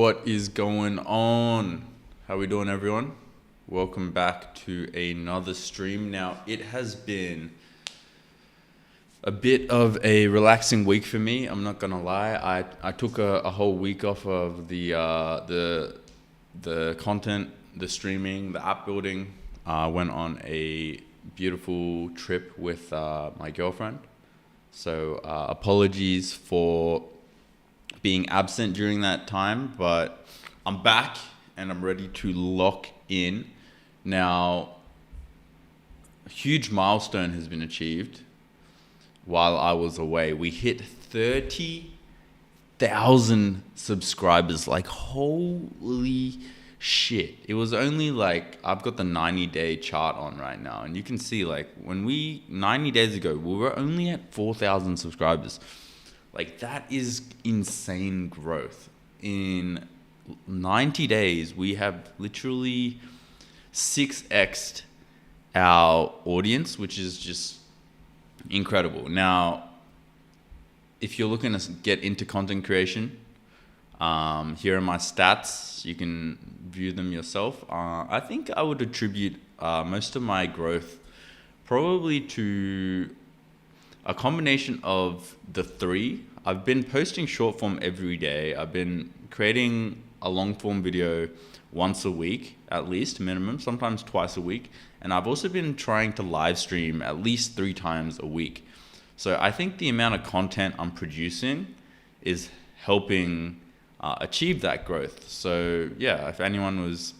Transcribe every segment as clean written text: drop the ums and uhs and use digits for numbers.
What is going on? How we doing, everyone? Welcome back to another stream. Now, it has been a bit of a relaxing week for me. I'm not gonna lie. I took a whole week off of the content, the streaming, the app building. Went on a beautiful trip with my girlfriend. So apologies for being absent during that time, but I'm back and I'm ready to lock in. Now, a huge milestone has been achieved while I was away. We hit 30,000 subscribers. Like, holy shit. It was only like, I've got the 90-day chart on right now, and you can see, like, 90 days ago, we were only at 4,000 subscribers. Like, that is insane growth. In 90 days, we have literally 6x'd our audience, which is just incredible. Now, if you're looking to get into content creation, here are my stats. You can view them yourself. I think I would attribute most of my growth probably to a combination of the three. I've been posting short form every day. I've been creating a long form video once a week, at least minimum, sometimes twice a week. And I've also been trying to live stream at least 3 times a week. So I think the amount of content I'm producing is helping achieve that growth. So yeah, if anyone was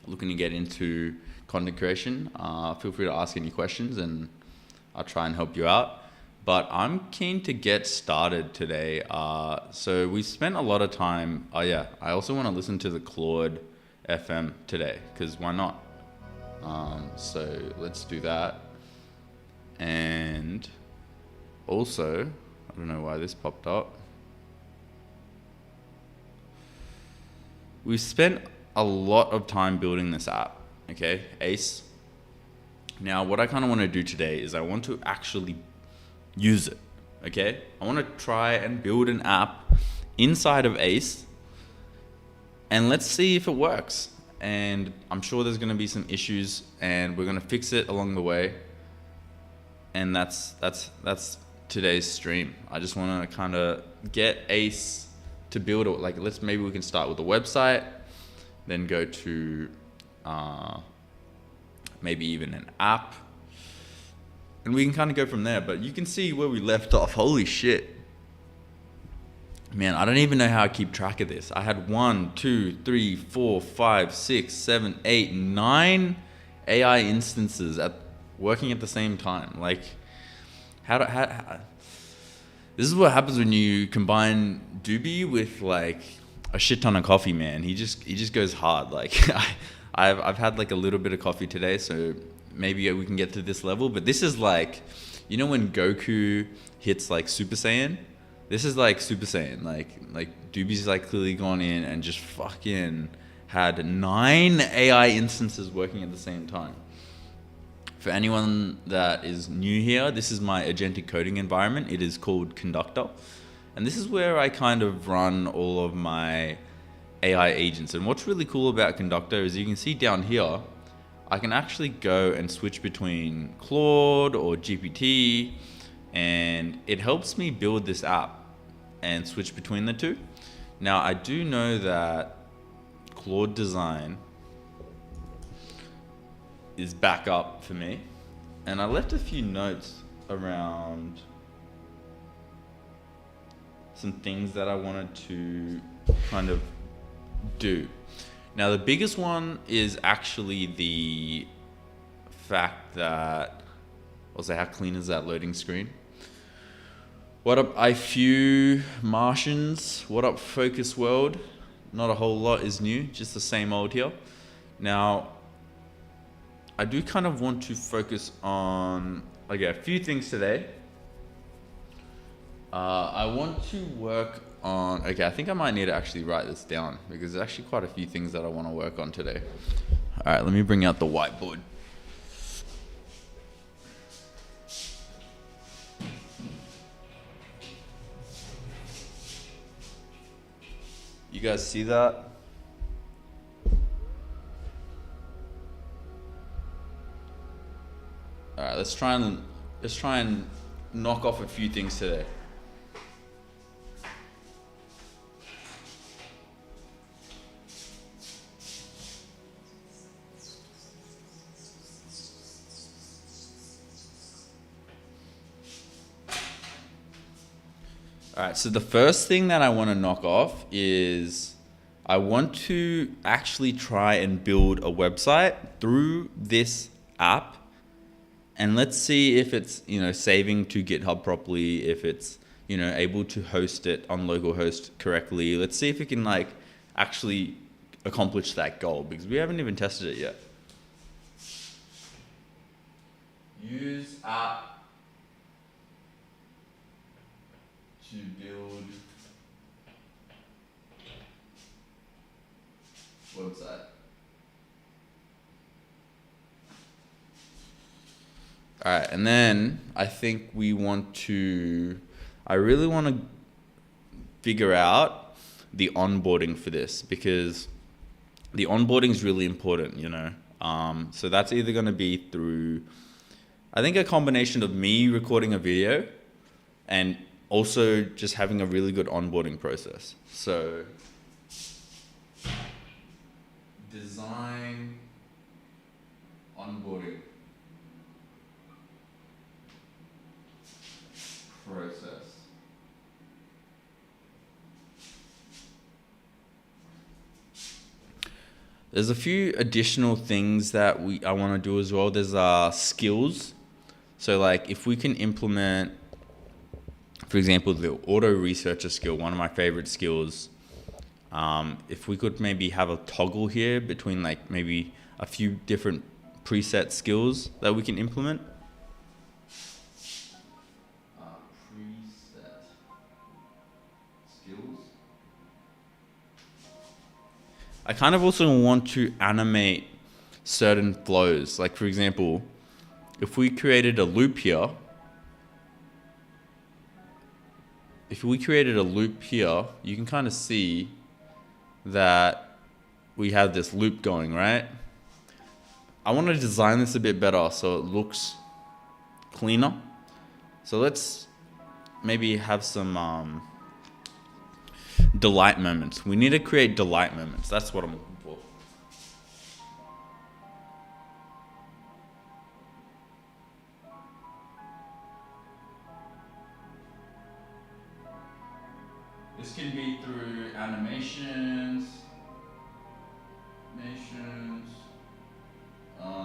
looking to get into content creation, feel free to ask any questions and I'll try and help you out. But I'm keen to get started today. So we spent a lot of time. Oh yeah, I also want to listen to the Claude FM today, because why not? So let's do that. And also, I don't know why this popped up. We've spent a lot of time building this app, okay, Ace. Now, what I kind of want to do today is I want to actually use it, okay? I want to try and build an app inside of Ace, and let's see if it works. And I'm sure there's going to be some issues, and we're going to fix it along the way. And that's today's stream. I just want to kind of get Ace to build it. Like, maybe we can start with a website, then go to maybe even an app, and we can kind of go from there. But you can see where we left off. Holy shit, man, I don't even know how I keep track of this. I had 1, 2, 3, 4, 5, 6, 7, 8, 9 AI instances working at the same time. Like, how this is what happens when you combine Doobie with like a shit ton of coffee, man. He just goes hard. Like, I've had like a little bit of coffee today, so maybe we can get to this level. But this is like, you know when Goku hits like Super Saiyan? This is like Super Saiyan. Like Doobie's like clearly gone in and just fucking had 9 AI instances working at the same time. For anyone that is new here, this is my agentic coding environment. It is called Conductor. And this is where I kind of run all of my AI agents. And what's really cool about Conductor is you can see down here, I can actually go and switch between Claude or GPT, and it helps me build this app and switch between the two. Now, I do know that Claude Design is back up for me, and I left a few notes around some things that I wanted to kind of do. Now, the biggest one is actually the fact that, also, how clean is that loading screen? What up, IFew Martians? What up, Focus World? Not a whole lot is new, just the same old here. Now, I do kind of want to focus on, okay, a few things today. I want to work on, okay, I think I might need to actually write this down because there's actually quite a few things that I want to work on today. All right, let me bring out the whiteboard. You guys see that? All right, let's try and knock off a few things today. All right, so the first thing that I want to knock off is I want to actually try and build a website through this app, and let's see if it's, you know, saving to GitHub properly, if it's, you know, able to host it on localhost correctly. Let's see if we can like actually accomplish that goal, because we haven't even tested it yet. Use app to build website. All right, and then I think I really want to figure out the onboarding for this, because the onboarding is really important, you know. So that's either going to be through, I think, a combination of me recording a video and also just having a really good onboarding process. So design onboarding process. There's a few additional things that I want to do as well. There's skills. So like if we can implement, for example, the auto researcher skill, one of my favorite skills. If we could maybe have a toggle here between like maybe a few different preset skills that we can implement. Preset skills. I kind of also want to animate certain flows. Like for example, if we created a loop here, you can kind of see that we have this loop going, right? I want to design this a bit better so it looks cleaner. So let's maybe have some delight moments. We need to create delight moments. That's what I'm looking for. This can be through animations.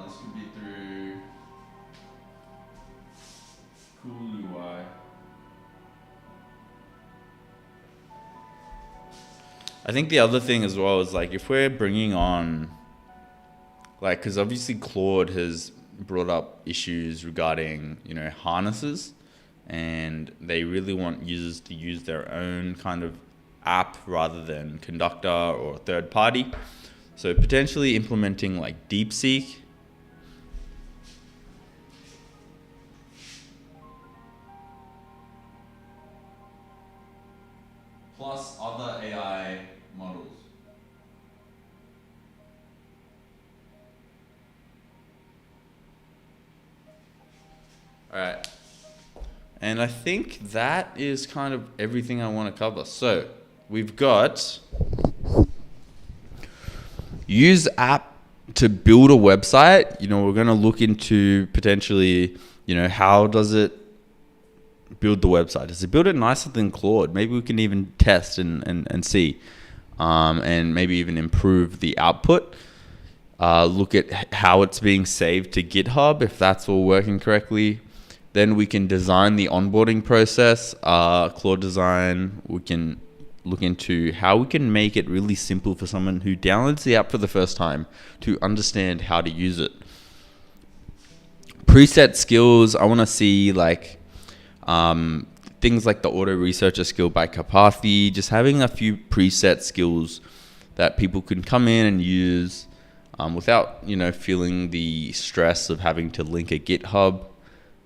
This could be through cool UI. I think the other thing as well is like if we're bringing on, like, because obviously Claude has brought up issues regarding, you know, harnesses, and they really want users to use their own kind of app rather than Conductor or third party. So potentially implementing like DeepSeek. Plus other AI models. All right. And I think that is kind of everything I want to cover. So we've got use app to build a website. You know, we're going to look into potentially, you know, how does it build the website? Does it build it nicer than Claude? Maybe we can even test and see, and maybe even improve the output. Look at how it's being saved to GitHub, if that's all working correctly. Then we can design the onboarding process, Claude design. We can look into how we can make it really simple for someone who downloads the app for the first time to understand how to use it. Preset skills, I want to see like things like the auto researcher skill by Karpathy, just having a few preset skills that people can come in and use without, you know, feeling the stress of having to link a GitHub.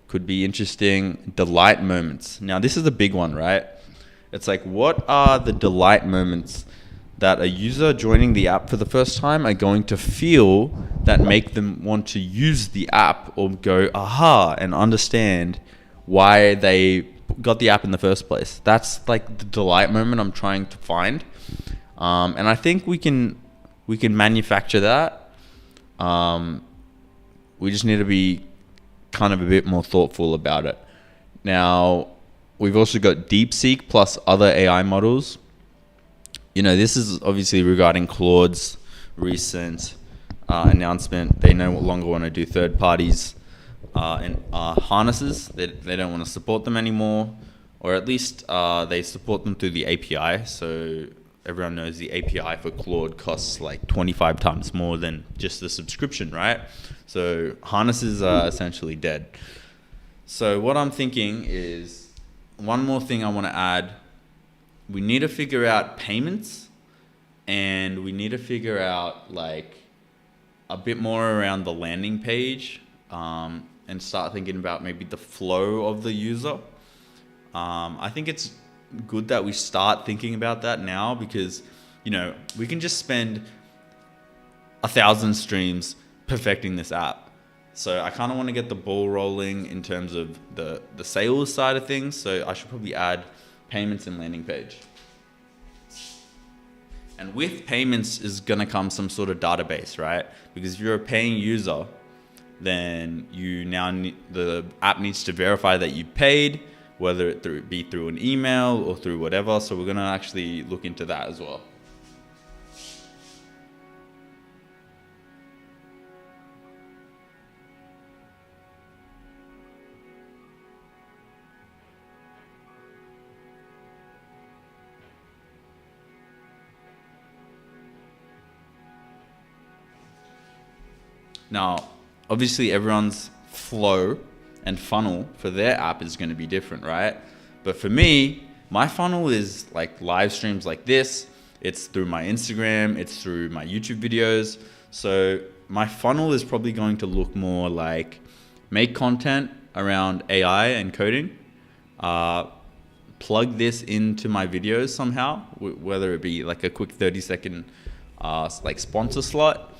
Could be interesting. Delight moments. Now this is a big one, right? It's like, what are the delight moments that a user joining the app for the first time are going to feel that make them want to use the app or go, aha, and understand why they got the app in the first place. That's like the delight moment I'm trying to find. And I think we can manufacture that. We just need to be kind of a bit more thoughtful about it. Now, we've also got DeepSeek plus other AI models. You know, this is obviously regarding Claude's recent announcement. They no longer want to do third parties and harnesses. They don't want to support them anymore, or at least they support them through the API. So everyone knows the API for Claude costs like 25 times more than just the subscription, right? So harnesses are essentially dead. So what I'm thinking is, one more thing I want to add. We need to figure out payments, and we need to figure out like a bit more around the landing page, and start thinking about maybe the flow of the user. I think it's good that we start thinking about that now, because, you know, we can just spend 1,000 streams perfecting this app. So I kind of want to get the ball rolling in terms of the sales side of things. So I should probably add payments and landing page. And with payments is going to come some sort of database, right? Because if you're a paying user, then you now the app needs to verify that you paid, whether it be through an email or through whatever. So we're going to actually look into that as well. Now, obviously everyone's flow and funnel for their app is going to be different, right? But for me, my funnel is like live streams like this. It's through my Instagram, it's through my YouTube videos. So my funnel is probably going to look more like make content around AI and coding, plug this into my videos somehow, whether it be like a quick 30-second like sponsor slot,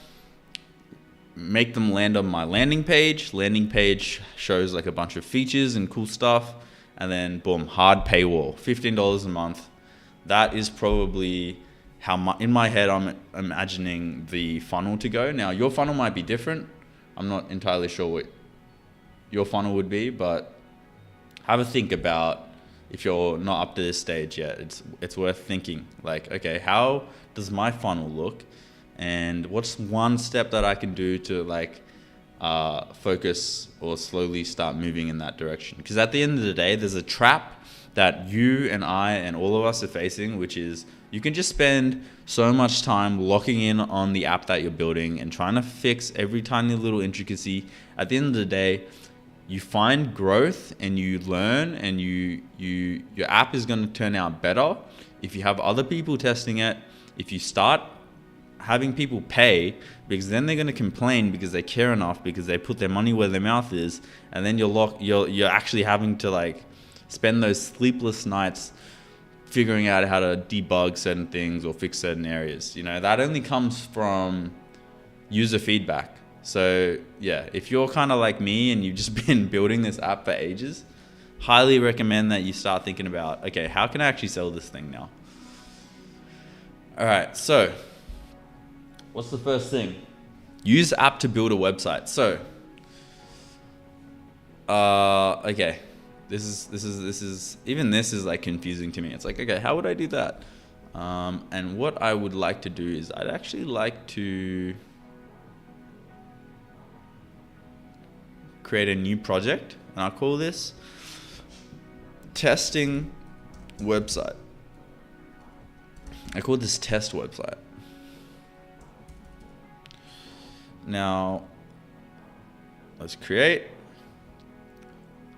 make them land on my landing page. Landing page shows like a bunch of features and cool stuff, and then boom, hard paywall, $15 a month. That is probably how in my head I'm imagining the funnel to go. Now your funnel might be different. I'm not entirely sure what your funnel would be, but have a think about, if you're not up to this stage yet, it's worth thinking like, okay, how does my funnel look? And what's one step that I can do to like focus or slowly start moving in that direction? Because at the end of the day, there's a trap that you and I and all of us are facing, which is you can just spend so much time locking in on the app that you're building and trying to fix every tiny little intricacy. At the end of the day, you find growth and you learn, and your app is going to turn out better if you have other people testing it. If you start having people pay, because then they're going to complain because they care enough, because they put their money where their mouth is, and then you're actually having to like spend those sleepless nights figuring out how to debug certain things or fix certain areas. You know, that only comes from user feedback. So yeah, if you're kind of like me and you've just been building this app for ages, highly recommend that you start thinking about, okay, how can I actually sell this thing now? All right, so what's the first thing? Use app to build a website. So, okay, this is like confusing to me. It's like, okay, how would I do that? And what I would like to do is I'd actually like to create a new project, and I'll call this testing website. I call this test website. Now, let's create.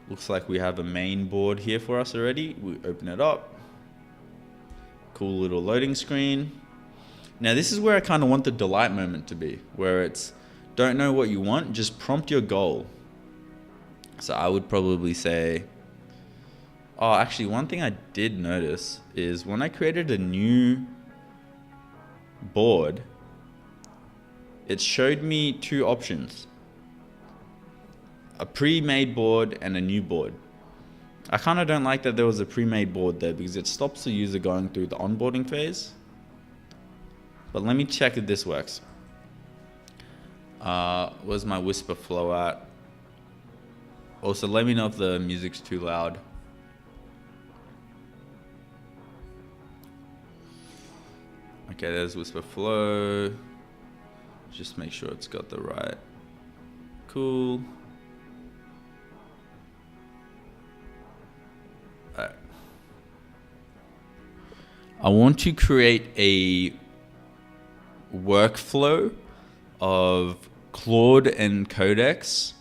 Looks like we have a main board here for us already. We open it up. Cool little loading screen. Now this is where I kind of want the delight moment to be, where it's don't know what you want, just prompt your goal. So I would probably say, oh, actually one thing I did notice is when I created a new board, it showed me two options: a pre-made board and a new board. I kind of don't like that there was a pre-made board there because it stops the user going through the onboarding phase. But let me check if this works. Where's my whisper flow at? Also, let me know if the music's too loud. Okay, there's whisper flow. Just make sure it's got the right. Cool. Alright. I want to create a workflow of Claude and Codex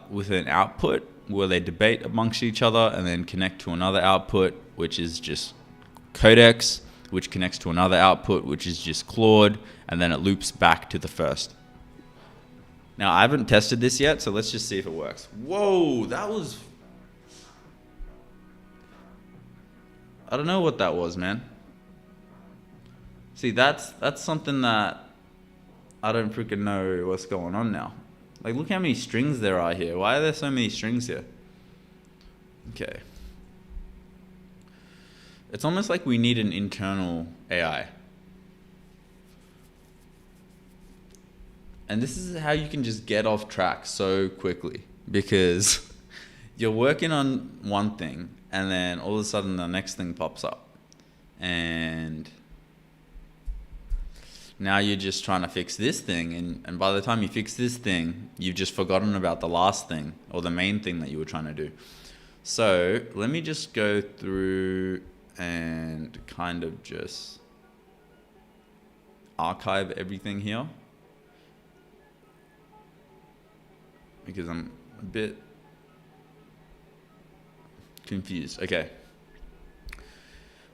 with an output where they debate amongst each other and then connect to another output, which is just Codex, which connects to another output, which is just Claude, and then it loops back to the first. Now, I haven't tested this yet, so let's just see if it works. Whoa, that was... I don't know what that was, man. See, that's something that I don't freaking know what's going on now. Like, look how many strings there are here. Why are there so many strings here? Okay. It's almost like we need an internal AI. And this is how you can just get off track so quickly, because you're working on one thing and then all of a sudden the next thing pops up. And now you're just trying to fix this thing, and by the time you fix this thing, you've just forgotten about the last thing or the main thing that you were trying to do. So let me just go through and kind of just archive everything here, because I'm a bit confused. Okay.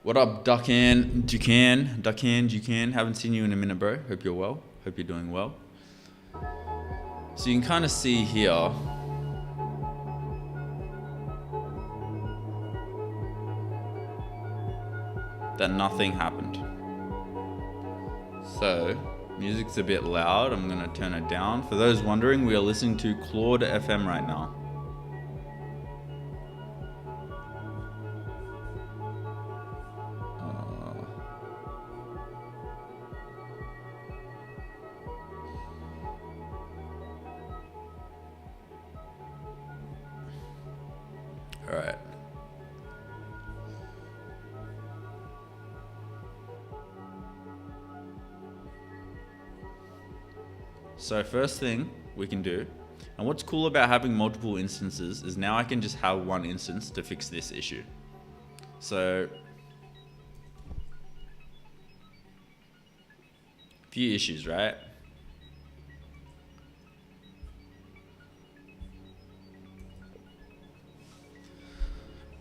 What up, Ducan? Haven't seen you in a minute, bro. Hope you're well. Hope you're doing well. So you can kind of see here that nothing happened. So music's a bit loud. I'm gonna turn it down. For those wondering, we are listening to Claude FM right now. All right. So first thing we can do, and what's cool about having multiple instances is now I can just have one instance to fix this issue. So few issues, right?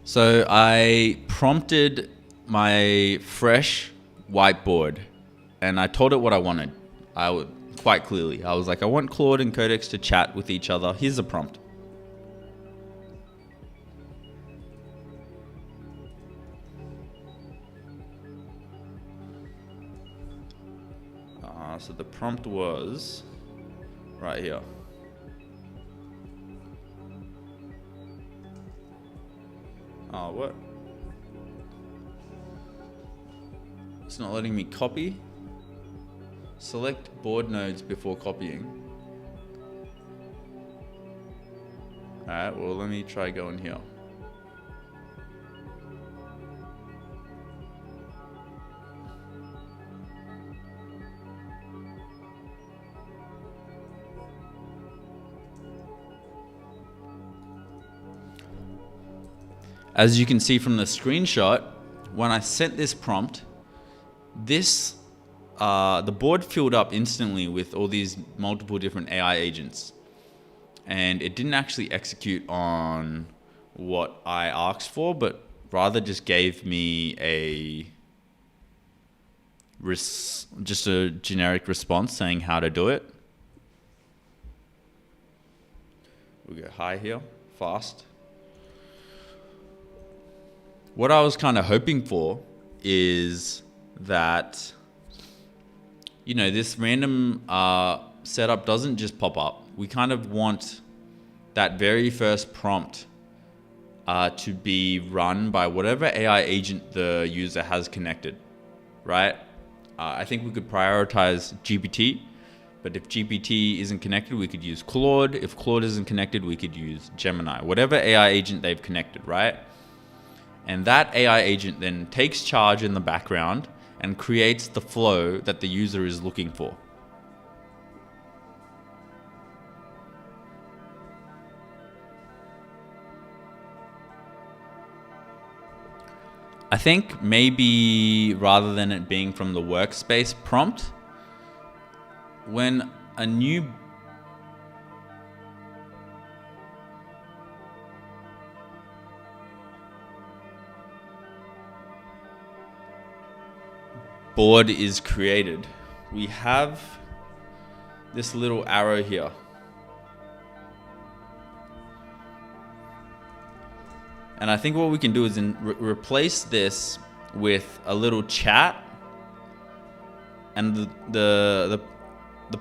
So I prompted my fresh whiteboard and I told it what I wanted. I would quite clearly. I was like, I want Claude and Codex to chat with each other. Here's a prompt. So the prompt was right here. Oh, what? It's not letting me copy. Select board nodes before copying. Alright, well, let me try going here. As you can see from the screenshot, when I sent this prompt, the board filled up instantly with all these multiple different AI agents. And it didn't actually execute on what I asked for, but rather just gave me just a generic response saying how to do it. We'll go high here, fast. What I was kind of hoping for is that you know, this random setup doesn't just pop up. We kind of want that very first prompt to be run by whatever AI agent the user has connected, right? I think we could prioritize GPT, but if GPT isn't connected, we could use Claude. If Claude isn't connected, we could use Gemini, whatever AI agent they've connected, right? And that AI agent then takes charge in the background and creates the flow that the user is looking for. I think maybe rather than it being from the workspace prompt, when a new board is created, we have this little arrow here. And I think what we can do is replace this with a little chat, and the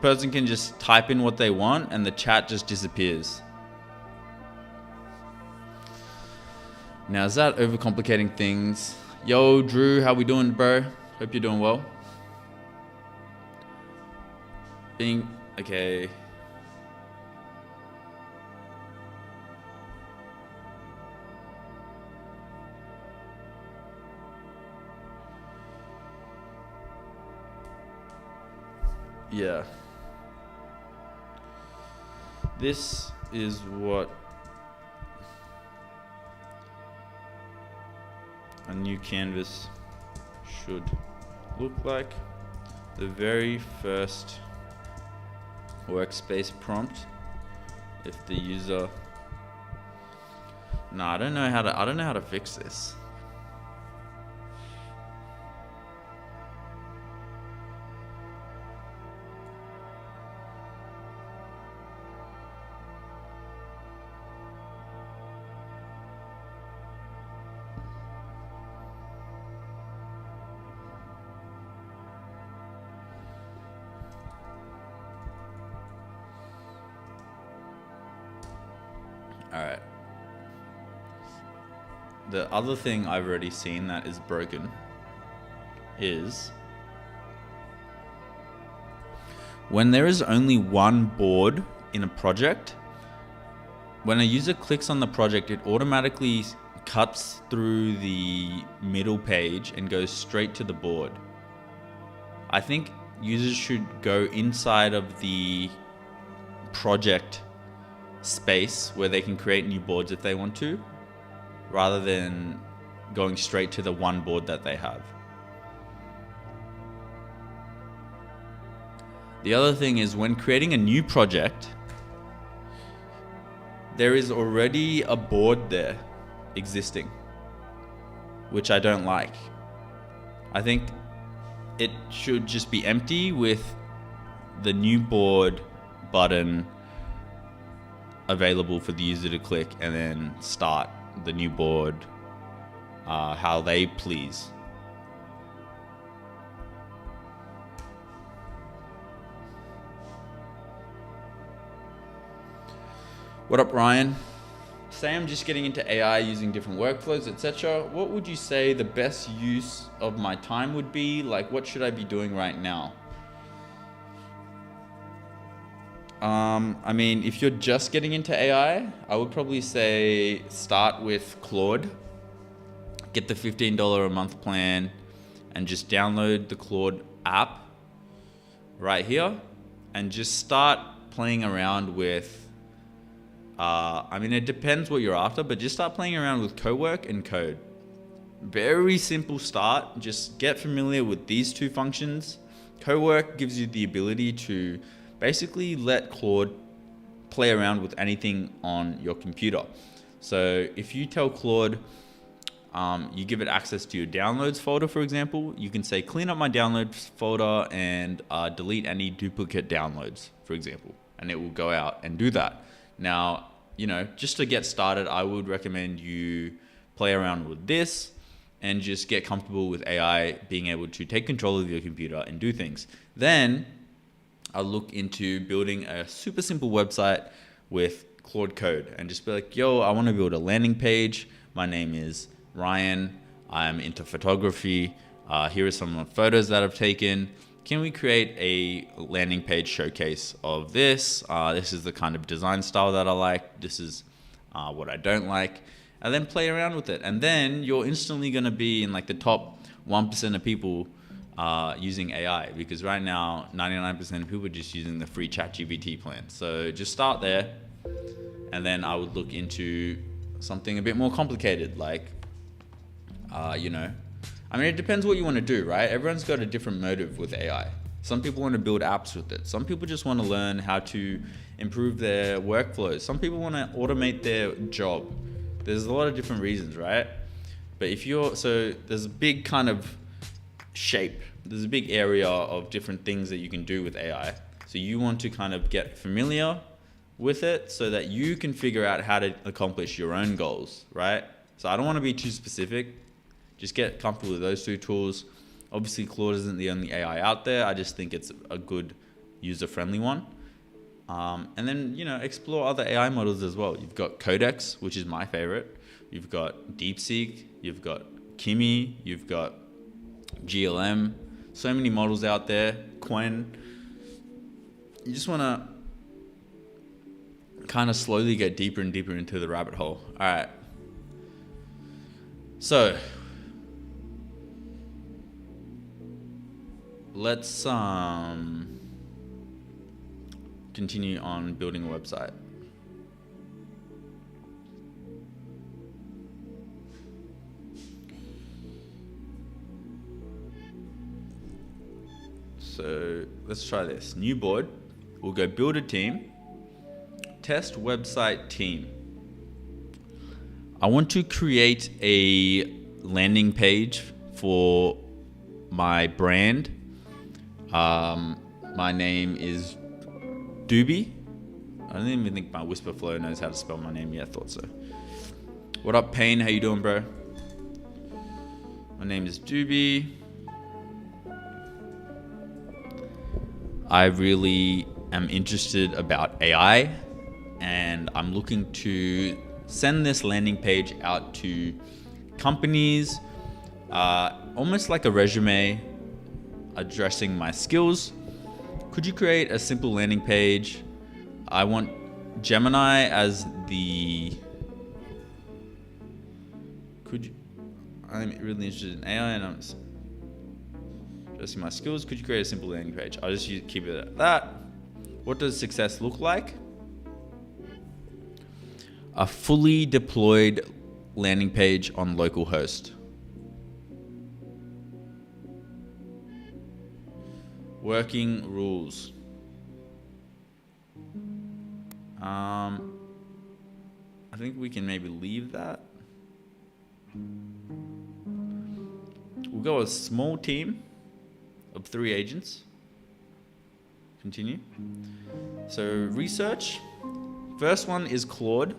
person can just type in what they want and the chat just disappears. Now, is that overcomplicating things? Yo, Drew, how we doing, bro? Hope you're doing well. Okay. Yeah. This is what a new canvas should look like. The very first workspace prompt, if the user, I don't know how to fix this. Alright. The other thing I've already seen that is broken is when there is only one board in a project, when a user clicks on the project, it automatically cuts through the middle page and goes straight to the board. I think users should go inside of the project space where they can create new boards if they want to, rather than going straight to the one board that they have. The other thing is when creating a new project, there is already a board there existing, which I don't like. I think it should just be empty with the new board button available for the user to click and then start the new board how they please. What up, Ryan? Say I'm just getting into AI using different workflows, etc. What would you say the best use of my time would be? Like, what should I be doing right now? I mean, if you're just getting into AI, I would probably say start with Claude, get the $15 a month plan, and just download the Claude app right here, and just start playing around with, I mean, it depends what you're after, but just start playing around with co-work and code. Very simple start. Just get familiar with these two functions. Co-work gives you the ability to basically let Claude play around with anything on your computer. So if you tell Claude, you give it access to your downloads folder, for example, you can say clean up my downloads folder and delete any duplicate downloads, for example, and it will go out and do that. Now, you know, just to get started, I would recommend you play around with this. and just get comfortable with AI being able to take control of your computer and do things. Then I'll look into building a super simple website with Claude Code and just be like, yo, I want to build a landing page. My name is Ryan. I'm into photography. Here are some photos that I've taken. Can we create a landing page showcase of this? This is the kind of design style that I like. This is what I don't like. And then play around with it. And then you're instantly going to be in like the top 1% of people using AI, because right now 99% of people are just using the free ChatGPT plan. So just start there, and then I would look into something a bit more complicated, like I mean, it depends what you want to do, right? Everyone's got a different motive with AI. Some people want to build apps with it. Some people just want to learn how to improve their workflows. Some people want to automate their job. There's a lot of different reasons, right? But there's a big kind of shape. There's a big area of different things that you can do with AI. So you want to kind of get familiar with it so that you can figure out how to accomplish your own goals, right? So I don't want to be too specific. Just get comfortable with those two tools. Obviously, Claude isn't the only AI out there. I just think it's a good user-friendly one. And then, explore other AI models as well. You've got Codex, which is my favorite. You've got DeepSeek. You've got Kimi. You've got GLM. So many models out there. Quen. You just want to kind of slowly get deeper and deeper into the rabbit hole. All right. So let's continue on building a website. So let's try this. New board. We'll go build a team. Test website team. I want to create a landing page for my brand. My name is Doobie. I don't even think my Whisper Flow knows how to spell my name yet. I thought so. What up, Payne? How you doing, bro? My name is Doobie. I really am interested about AI, and I'm looking to send this landing page out to companies, almost like a resume addressing my skills. Could you create a simple landing page? I want Gemini as the... I'm really interested in AI and I'm addressing my skills. Could you create a simple landing page? I'll just keep it at that. What does success look like? A fully deployed landing page on localhost. Working rules. I think we can maybe leave that. We'll go a small team of 3 agents. Continue. So research. First one is Claude.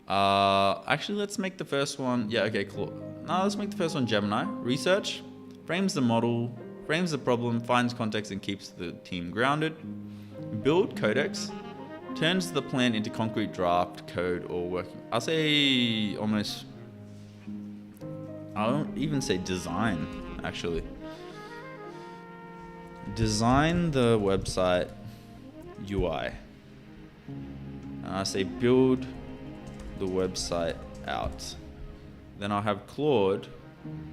Actually, let's make the first one. Yeah, okay, Claude. No, let's make the first one Gemini. Research. Frames the model. Frames the problem. Finds context and keeps the team grounded. Build Codex. Turns the plan into concrete draft code or working. I'll say almost. I don't even say design, actually. Design the website UI. And I say build the website out. Then I'll have Claude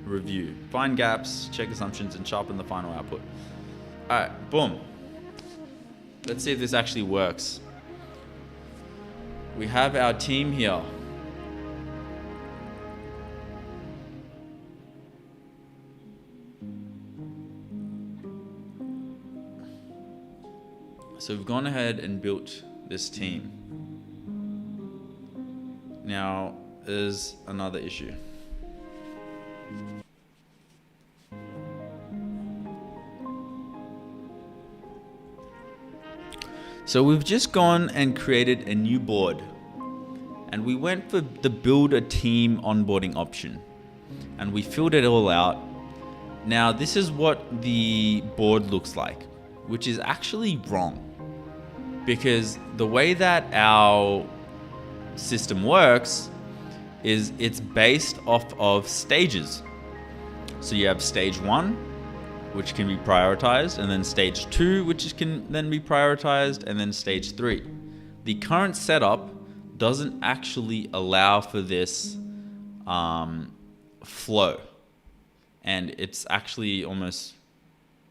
review. Find gaps, check assumptions, and sharpen the final output. Alright, boom. Let's see if this actually works. We have our team here. So we've gone ahead and built this team. Now, there's another issue. So we've just gone and created a new board, and we went for the build a team onboarding option. and we filled it all out. Now this is what the board looks like, which is actually wrong, because the way that our system works is it's based off of stages. So you have stage 1, which can be prioritized, and then stage 2, which can then be prioritized, and then stage 3. The current setup doesn't actually allow for this flow, and it's actually almost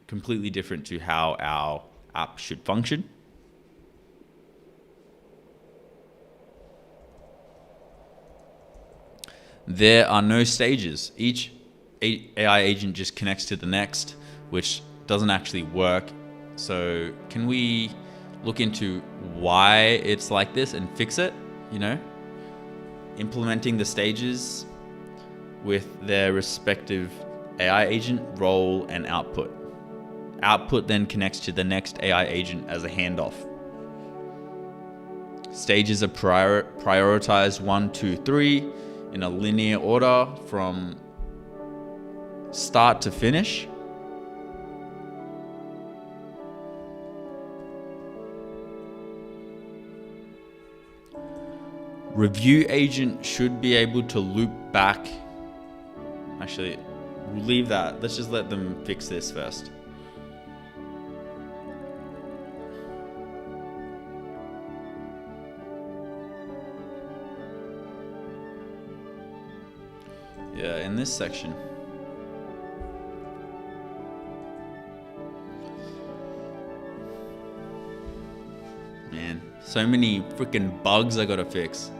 completely different to how our app should function. There are no stages. Each AI agent just connects to the next, which doesn't actually work. So can we look into why it's like this and fix it? Implementing the stages with their respective AI agent, role, and output. Output then connects to the next AI agent as a handoff. Stages are prioritized 1, 2, 3 in a linear order from start to finish. Review agent should be able to loop back. Actually, we'll leave that. Let's just let them fix this first. Yeah, in this section. Man, so many freaking bugs I gotta fix.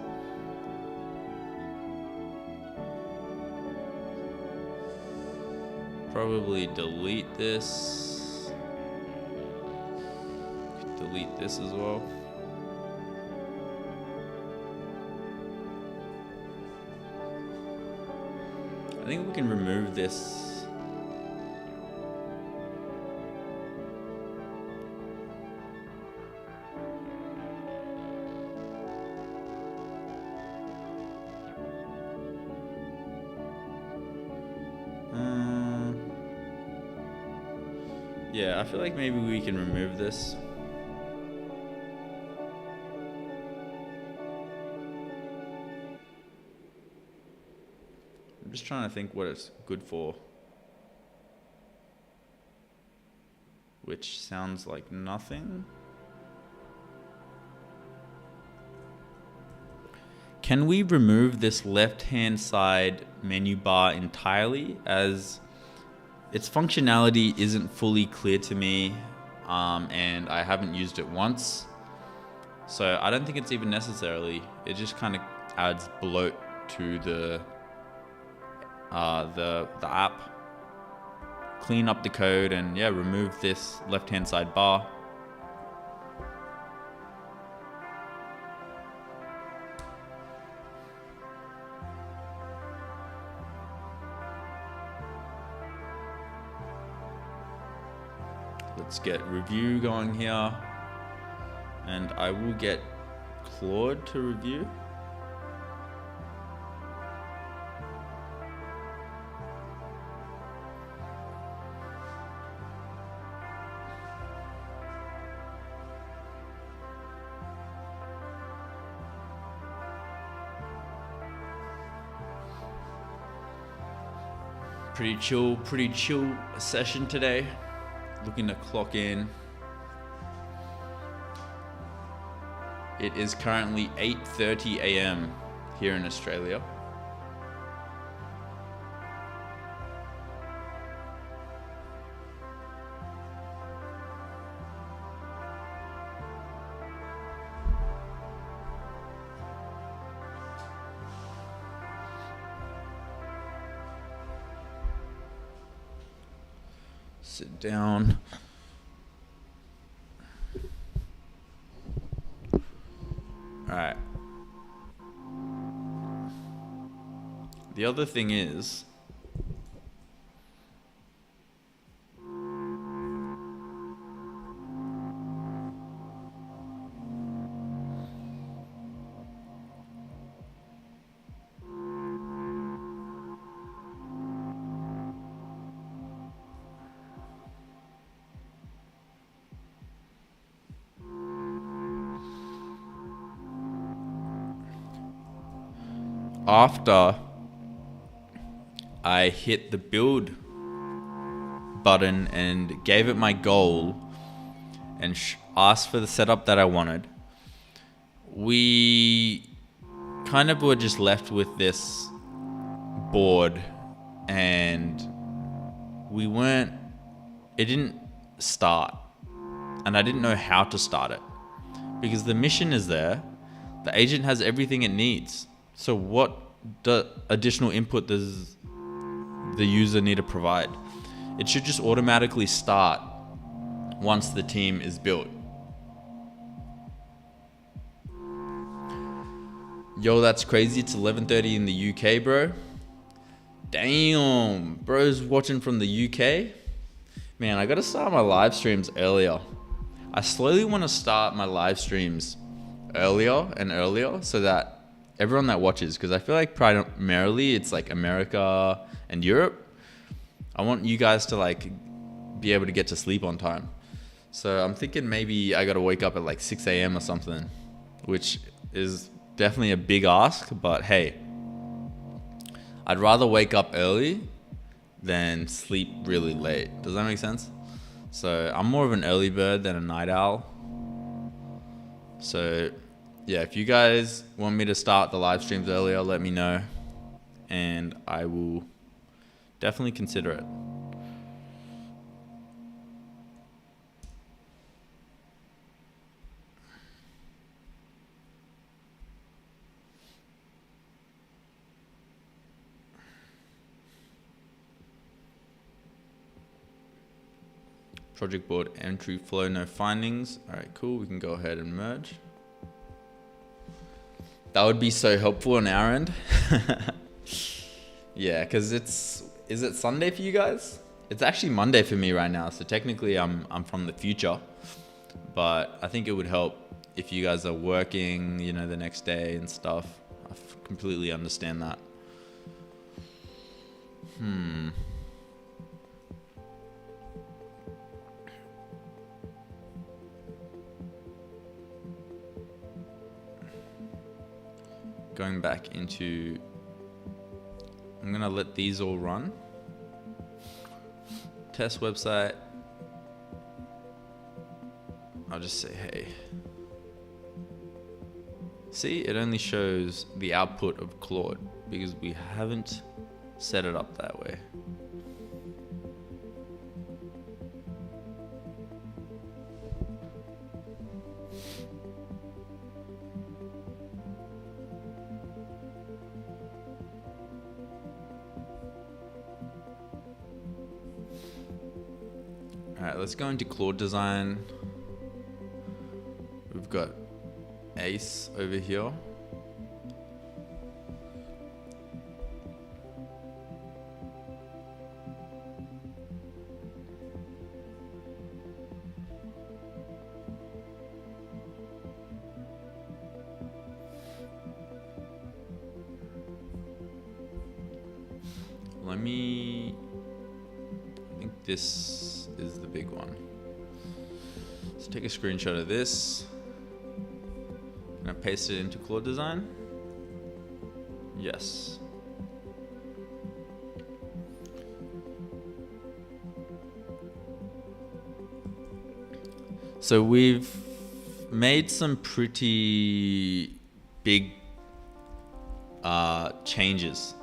Probably delete this. Delete this as well. I think we can remove this. Yeah, I feel like maybe we can remove this. I'm just trying to think what it's good for. Which sounds like nothing. Can we remove this left-hand side menu bar entirely, as its functionality isn't fully clear to me, and I haven't used it once. So I don't think it's even necessarily. It just kind of adds bloat to the app. Clean up the code and yeah, remove this left-hand side bar. Let's get review going here, and I will get Claude to review. Pretty chill session today. Looking to clock in. It is currently 8:30 a.m. here in Australia. Sit down. All right. The other thing is, after I hit the build button and gave it my goal and asked for the setup that I wanted, we kind of were just left with this board, and it didn't start, and I didn't know how to start it because the mission is there. The agent has everything it needs. So what additional input does the user need to provide? It should just automatically start once the team is built. Yo, that's crazy. It's 11:30 in the UK, bro. Damn, bro's watching from the UK. Man, I gotta start my live streams earlier. I slowly want to start my live streams earlier and earlier so that everyone that watches, because I feel like primarily it's like America and Europe. I want you guys to like be able to get to sleep on time. So I'm thinking maybe I gotta wake up at like 6 a.m. or something, which is definitely a big ask, but hey, I'd rather wake up early than sleep really late. Does that make sense? So I'm more of an early bird than a night owl. So yeah, if you guys want me to start the live streams earlier, let me know and I will definitely consider it. Project board entry flow, no findings. All right, cool. We can go ahead and merge. That would be so helpful on our end. Yeah, because is it Sunday for you guys? It's actually Monday for me right now. So technically I'm from the future, but I think it would help if you guys are working, you know, the next day and stuff. I completely understand that. Going back into, I'm gonna let these all run. Test website. I'll just say, hey. See, it only shows the output of Claude because we haven't set it up that way. All right, let's go into Claude design. We've got Ace over here. I think this is the big one. Let's take a screenshot of this. I'm gonna paste it into Claude design. Yes. So we've made some pretty big changes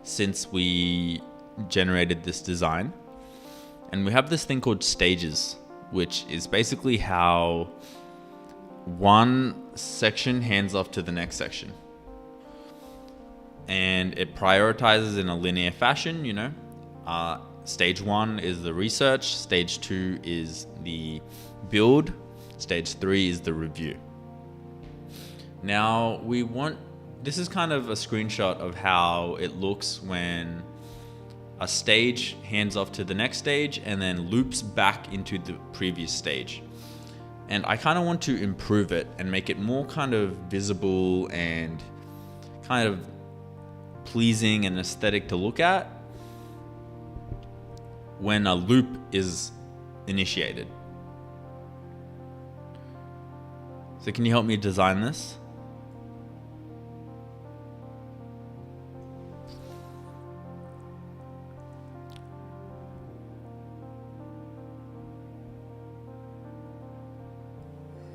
since we generated this design. And we have this thing called stages, which is basically how one section hands off to the next section. And it prioritizes in a linear fashion, you know. Stage 1 is the research, stage 2 is the build, stage 3 is the review. Now this is kind of a screenshot of how it looks when a stage hands off to the next stage and then loops back into the previous stage. And I kind of want to improve it and make it more kind of visible and kind of pleasing and aesthetic to look at when a loop is initiated. So can you help me design this?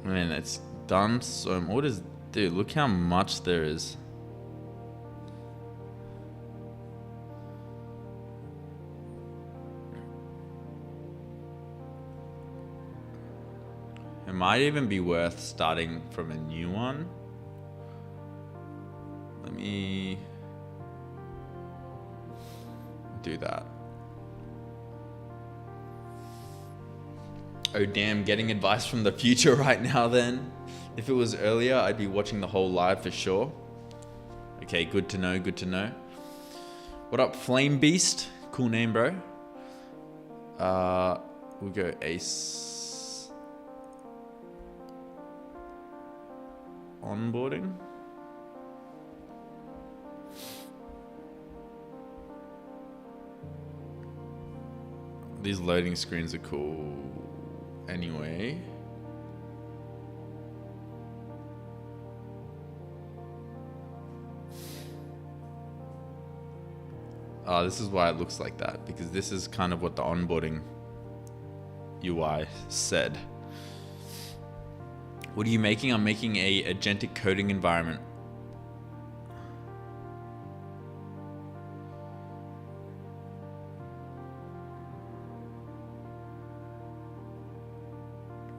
I mean, it's done so. What is, dude? Look how much there is. It might even be worth starting from a new one. Let me do that. Oh damn, getting advice from the future right now then. If it was earlier, I'd be watching the whole live for sure. Okay, good to know, good to know. What up, Flame Beast? Cool name, bro. We'll go Ace. Onboarding. These loading screens are cool anyway. This is why it looks like that, because this is kind of what the onboarding UI said. What are you making? I'm making a agentic coding environment.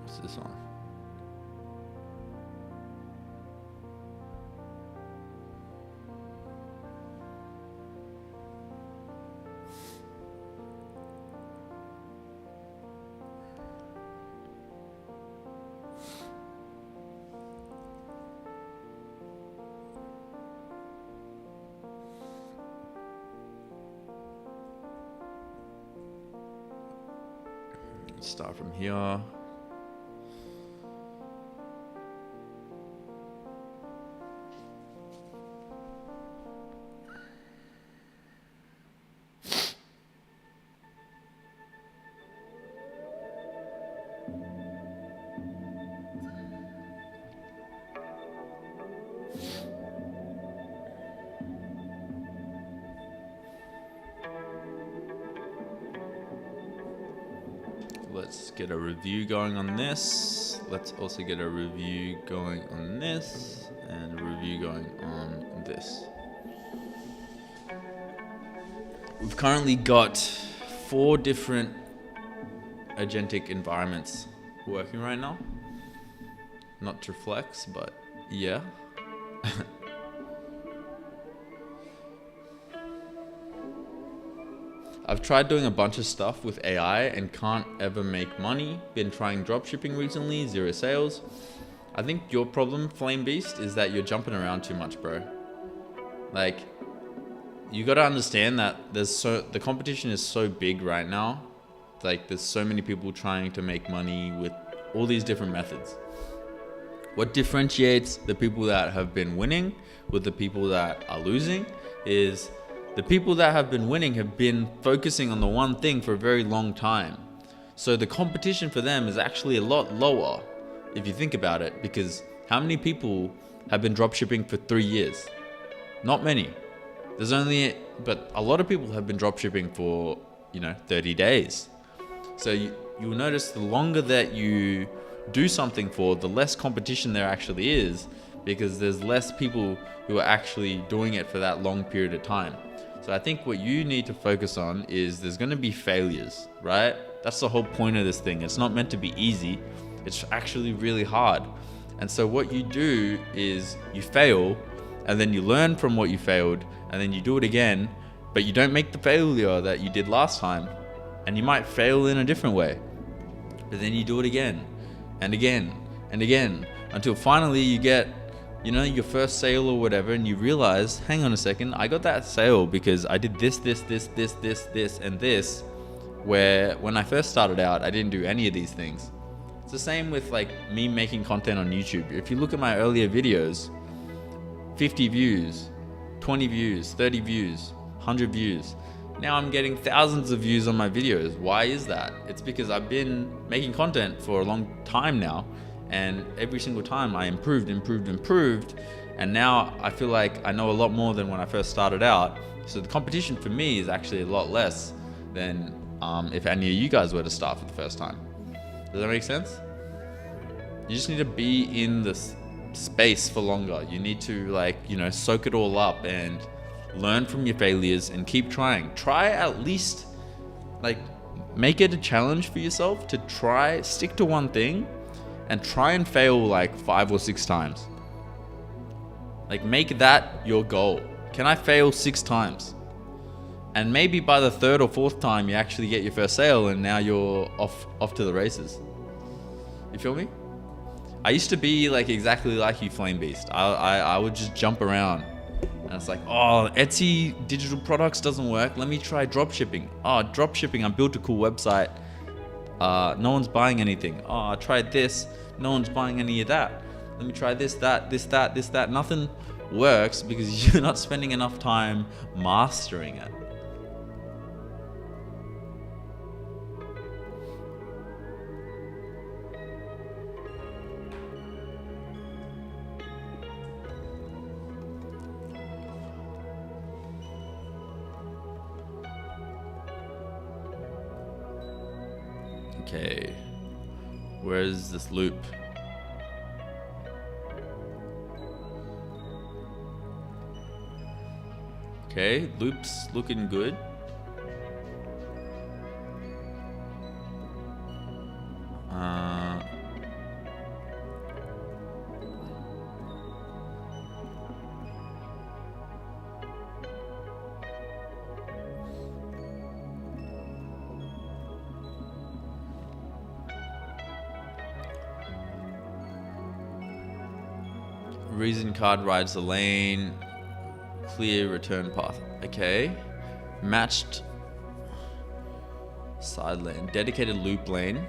What's this one? Start from here. Let's get a review going on this. Let's also get a review going on this and a review going on this. We've currently got 4 different agentic environments working right now. Not to flex, but yeah. I've tried doing a bunch of stuff with AI and can't ever make money. Been trying dropshipping recently, 0 sales. I think your problem, Flame Beast, is that you're jumping around too much, bro. Like, you gotta understand that the competition is so big right now. Like, there's so many people trying to make money with all these different methods. What differentiates the people that have been winning with the people that are losing is the people that have been winning have been focusing on the one thing for a very long time. So the competition for them is actually a lot lower if you think about it, because how many people have been dropshipping for 3 years? Not many. But a lot of people have been dropshipping for, 30 days. So you'll notice the longer that you do something for, the less competition there actually is, because there's less people who are actually doing it for that long period of time. So I think what you need to focus on is there's going to be failures, right? That's the whole point of this thing. It's not meant to be easy. It's actually really hard. And so what you do is you fail, and then you learn from what you failed, and then you do it again, but you don't make the failure that you did last time. And you might fail in a different way, but then you do it again and again and again until finally you get your first sale or whatever, and you realize, hang on a second, I got that sale because I did this, and this, where when I first started out, I didn't do any of these things. It's the same with like me making content on YouTube. If you look at my earlier videos, 50 views, 20 views, 30 views, 100 views. Now I'm getting thousands of views on my videos. Why is that? It's because I've been making content for a long time now, and every single time I improved, and now I feel like I know a lot more than when I first started out. So the competition for me is actually a lot less than if any of you guys were to start for the first time. Does that make sense? You just need to be in this space for longer. You need to, like, you know, soak it all up and learn from your failures and keep trying. Try at least, like, make it a challenge for yourself to try, stick to one thing and try and fail like 5 or 6 times. Like, make that your goal. Can I fail 6 times? And maybe by the 3rd or 4th time, you actually get your first sale and now you're off to the races. You feel me? I used to be like exactly like you, Flame Beast. I would just jump around. And it's like, oh, Etsy digital products doesn't work. Let me try dropshipping. Oh, dropshipping, I built a cool website. No one's buying anything. Oh, I tried this. No one's buying any of that. Let me try this, that, this, that, this, that. Nothing works because you're not spending enough time mastering it. Okay, where is this loop? Okay, loop's looking good. Reason card rides the lane. Clear return path. Okay. Matched side lane. Dedicated loop lane.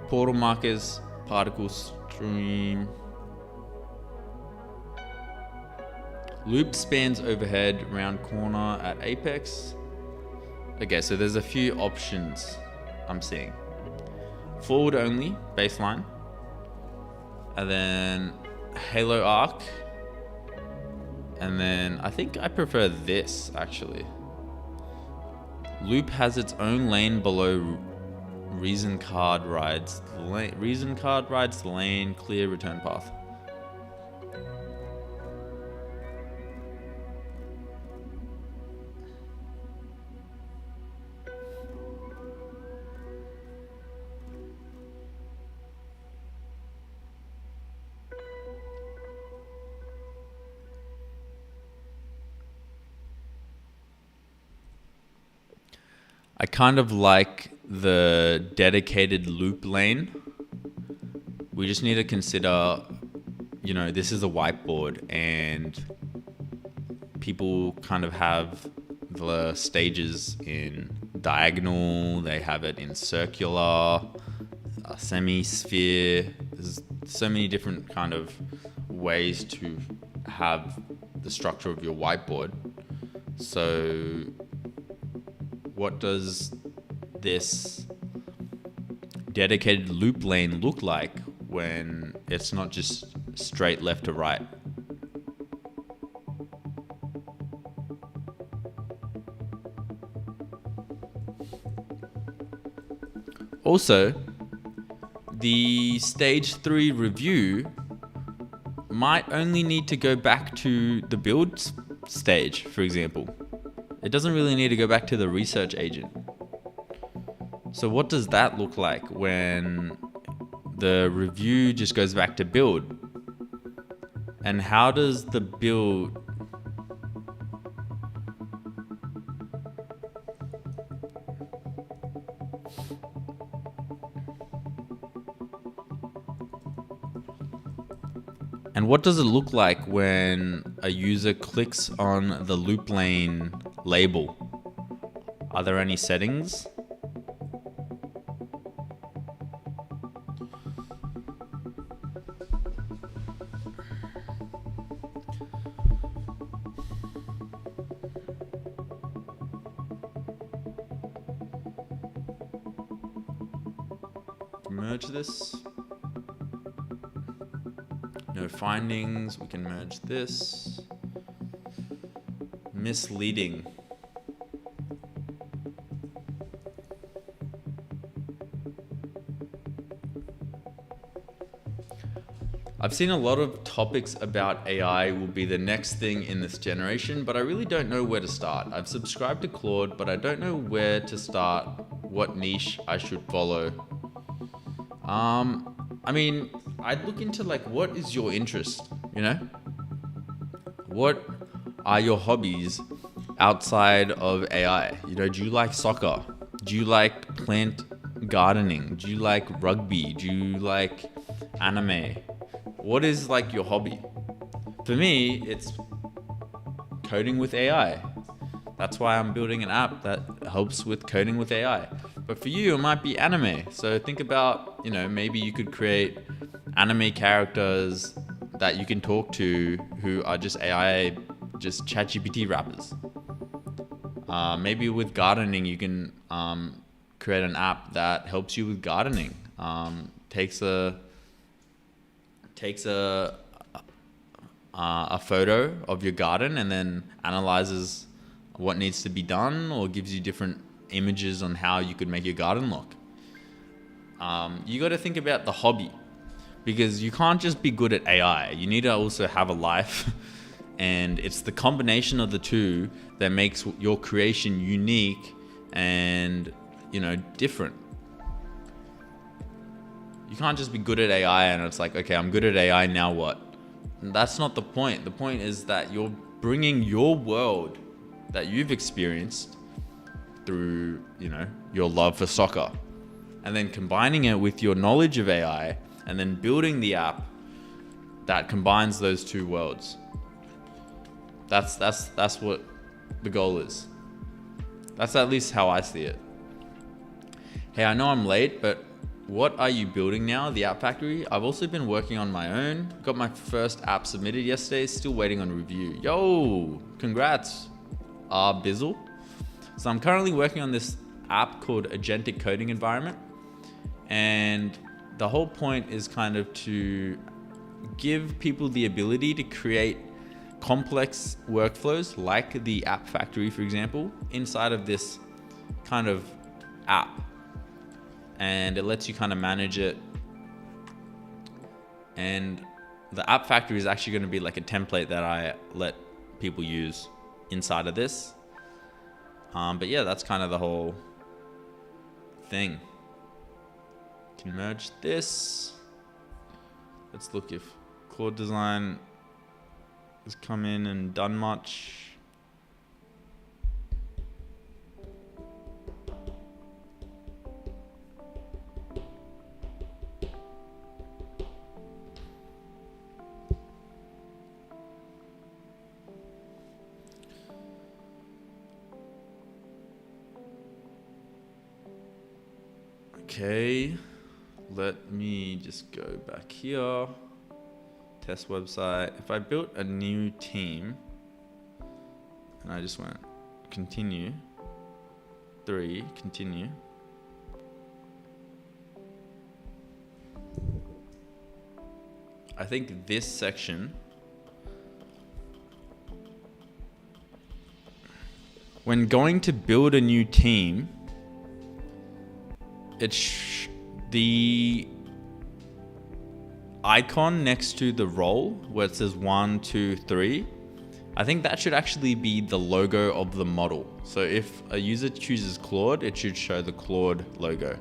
Portal markers. Particle stream. Loop spans overhead. Round corner at apex. Okay, so there's a few options I'm seeing. Forward only. Baseline. And then Halo arc. And then I think I prefer this actually. Loop has its own lane below reason card rides lane. Reason card rides the lane, clear return path. I kind of like the dedicated loop lane. We just need to consider, you know, this is a whiteboard and people kind of have the stages in diagonal, they have it in circular, a semi-sphere. There's so many different kind of ways to have the structure of your whiteboard. So what does this dedicated loop lane look like when it's not just straight left to right? Also, the stage 3 review might only need to go back to the build stage, for example. It doesn't really need to go back to the research agent. So what does that look like when the review just goes back to build? And how does the build... And what does it look like when a user clicks on the loop lane label? Are there any settings? Merge this. No findings. We can merge this. Misleading. I've seen a lot of topics about AI will be the next thing in this generation, but I really don't know where to start. I've subscribed to Claude, but I don't know where to start, what niche I should follow. I mean, I'd look into like, what is your interest, you know? What are your hobbies outside of AI? You know, do you like soccer? Do you like plant gardening? Do you like rugby? Do you like anime? What is like your hobby? For me, it's coding with AI. That's why I'm building an app that helps with coding with AI. But for you, it might be anime. So think about, you know, maybe you could create anime characters that you can talk to who are just AI, just ChatGPT rappers. Maybe with gardening, you can create an app that helps you with gardening. Takes a photo of your garden and then analyzes what needs to be done, or gives you different images on how you could make your garden look. You got to think about the hobby, because you can't just be good at AI. You need to also have a life, and it's the combination of the two that makes your creation unique and, you know, different. You can't just be good at AI and it's like, okay, I'm good at AI, now what? That's not the point. The point is that you're bringing your world that you've experienced through, you know, your love for soccer, and then combining it with your knowledge of AI, and then building the app that combines those two worlds. That's what the goal is. That's at least how I see it. Hey, I know I'm late, but what are you building now? The App Factory? I've also been working on my own. Got my first app submitted yesterday, still waiting on review. Yo, congrats, Bizzle. So I'm currently working on this app called Agentic Coding Environment. And the whole point is kind of to give people the ability to create complex workflows like the App Factory, for example, inside of this kind of app. And it lets you kind of manage it. And the App Factory is actually going to be like a template that I let people use inside of this. But yeah, that's kind of the whole thing. Can merge this. Let's look if Claude Design has come in and done much. Okay, let me just go back here. Test website. If I built a new team and I just went continue, 3, continue. I think this section, when going to build a new team, it's the icon next to the role where it says 1, 2, 3. I think that should actually be the logo of the model. So if a user chooses Claude, it should show the Claude logo.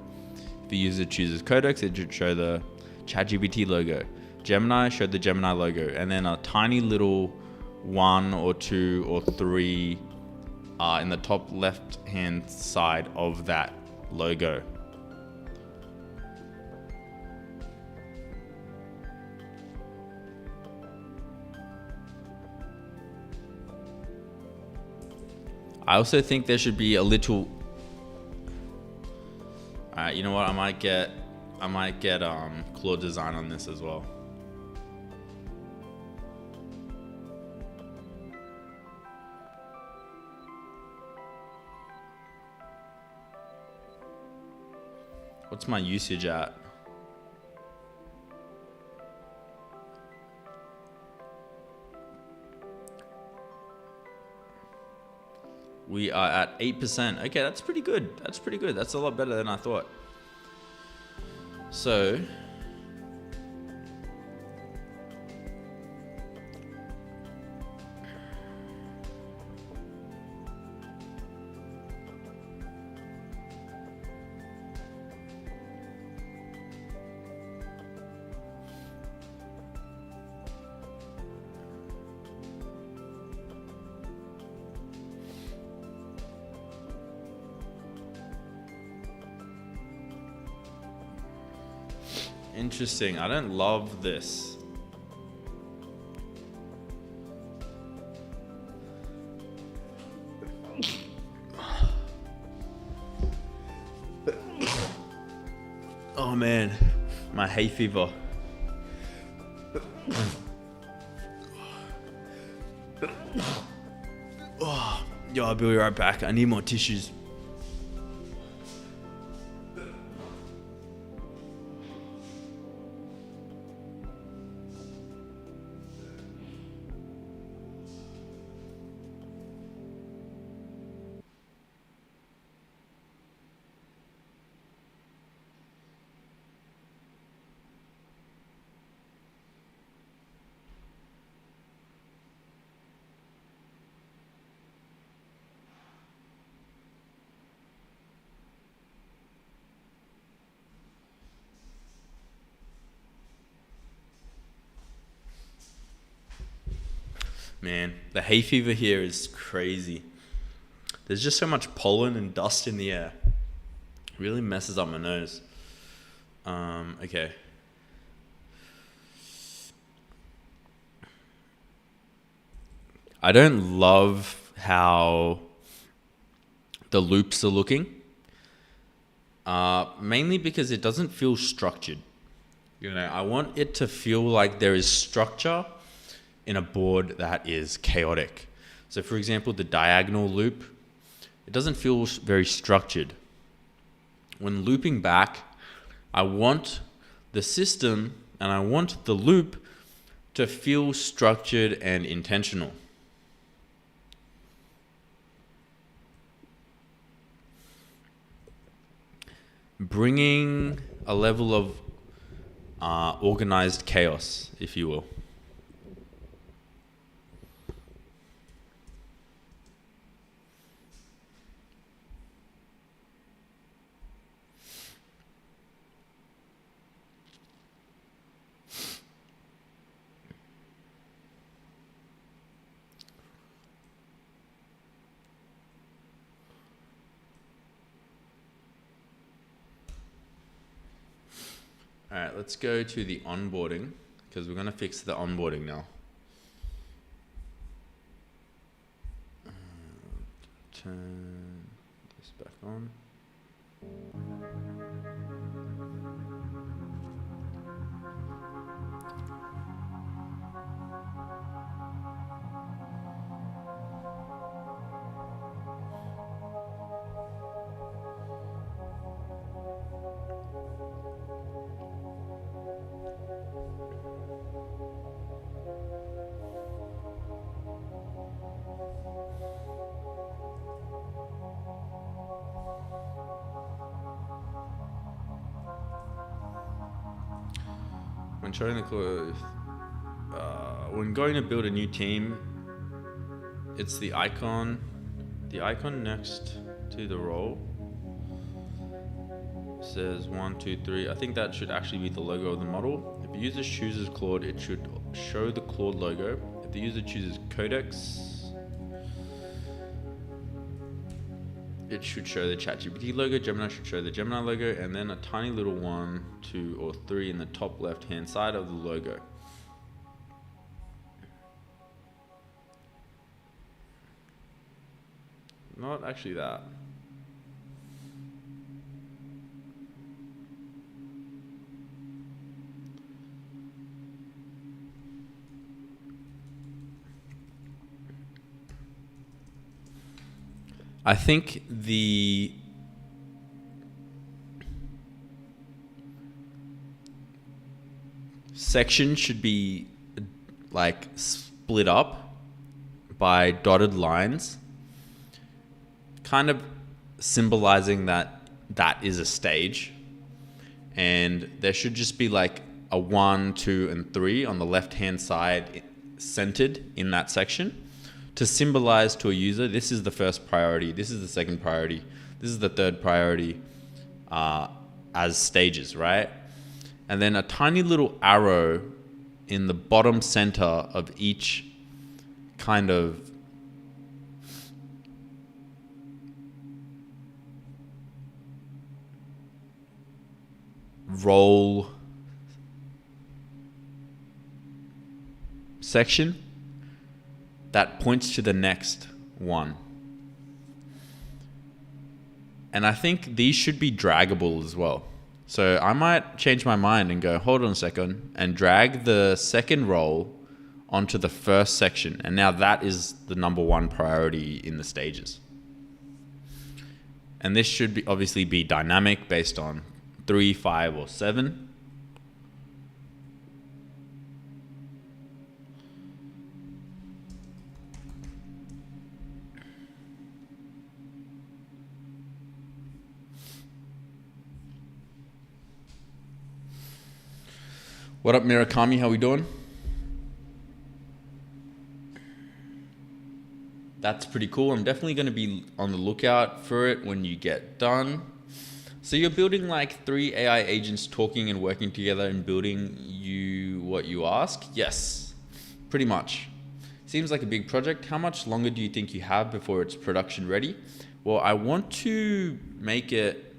If the user chooses Codex, it should show the ChatGPT logo. Gemini, show the Gemini logo. And then a tiny little 1 or 2 or 3 in the top left hand side of that logo. I also think there should be a little. Alright, you know what? I might get Claude Design on this as well. What's my usage at? We are at 8%. Okay, that's pretty good. That's pretty good. That's a lot better than I thought. So, Interesting. I don't love this. Oh man, my hay fever. Oh, yo, I'll be right back. I need more tissues. Man, the hay fever here is crazy. There's just so much pollen and dust in the air. It really messes up my nose. Okay. I don't love how the loops are looking. Mainly because it doesn't feel structured. You know, I want it to feel like there is structure in a board that is chaotic. So for example, the diagonal loop, it doesn't feel very structured. When looping back, I want the system and I want the loop to feel structured and intentional. Bringing a level of organized chaos, if you will. All right, let's go to the onboarding because we're going to fix the onboarding now. Turn this back on. When showing the when going to build a new team, it's the icon next to the role. It says 1, 2, 3. I think that should actually be the logo of the model. If the user chooses Claude, it should show the Claude logo. If the user chooses Codex, it should show the ChatGPT logo. Gemini should show the Gemini logo, and then a tiny little 1, 2, or 3 in the top left-hand side of the logo. Not actually that. I think the section should be like split up by dotted lines, kind of symbolizing that that is a stage, and there should just be like a 1, 2, and 3 on the left hand side centered in that section to symbolize to a user, this is the first priority, this is the second priority, this is the third priority, as stages, right? And then a tiny little arrow in the bottom center of each kind of role section that points to the next one. And I think these should be draggable as well. So I might change my mind and go, hold on a second, and drag the second role onto the first section. And now that is the number one priority in the stages. And this should be obviously be dynamic based on 3, 5, or 7. What up, Mirakami? How we doing? That's pretty cool. I'm definitely going to be on the lookout for it when you get done. So you're building like 3 AI agents talking and working together and building you what you ask? Yes, pretty much. Seems like a big project. How much longer do you think you have before it's production ready? Well, I want to make it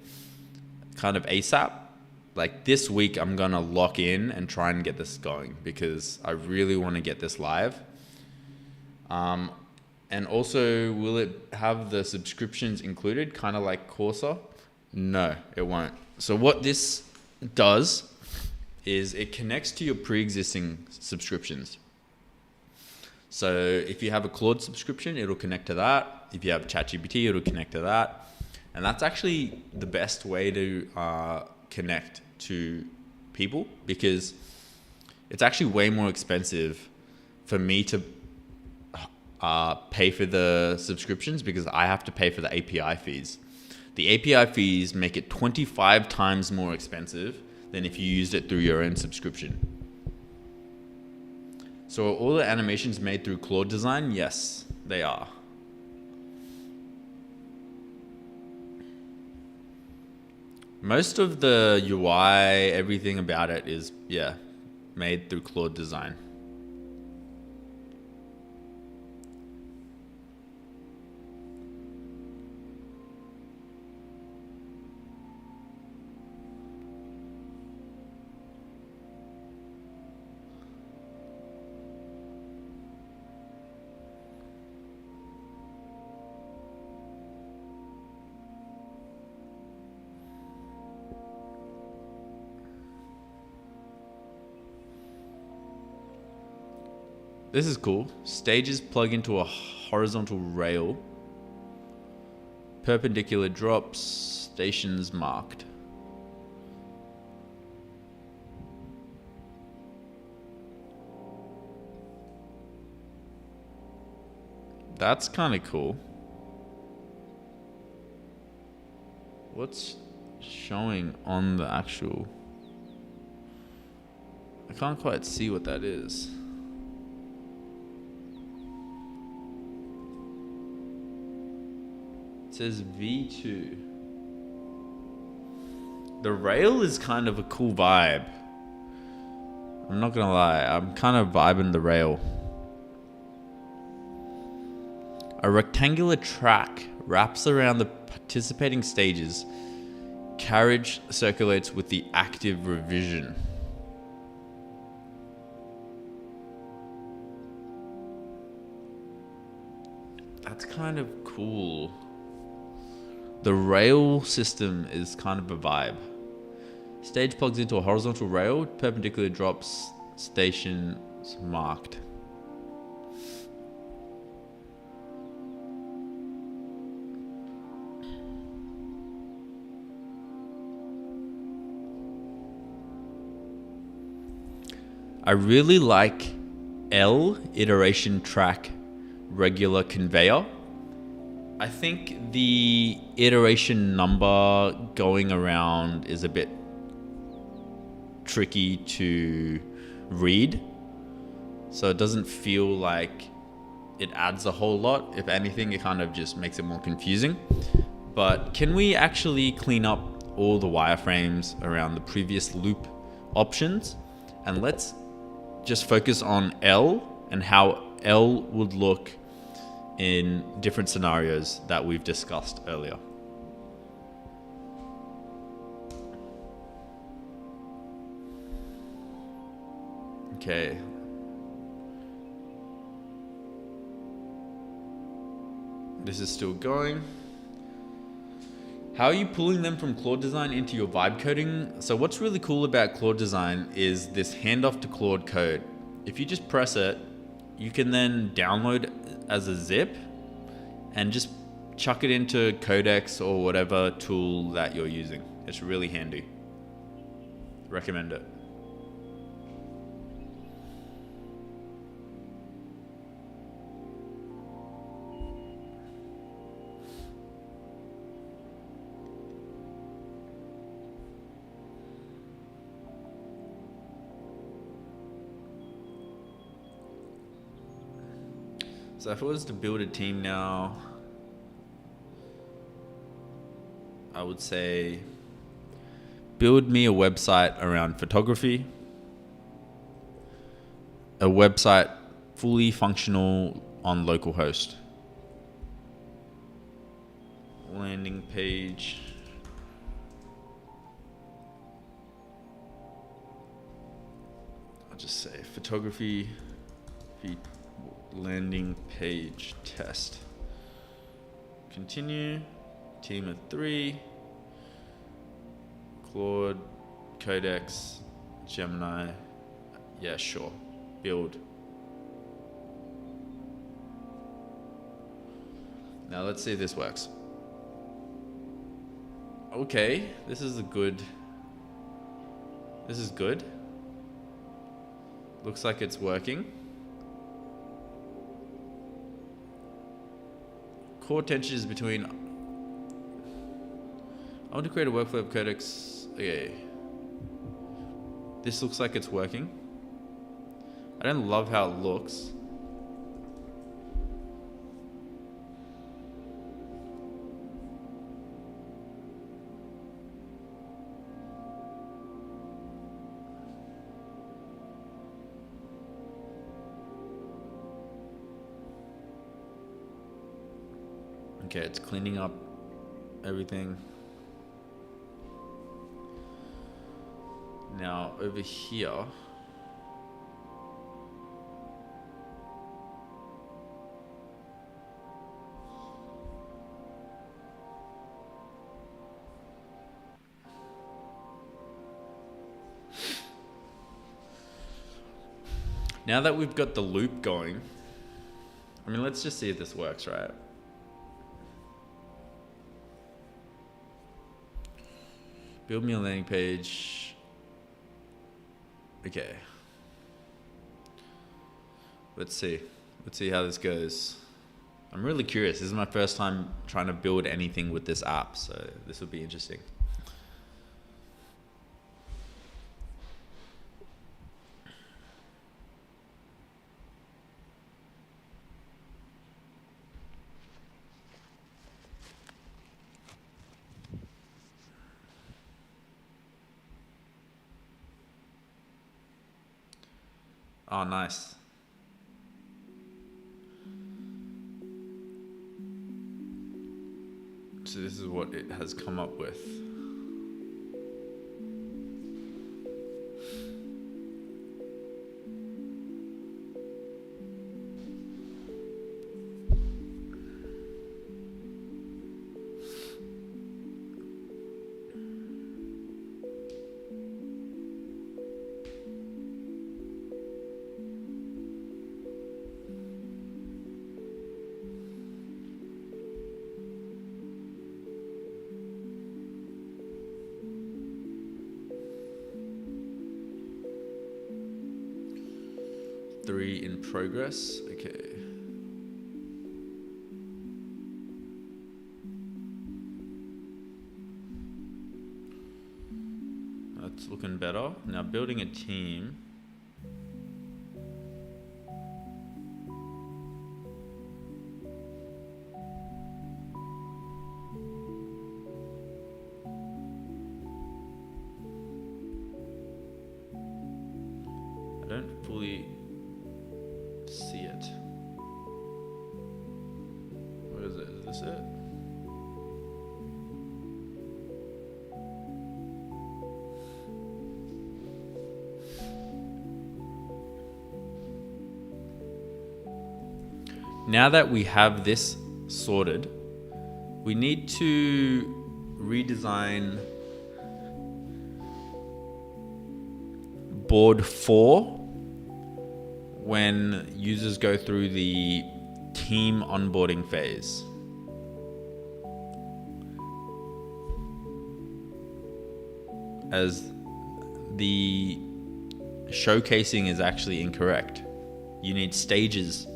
kind of ASAP. Like this week, I'm going to lock in and try and get this going because I really want to get this live. And also, will it have the subscriptions included, kind of like Corsa? No, it won't. So what this does is it connects to your pre-existing subscriptions. So if you have a Claude subscription, it'll connect to that. If you have ChatGPT, it'll connect to that. And that's actually the best way to connect to people because it's actually way more expensive for me to pay for the subscriptions because I have to pay for the API fees. The API fees make it 25 times more expensive than if you used it through your own subscription. So are all the animations made through Claude Design? Yes, they are. Most of the UI, everything about it is, made through Claude Design. This is cool. Stages plug into a horizontal rail. Perpendicular drops, stations marked. That's kind of cool. What's showing on the actual... I can't quite see what that is. It says V2. The rail is kind of a cool vibe. I'm not gonna lie, I'm kind of vibing the rail. A rectangular track wraps around the participating stages. Carriage circulates with the active revision. That's kind of cool. The rail system is kind of a vibe. Stage plugs into a horizontal rail, perpendicular drops, stations marked. I really like L, iteration track, regular conveyor. I think the iteration number going around is a bit tricky to read. So it doesn't feel like it adds a whole lot. If anything, it kind of just makes it more confusing. But can we actually clean up all the wireframes around the previous loop options? And let's just focus on L and how L would look in different scenarios that we've discussed earlier. Okay. This is still going. How are you pulling them from Claude Design into your Vibecoding? So what's really cool about Claude Design is this handoff to Claude Code. If you just press it, you can then download as a zip and just chuck it into Codex or whatever tool that you're using. It's really handy. Recommend it. So if I was to build a team now, I would say build me a website around photography, a website fully functional on localhost, landing page, I'll just say photography, landing page test. Continue. Team of 3. Claude, Codex, Gemini. Yeah, sure. Build. Now let's see if this works. Okay, this is good. Looks like it's working. Core tension is between. I want to create a workflow of Codex. Okay. This looks like it's working. I don't love how it looks. Okay, it's cleaning up everything. Now over here, now that we've got the loop going, I mean, let's just see if this works, right? Build me a landing page. Okay. Let's see how this goes. I'm really curious. This is my first time trying to build anything with this app, so this will be interesting. Oh, nice. So this is what it has come up with. Three in progress. Okay. That's looking better. Now building a team. I don't fully see it. Where is it? Is this it? Now that we have this sorted, we need to redesign board 4 when users go through the team onboarding phase. As the showcasing is actually incorrect. You need stages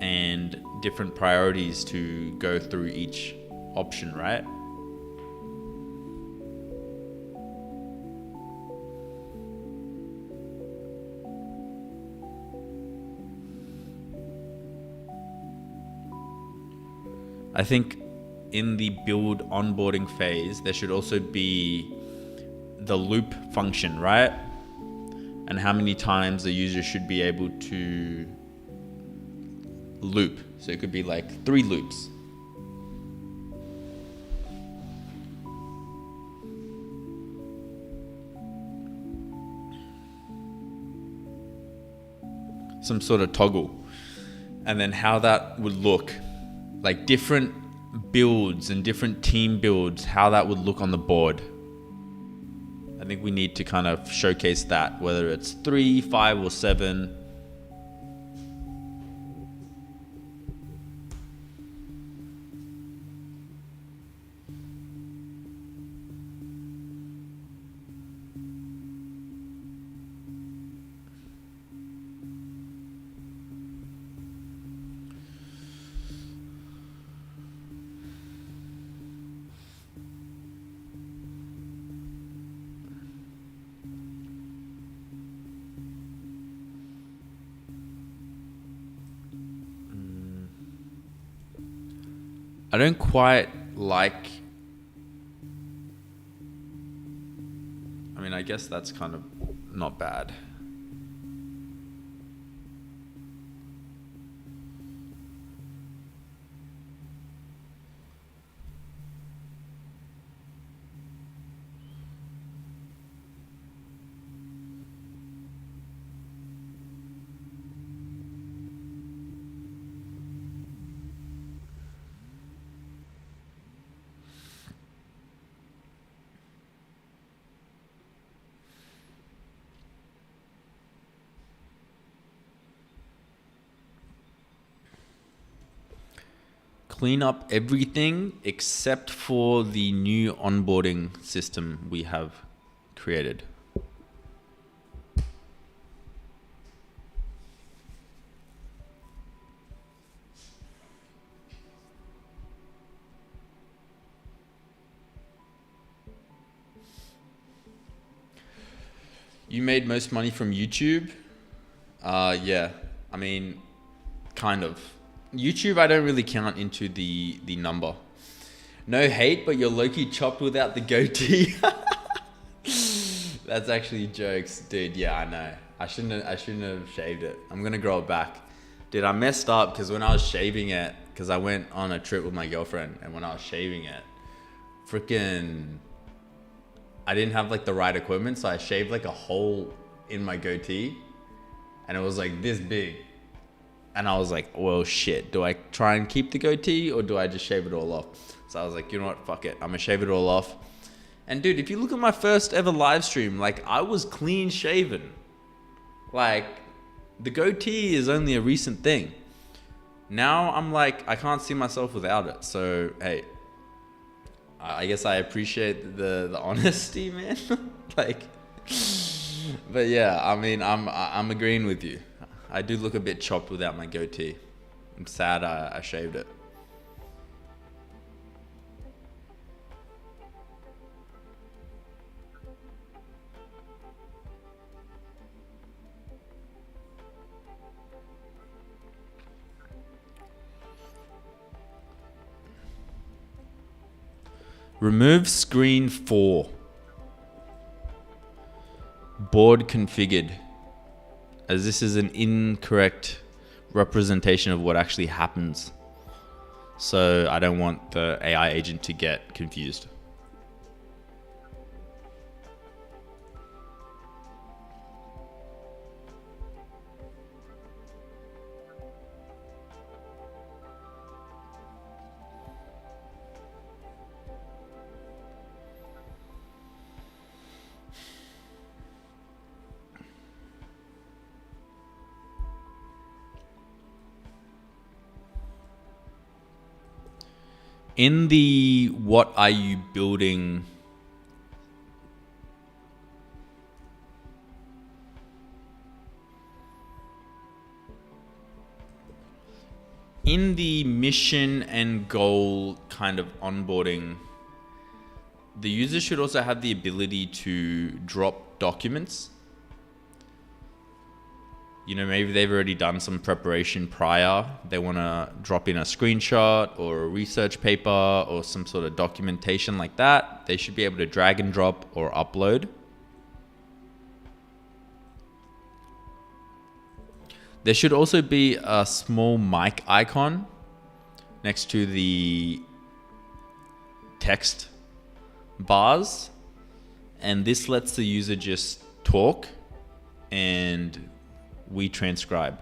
and different priorities to go through each option, right? I think in the build onboarding phase, there should also be the loop function, right? And how many times the user should be able to loop. So it could be like 3 loops. Some sort of toggle. And then how that would look, like different builds and different team builds, how that would look on the board. I think we need to kind of showcase that, whether it's 3, 5, or 7. I don't quite like, I mean, I guess that's kind of not bad. Clean up everything except for the new onboarding system we have created. You made most money from YouTube? Yeah, I mean, kind of. YouTube, I don't really count into the number. No hate, but you're low-key chopped without the goatee. That's actually jokes, dude. Yeah, I know. I shouldn't have shaved it. I'm gonna grow it back, dude. I messed up because when I was shaving it, because I went on a trip with my girlfriend, and when I was shaving it, freaking, I didn't have like the right equipment, so I shaved like a hole in my goatee, and it was like this big. And I was like, well, shit, do I try and keep the goatee or do I just shave it all off? So I was like, you know what, fuck it. I'm gonna shave it all off. And dude, if you look at my first ever live stream, like I was clean shaven. Like the goatee is only a recent thing. Now I'm like, I can't see myself without it. So, hey, I guess I appreciate the honesty, man. Like, but yeah, I mean, I'm agreeing with you. I do look a bit chopped without my goatee. I'm sad I shaved it. Remove screen 4. Board configured. As this is an incorrect representation of what actually happens. So I don't want the AI agent to get confused. in the what are you building in the mission and goal kind of onboarding, the user should also have the ability to drop documents. You know, maybe they've already done some preparation prior. They want to drop in a screenshot or a research paper or some sort of documentation like that. They should be able to drag and drop or upload. There should also be a small mic icon next to the text bars. And this lets the user just talk and we transcribe.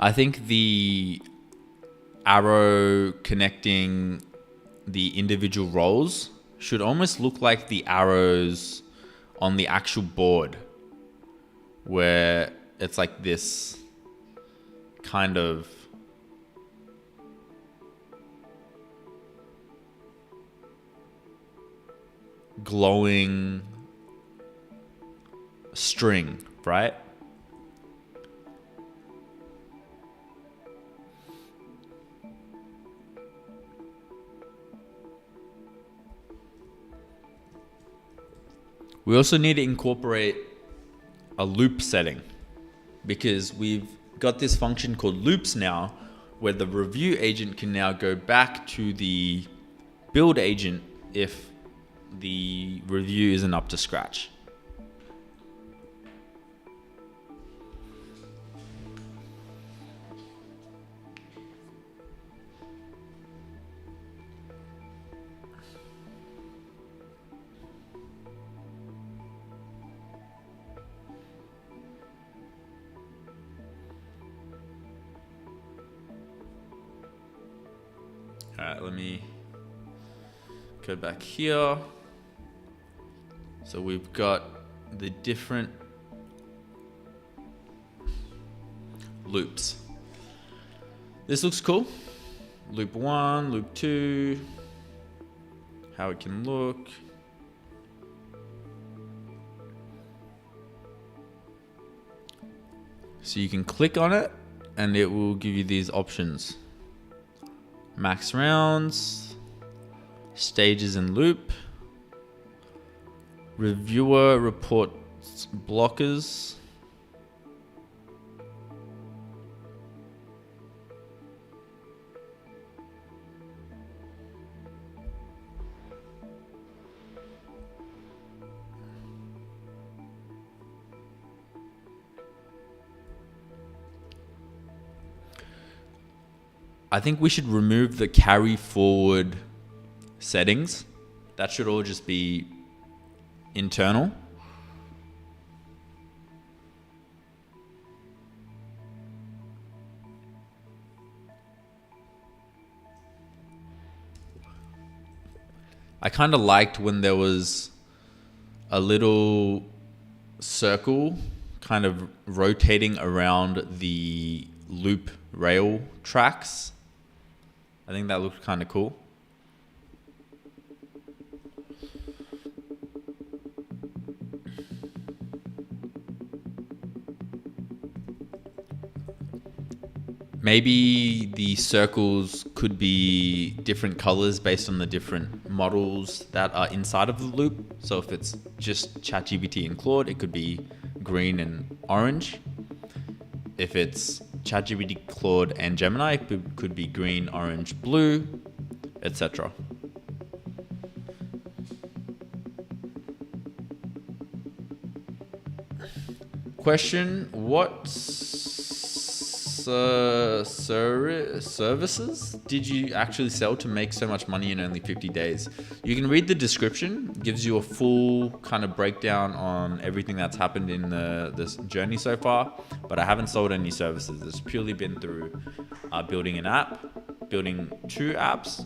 I think the arrow connecting the individual roles should almost look like the arrows on the actual board, where it's like this kind of glowing string, right? We also need to incorporate a loop setting, because we've got this function called loops now, where the review agent can now go back to the build agent if the review isn't up to scratch. All right, let me go back here. So we've got the different loops. This looks cool. Loop 1, loop 2, how it can look. So you can click on it and it will give you these options. Max rounds, stages and loop, reviewer reports blockers, I think we should remove the carry forward settings. That should all just be internal. I kind of liked when there was a little circle kind of rotating around the loop rail tracks. I think that looked kind of cool. Maybe the circles could be different colors based on the different models that are inside of the loop. So if it's just ChatGPT and Claude, it could be green and orange. If it's ChatGPT, Claude, and Gemini, it could be green, orange, blue, etc. Question: what services did you actually sell to make so much money in only 50 days? You can read the description. It gives you a full kind of breakdown on everything that's happened in this journey so far, but I haven't sold any services. It's purely been through building an app, building 2 apps.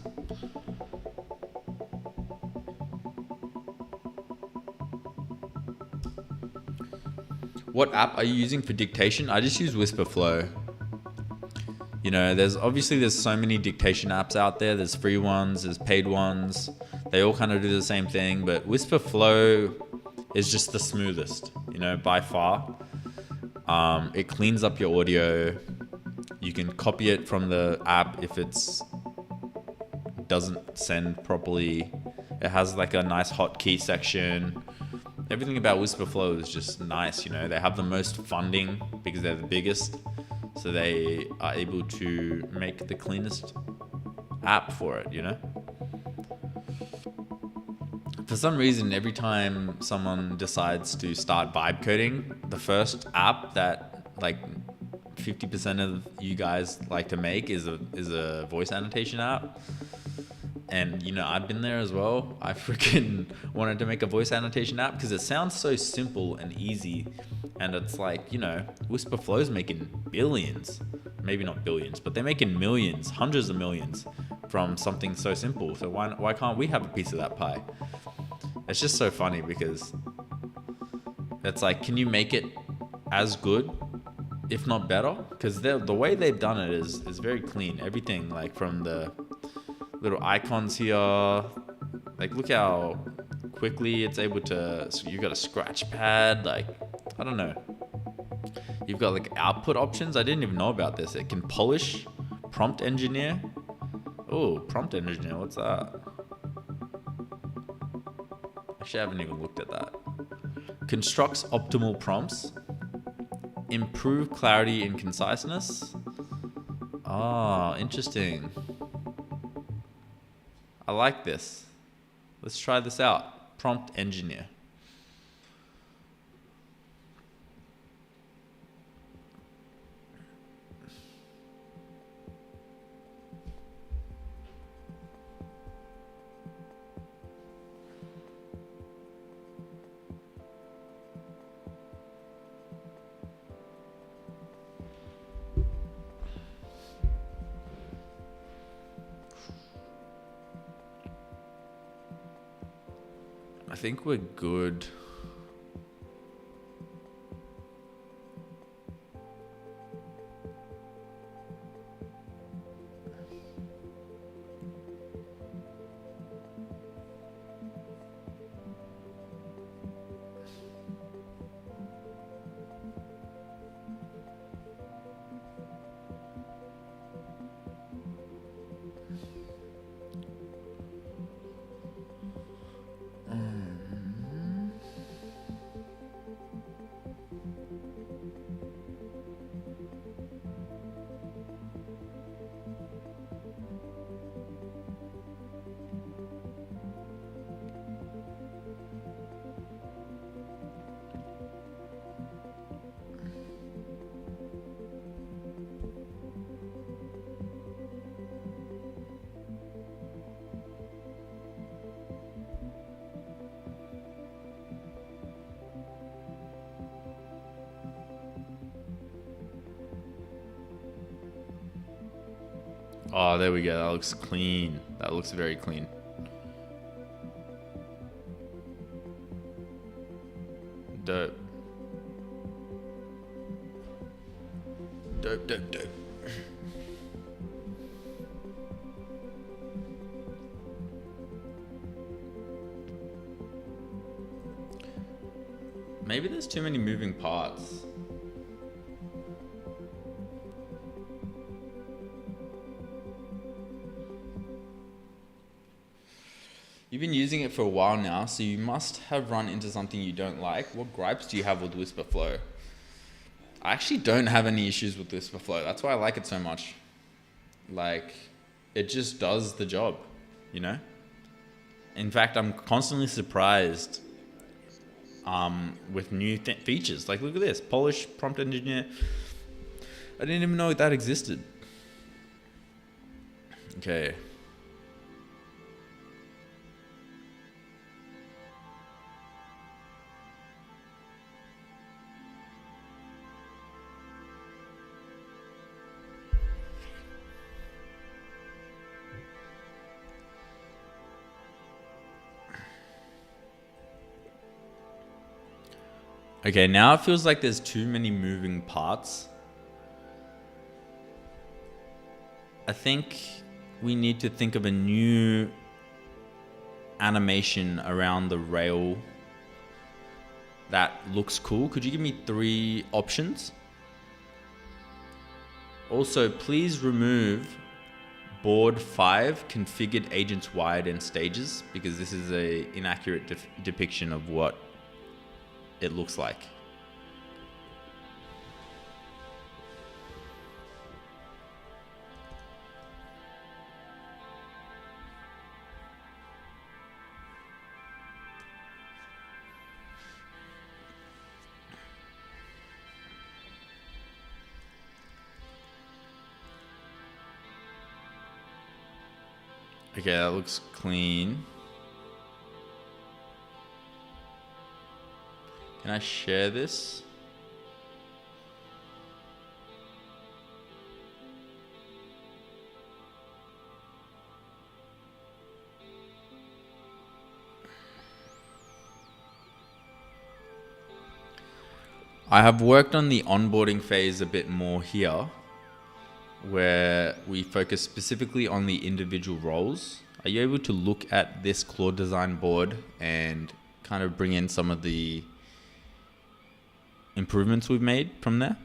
What app are you using for dictation? I just use Whisperflow. You know, there's so many dictation apps out there. There's free ones, there's paid ones. They all kind of do the same thing, but Whisperflow is just the smoothest, you know, by far. It cleans up your audio. You can copy it from the app if it's doesn't send properly. It has like a nice hotkey section. Everything about Whisperflow is just nice, you know. They have the most funding because they're the biggest, so they are able to make the cleanest app for it, you know. For some reason, every time someone decides to start Vibecoding, the first app that like 50% of you guys like to make is a voice annotation app. And, you know, I've been there as well. I freaking wanted to make a voice annotation app because it sounds so simple and easy. And it's like, you know, Whisperflow's making billions. Maybe not billions, but they're making millions, hundreds of millions from something so simple. So why can't we have a piece of that pie? It's just so funny because it's like, can you make it as good, if not better? Because the way they've done it is very clean. Everything, like from the little icons here, like look how quickly it's able to, so you've got a scratch pad, like, I don't know. You've got like output options. I didn't even know about this. It can polish, prompt engineer. Oh, prompt engineer, what's that? Actually, I haven't even looked at that. Constructs optimal prompts. Improve clarity and conciseness. Ah, interesting. I like this. Let's try this out. Prompt engineer. I think we're good. Oh, there we go. That looks clean. That looks very clean. Dope. Dope, dope, dope. Maybe there's too many moving parts. You've been using it for a while now, so you must have run into something you don't like. What gripes do you have with Whisperflow? I actually don't have any issues with Whisperflow. That's why I like it so much. Like, it just does the job, you know? In fact, I'm constantly surprised with new features. Like, look at this. Polish, prompt engineer. I didn't even know that existed. Okay. Okay, now it feels like there's too many moving parts. I think we need to think of a new animation around the rail that looks cool. Could you give me 3 options? Also, please remove board 5 configured agents wide and stages, because this is a inaccurate depiction of what it looks like. Okay, that looks clean. Can I share this? I have worked on the onboarding phase a bit more here, where we focus specifically on the individual roles. Are you able to look at this Claude design board and kind of bring in some of the improvements we've made from there?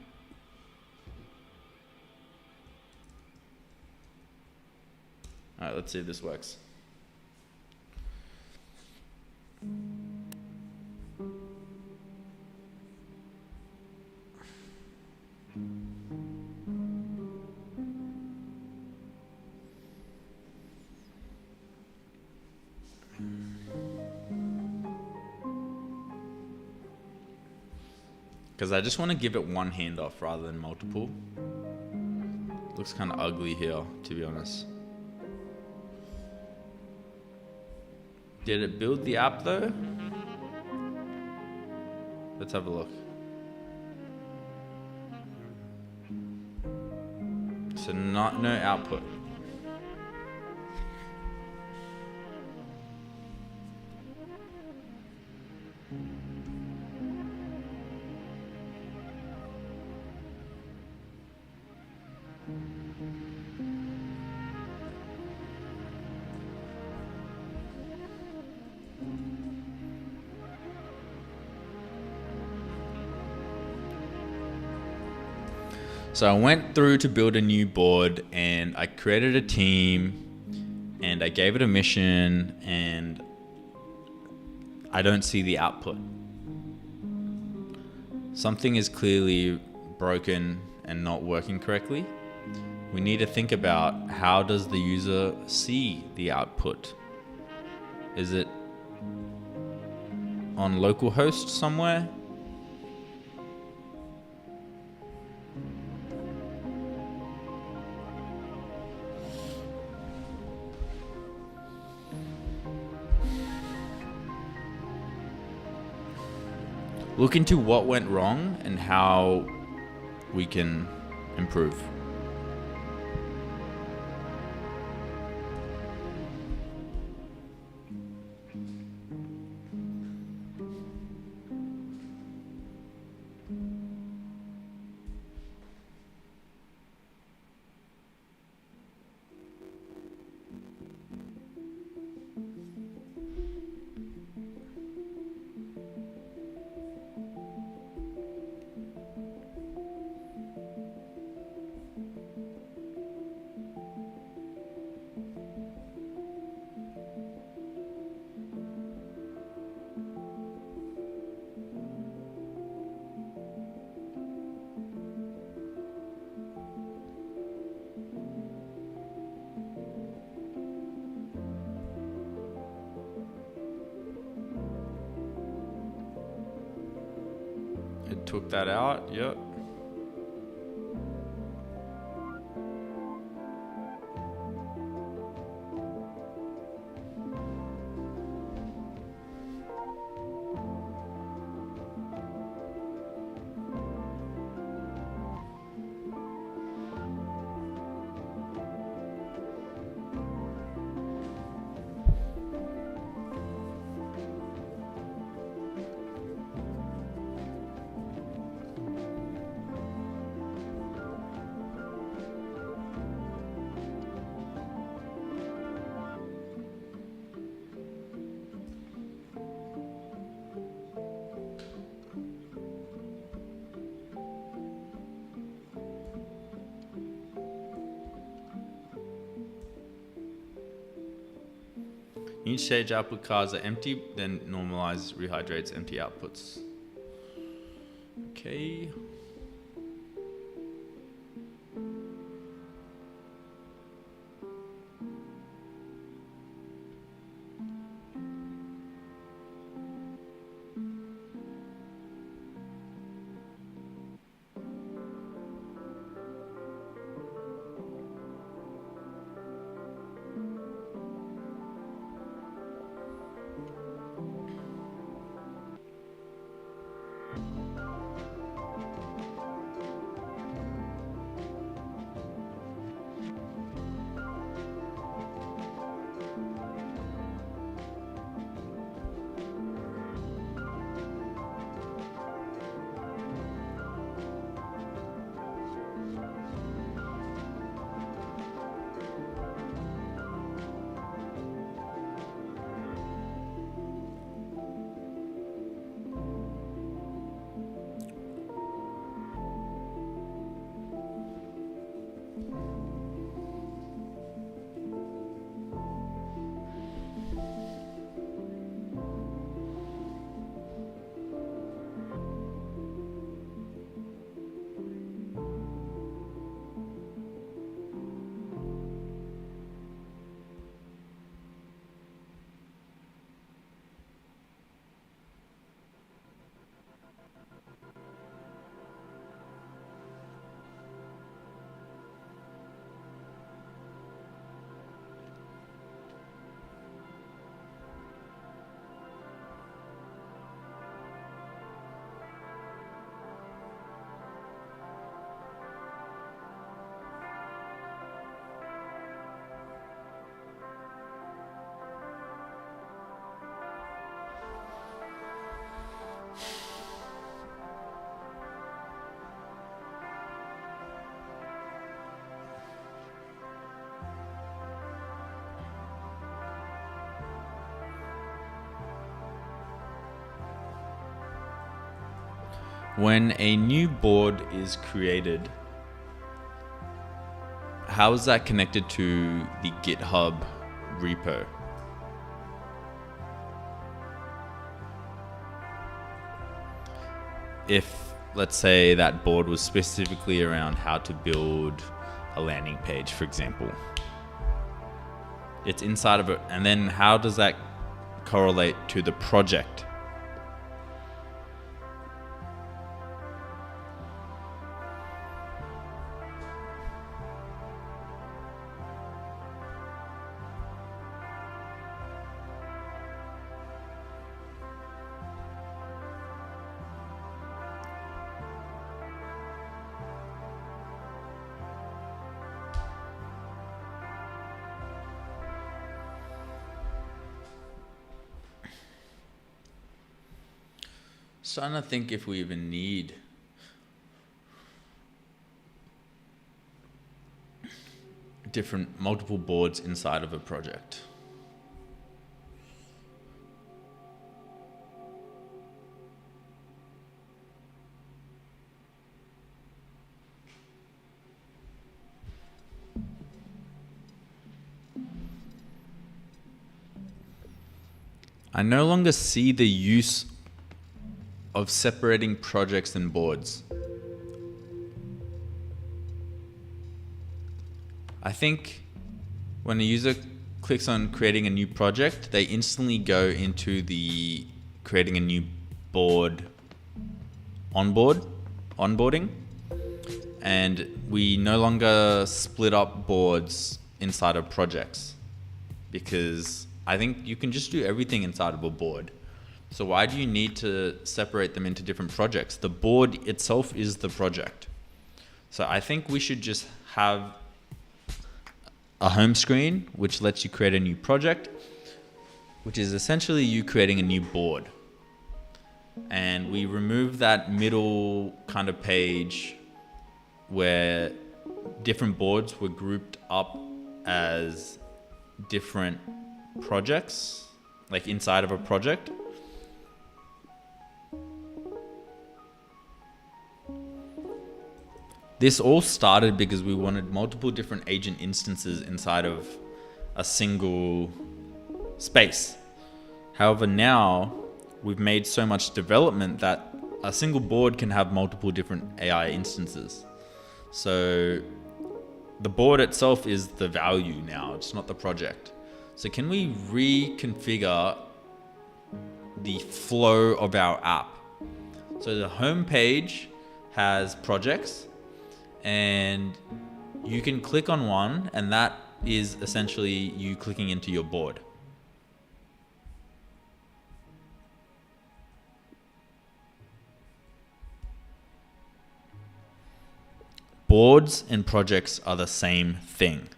All right, let's see if this works. Because I just want to give it one handoff rather than multiple. Looks kind of ugly here, to be honest. Did it build the app though? Let's have a look. So no output. So I went through to build a new board and I created a team and I gave it a mission and I don't see the output. Something is clearly broken and not working correctly. We need to think about, how does the user see the output? Is it on localhost somewhere? Look into what went wrong and how we can improve. It took that out, yep. Each stage output cards are empty, then normalize, rehydrates empty outputs. Okay. When a new board is created, how is that connected to the GitHub repo? If, let's say, that board was specifically around how to build a landing page, for example, it's inside of it. And then how does that correlate to the project? Starting to think if we even need multiple boards inside of a project. I no longer see the use of separating projects and boards. I think when a user clicks on creating a new project, they instantly go into the creating a new board onboarding, and we no longer split up boards inside of projects, because I think you can just do everything inside of a board. So why do you need to separate them into different projects? The board itself is the project. So I think we should just have a home screen which lets you create a new project, which is essentially you creating a new board. And we remove that middle kind of page where different boards were grouped up as different projects, like inside of a project. This all started because we wanted multiple different agent instances inside of a single space. However, now we've made so much development that a single board can have multiple different AI instances. So the board itself is the value now, it's not the project. So can we reconfigure the flow of our app? So the home page has projects, and you can click on one, and that is essentially you clicking into your board. Boards and projects are the same thing.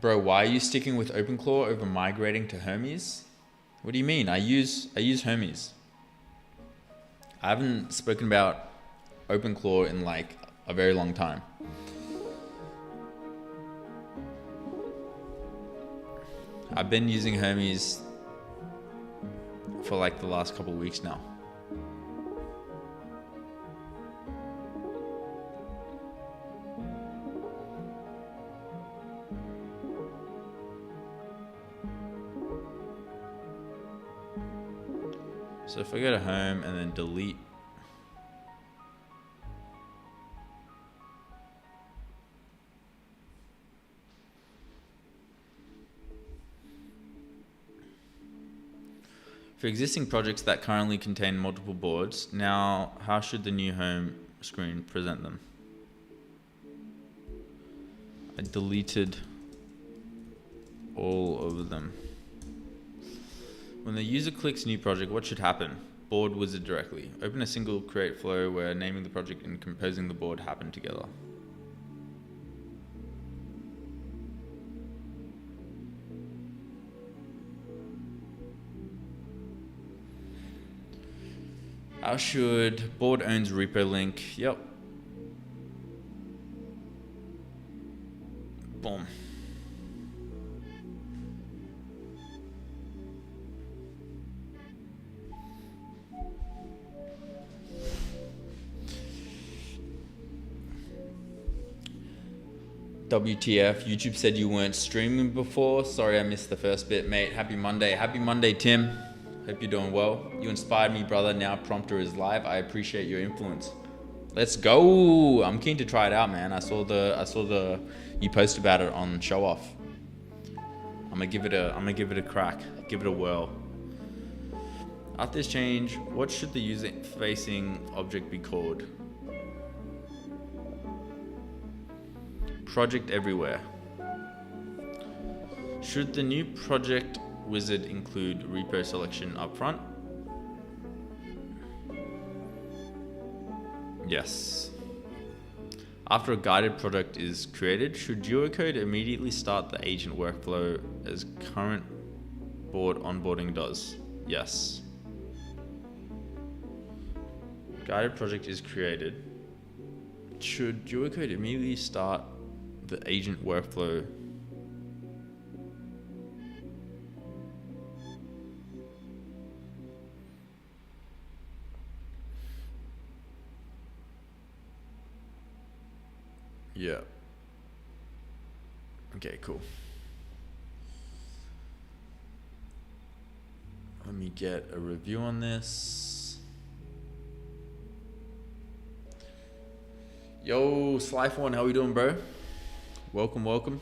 Bro, why are you sticking with OpenClaw over migrating to Hermes? What do you mean? I use Hermes. I haven't spoken about OpenClaw in like a very long time. I've been using Hermes for like the last couple of weeks now. So if I go to home and then delete, for existing projects that currently contain multiple boards, now how should the new home screen present them? I deleted all of them. When the user clicks new project, what should happen? Board wizard directly. Open a single create flow where naming the project and composing the board happen together. How should board owns repo link? Yep. Boom. WTF, YouTube said you weren't streaming before. Sorry I missed the first bit, mate. Happy Monday. Happy Monday, Tim. Hope you're doing well. You inspired me, brother. Now Prompter is live. I appreciate your influence. Let's go. I'm keen to try it out, man. I saw the you post about it on Show Off. I'm gonna give it a crack. Give it a whirl. After this change, what should the user facing object be called? Project everywhere. Should the new project wizard include repo selection up front? Yes. After a guided project is created, should Duocode immediately start the agent workflow as current board onboarding does? Yes. Guided project is created. Should Duocode immediately start the agent workflow? Yeah. Okay, cool. Let me get a review on this. Yo, Slife1, how we doing, bro? Welcome.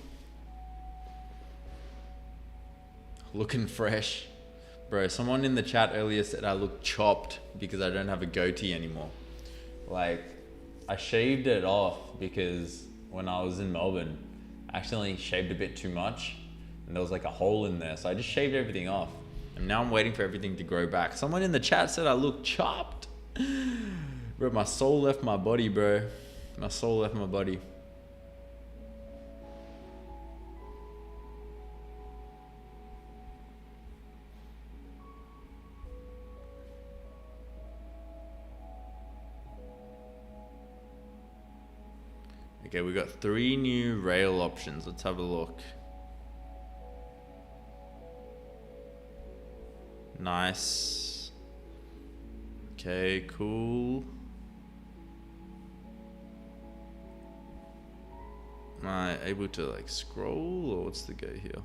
Looking fresh. Bro, someone in the chat earlier said I look chopped because I don't have a goatee anymore. Like, I shaved it off because when I was in Melbourne, I accidentally shaved a bit too much and there was like a hole in there. So I just shaved everything off. And now I'm waiting for everything to grow back. Someone in the chat said I look chopped. Bro, my soul left my body, bro. My soul left my body. Okay, we got 3 new rail options. Let's have a look. Nice. Okay, cool. Am I able to like scroll, or what's the go here?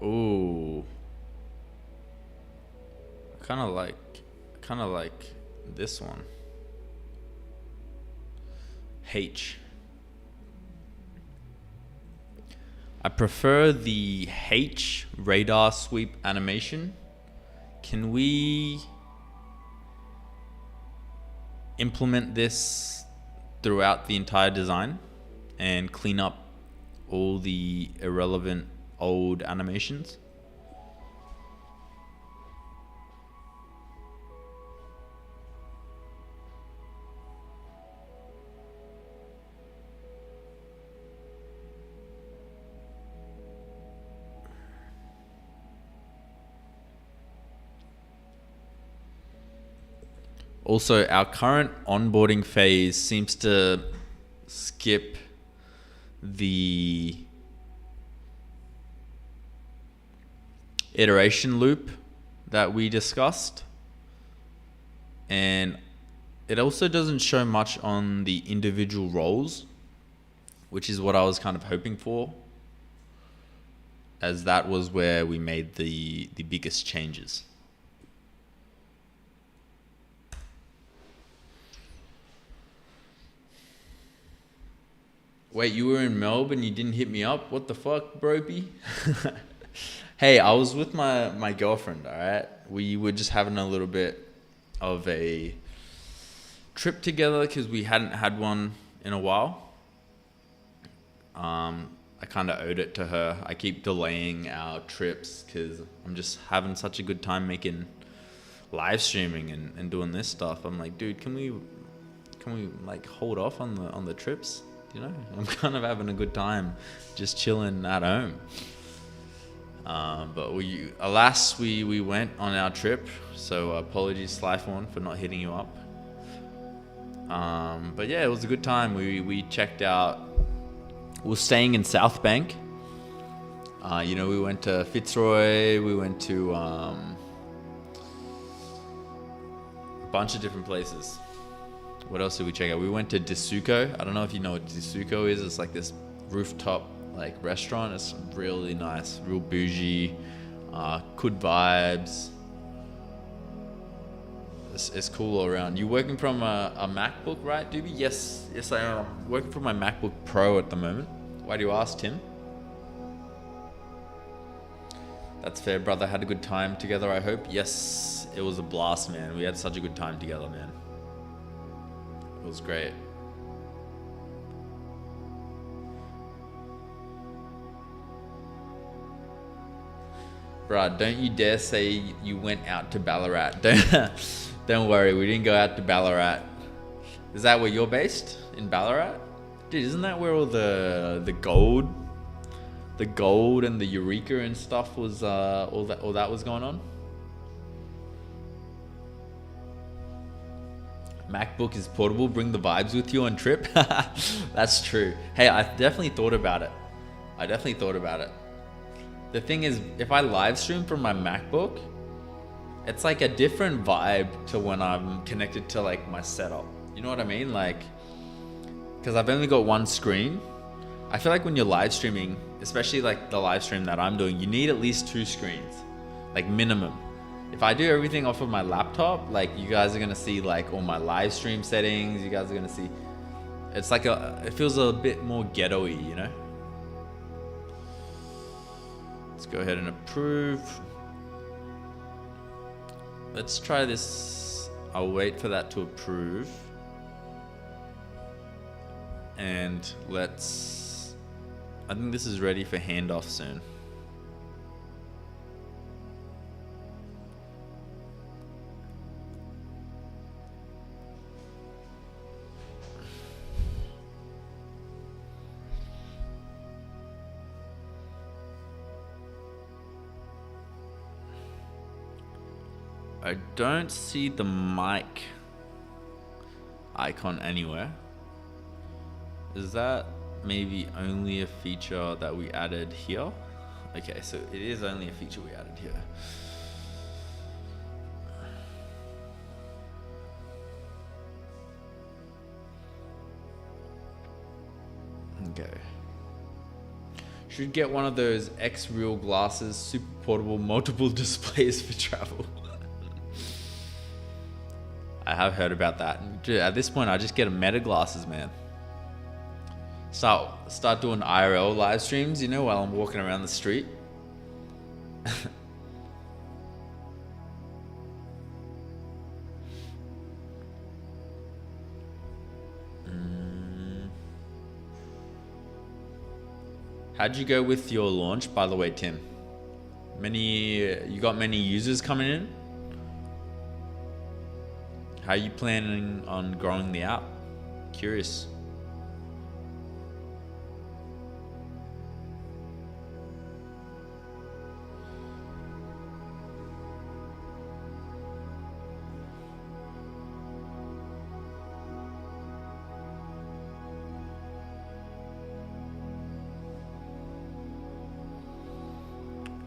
Ooh. Kind of like this one. H. I prefer the H radar sweep animation. Can we implement this throughout the entire design and clean up all the irrelevant old animations? Also, our current onboarding phase seems to skip the iteration loop that we discussed, and it also doesn't show much on the individual roles, which is what I was kind of hoping for, as that was where we made the biggest changes. Wait, you were in Melbourne, you didn't hit me up? What the fuck, bropey? Hey, I was with my girlfriend, all right? We were just having a little bit of a trip together because we hadn't had one in a while. I kind of owed it to her. I keep delaying our trips because I'm just having such a good time making live streaming and doing this stuff. I'm like, dude, can we like hold off on the trips? You know, I'm kind of having a good time just chilling at home. But we went on our trip, so apologies, Slythorn, for not hitting you up. But yeah, it was a good time. We checked out. We were staying in South Bank. We went to Fitzroy. We went to a bunch of different places. What else did we check out? We went to Disuko. I don't know if you know what Disuko is. It's like this rooftop like restaurant. It's really nice, real bougie, good vibes. It's cool all around. You working from a MacBook, right, Doobie? Yes, I am. Working from my MacBook Pro at the moment. Why do you ask, Tim? That's fair, brother. Had a good time together, I hope. Yes, it was a blast, man. We had such a good time together, man. It was great. Bruh, don't you dare say you went out to Ballarat. Don't worry, we didn't go out to Ballarat. Is that where you're based? In Ballarat? Dude, isn't that where all the gold and the Eureka and stuff was all that was going on? MacBook is portable, bring the vibes with you on trip. That's true. Hey, I definitely thought about it. The thing is, if I live stream from my MacBook, it's like a different vibe to when I'm connected to like my setup. You know what I mean? Like, because I've only got one screen. I feel like when you're live streaming, especially like the live stream that I'm doing, you need at least 2 screens, like minimum. If I do everything off of my laptop, like you guys are gonna see like all my live stream settings. You guys are gonna see, it's like it feels a bit more ghetto-y, you know? Let's go ahead and approve. Let's try this. I'll wait for that to approve. And I think this is ready for handoff soon. I don't see the mic icon anywhere. Is that maybe only a feature that we added here? Okay, so it is only a feature we added here. Okay. Should get one of those X-Real glasses, super portable, multiple displays for travel. I have heard about that. Dude, at this point, I just get a Meta glasses, man. Start doing IRL live streams, you know, while I'm walking around the street. How'd you go with your launch, by the way, Tim? You got many users coming in? How are you planning on growing the app? Curious.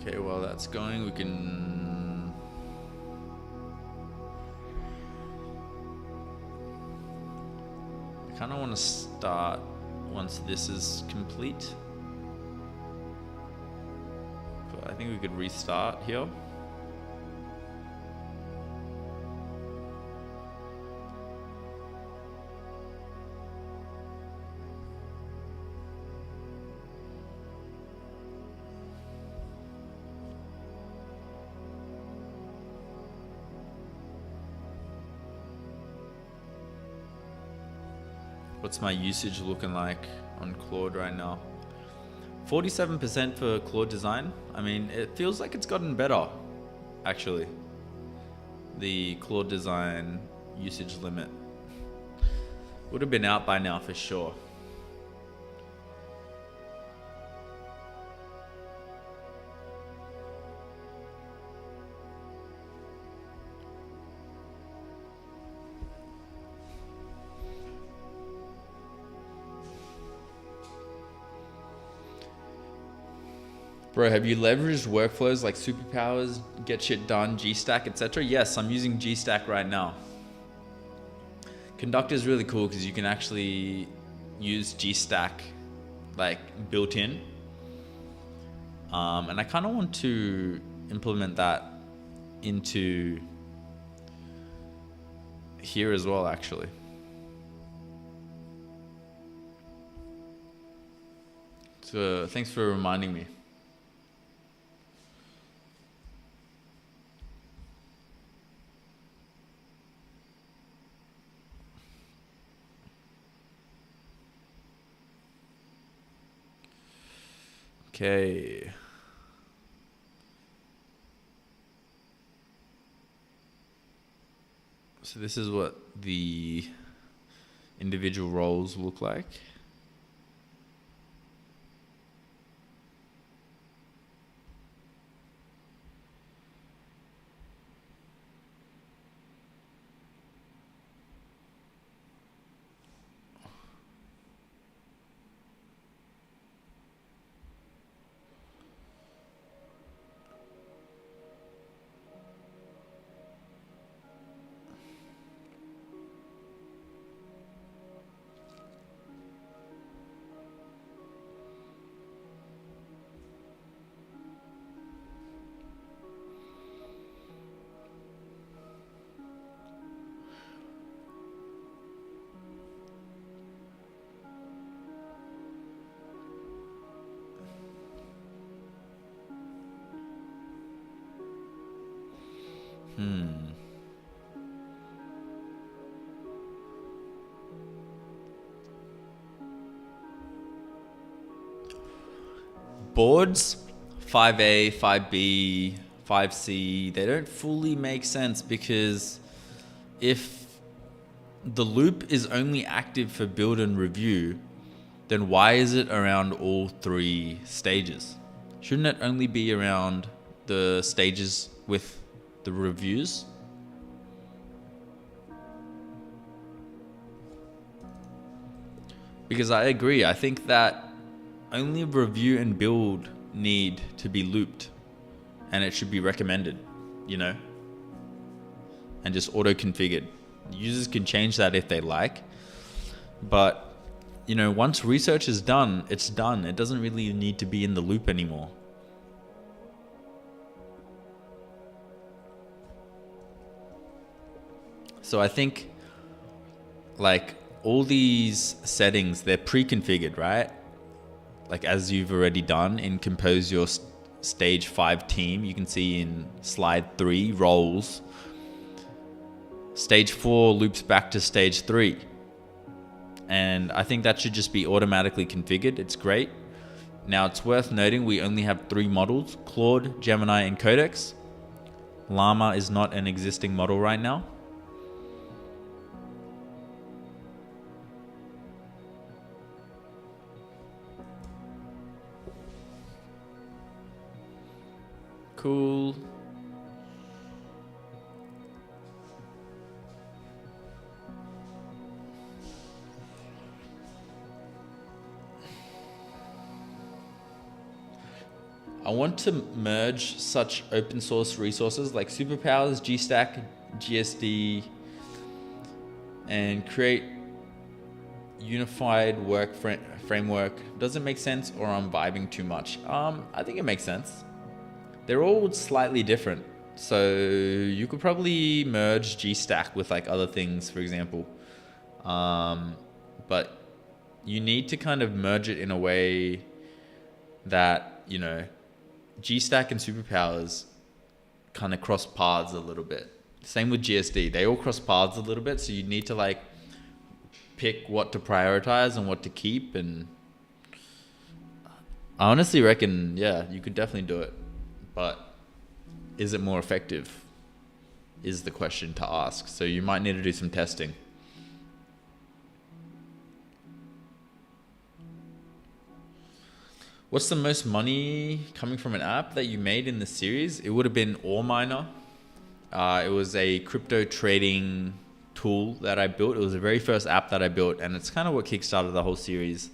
Okay, while that's going, we can... I kind of want to start once this is complete. But I think we could restart here. What's my usage looking like on Claude right now? 47% for Claude Design. I mean, it feels like it's gotten better, actually. The Claude Design usage limit would have been out by now for sure. Bro, have you leveraged workflows like superpowers, get shit done, Gstack, etc.? Yes, I'm using Gstack right now. Conductor is really cool because you can actually use Gstack like built in. And I kind of want to implement that into here as well, actually. So thanks for reminding me. Okay. So this is what the individual roles look like. boards 5A, 5B, 5C, they don't fully make sense, because if the loop is only active for build and review, then why is it around all three stages? Shouldn't it only be around the stages with the reviews? Because I agree, I think that only review and build need to be looped, and it should be recommended, you know, and just auto configured. Users can change that if they like, but you know, once research is done, it's done. It doesn't really need to be in the loop anymore. So I think like all these settings, they're pre-configured, right? Like as you've already done in Compose Your Stage 5 team, you can see in slide 3, roles, stage 4 loops back to stage 3. And I think that should just be automatically configured. It's great. Now it's worth noting we only have 3 models, Claude, Gemini, and Codex. Llama is not an existing model right now. Cool. I want to merge such open source resources like Superpowers, GStack, GSD, and create unified work framework. Does it make sense, or I'm vibing too much? I think it makes sense. They're all slightly different. So you could probably merge GStack with like other things, for example. But you need to kind of merge it in a way that, you know, GStack and Superpowers kind of cross paths a little bit. Same with GSD. They all cross paths a little bit. So you need to like pick what to prioritize and what to keep. And I honestly reckon, yeah, you could definitely do it. But is it more effective is the question to ask. So you might need to do some testing. What's the most money coming from an app that you made in the series? It would have been Ore Miner. It was a crypto trading tool that I built. It was the very first app that I built, and it's kind of what kickstarted the whole series.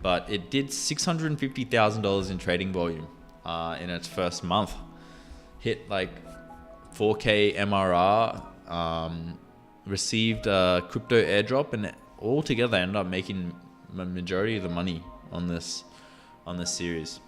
But it did $650,000 in trading volume in its first month. Hit like 4K MRR, received a crypto airdrop, and altogether I ended up making the majority of the money on this series.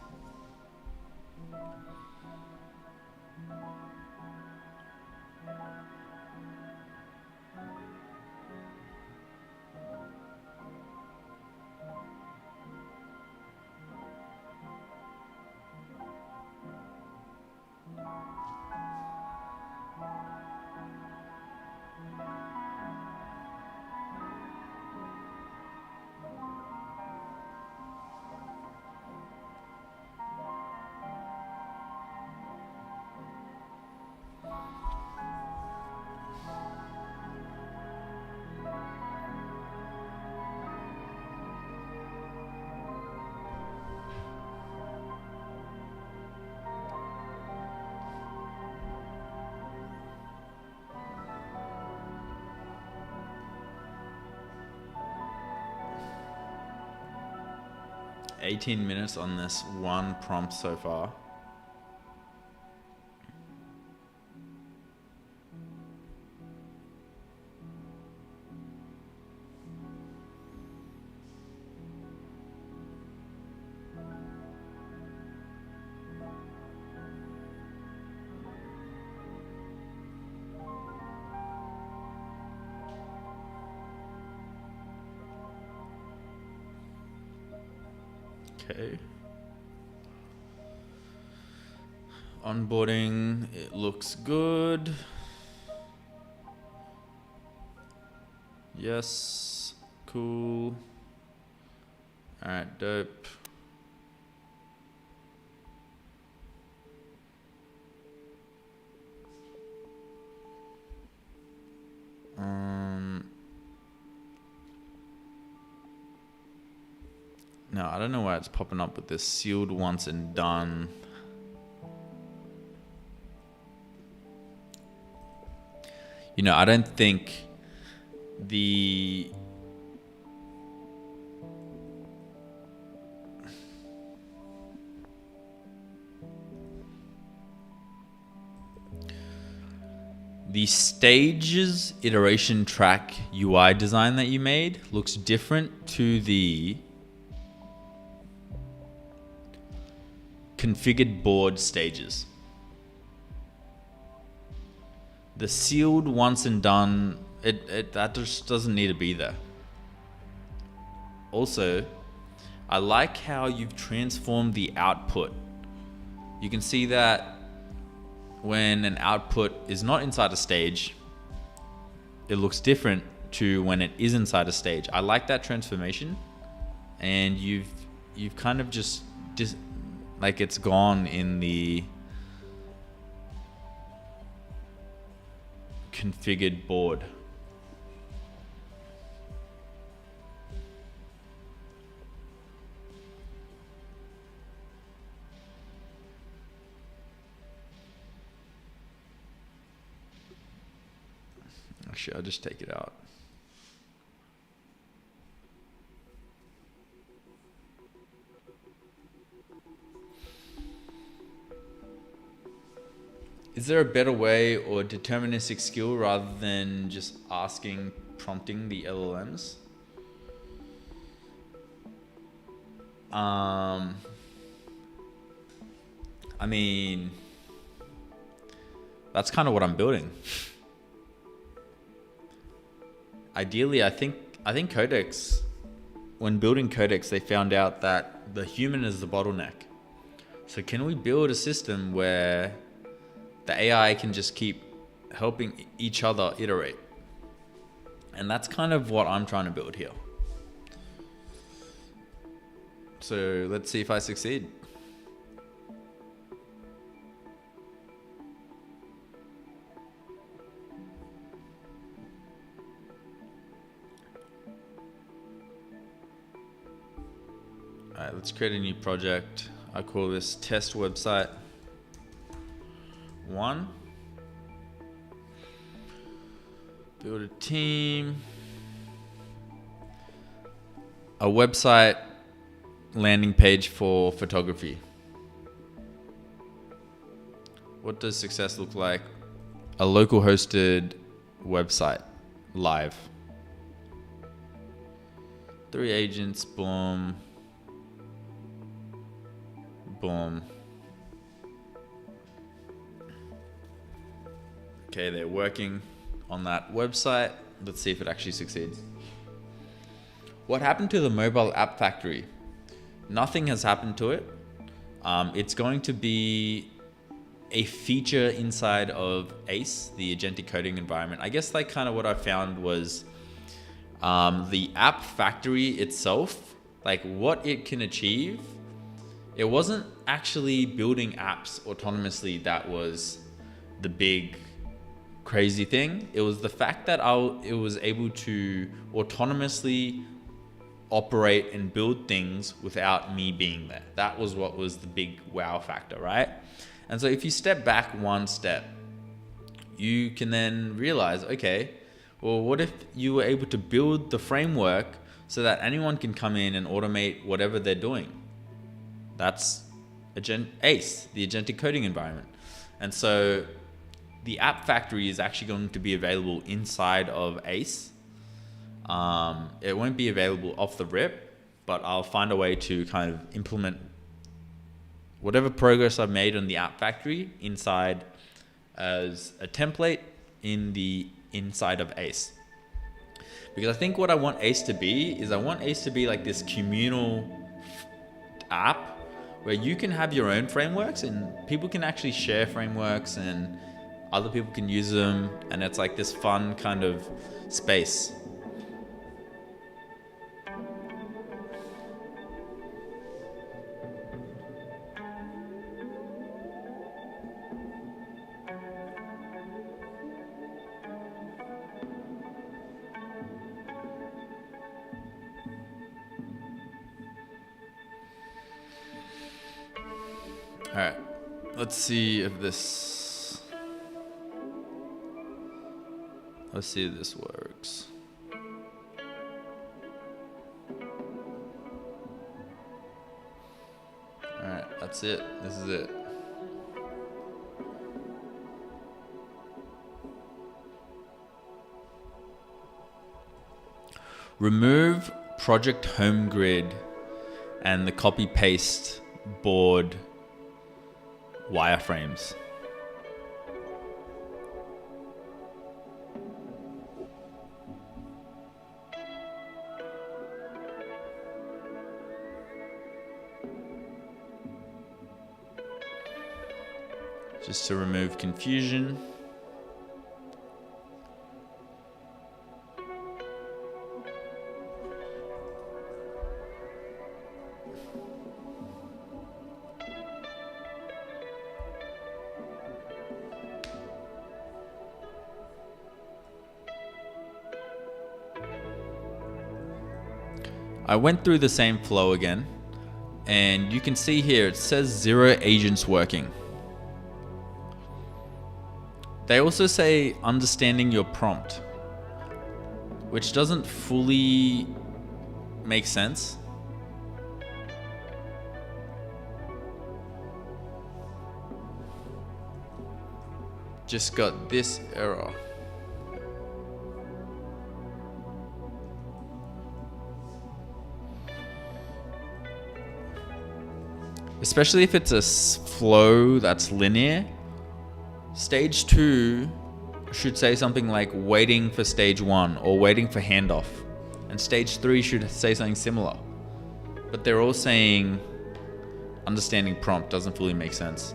$18 minutes on this one prompt so far. Okay. Onboarding, it looks good. Yes, cool. All right, dope. No, I don't know why it's popping up with this sealed once and done. I don't think the stages iteration track UI design that you made looks different to the configured board stages. The sealed once and done, that just doesn't need to be there. Also, I like how you've transformed the output. You can see that when an output is not inside a stage, it looks different to when it is inside a stage. I like that transformation, and you've kind of just like it's gone in the configured board. Actually, I'll just take it out. Is there a better way or deterministic skill rather than just prompting the LLMs? I mean, that's kind of what I'm building. Ideally, I think Codex, when building Codex, they found out that the human is the bottleneck. So can we build a system where the AI can just keep helping each other iterate? And that's kind of what I'm trying to build here. So let's see if I succeed. All right, let's create a new project. I call this test website 1. Build a team. A website landing page for photography. What does success look like? A local hosted website, live. 3 agents, boom. Boom. Okay, they're working on that website. Let's see if it actually succeeds. What happened to the mobile app factory? Nothing has happened to it. It's going to be a feature inside of ACE, the agentic coding environment. I guess like kind of what I found was the app factory itself, like what it can achieve. It wasn't actually building apps autonomously that was the big crazy thing. It was the fact that it was able to autonomously operate and build things without me being there. That was what was the big wow factor, right? And so if you step back one step, you can then realize, okay, well, what if you were able to build the framework so that anyone can come in and automate whatever they're doing? That's ACE, the agentic coding environment. And so the app factory is actually going to be available inside of ACE. It won't be available off the rip, but I'll find a way to kind of implement whatever progress I've made on the app factory inside as a template inside of ACE. Because I think what I want ACE to be is I want ACE to be like this communal app where you can have your own frameworks and people can actually share frameworks and other people can use them, and it's like this fun kind of space. All right, let's see if this works. All right, that's it. This is it. Remove project home grid and the copy paste board wireframes. Just to remove confusion. I went through the same flow again, and you can see here it says 0 agents working. They also say understanding your prompt, which doesn't fully make sense. Just got this error. Especially if it's a flow that's linear. Stage 2 should say something like waiting for stage 1 or waiting for handoff. And stage 3 should say something similar. But they're all saying understanding prompt. Doesn't fully make sense.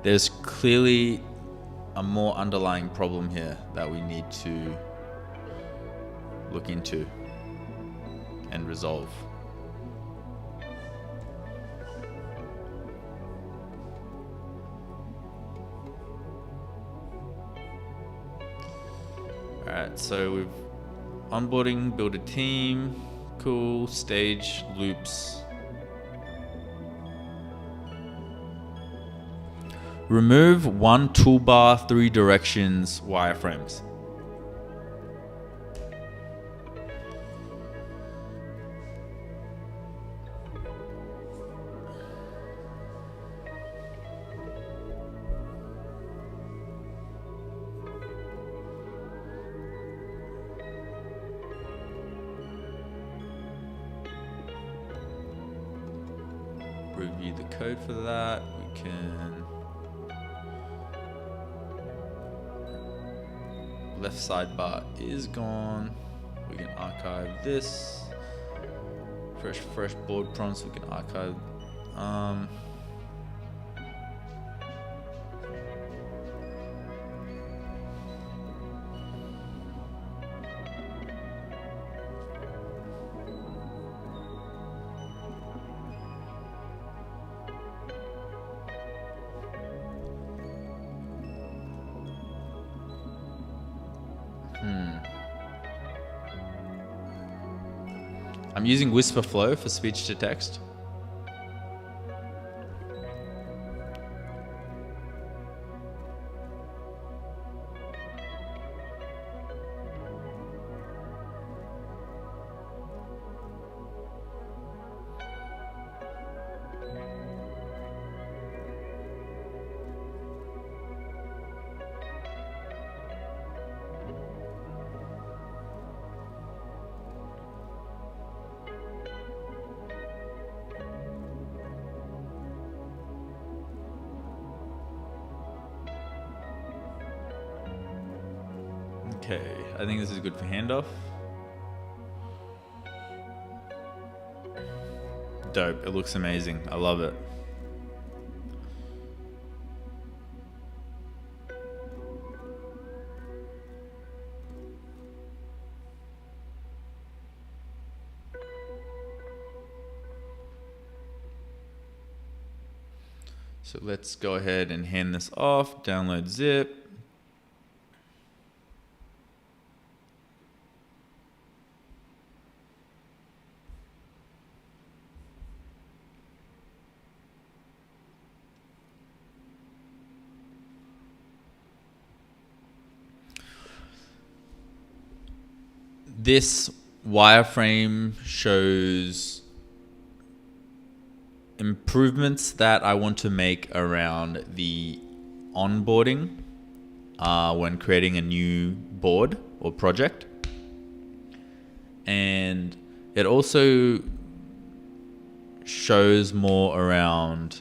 There's clearly a more underlying problem here that we need to look into and resolve. Alright, so we've onboarding, build a team, cool, stage, loops. Remove one toolbar, 3 directions, wireframes. Review the code for that. We can left sidebar is gone. We can archive this. Fresh board prompts we can archive. I'm using Whisper Flow for speech to text. Okay, I think this is good for handoff. Dope, it looks amazing. I love it. So let's go ahead and hand this off, download zip. This wireframe shows improvements that I want to make around the onboarding when creating a new board or project. And it also shows more around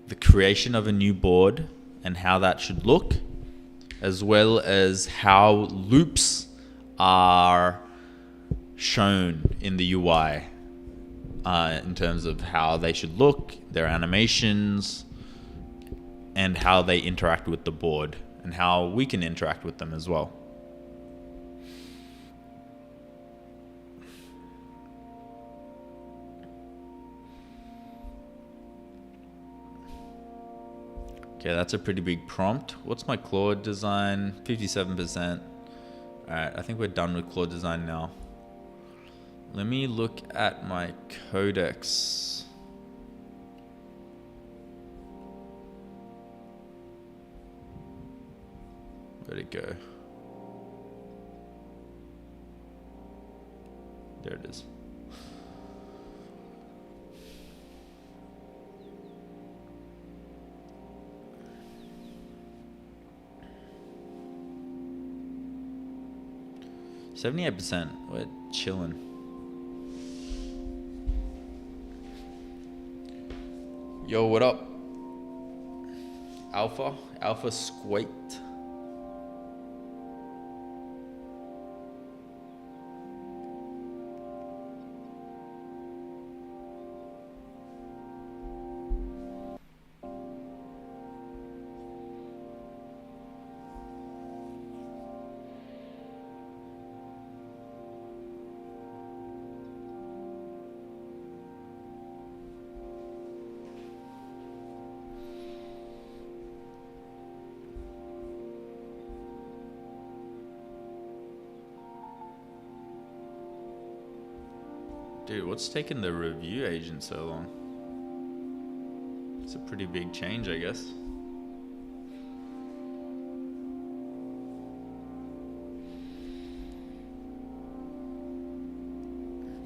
the creation of a new board and how that should look, as well as how loops are shown in the UI in terms of how they should look, their animations, and how they interact with the board and how we can interact with them as well. Okay, that's a pretty big prompt. What's my Claude design? 57%. All right, I think we're done with Claude design now. Let me look at my codex. Where'd it go? There it is. %. We're chilling. Yo, what up? Alpha Squate. Dude, what's taking the review agent so long? It's a pretty big change, I guess.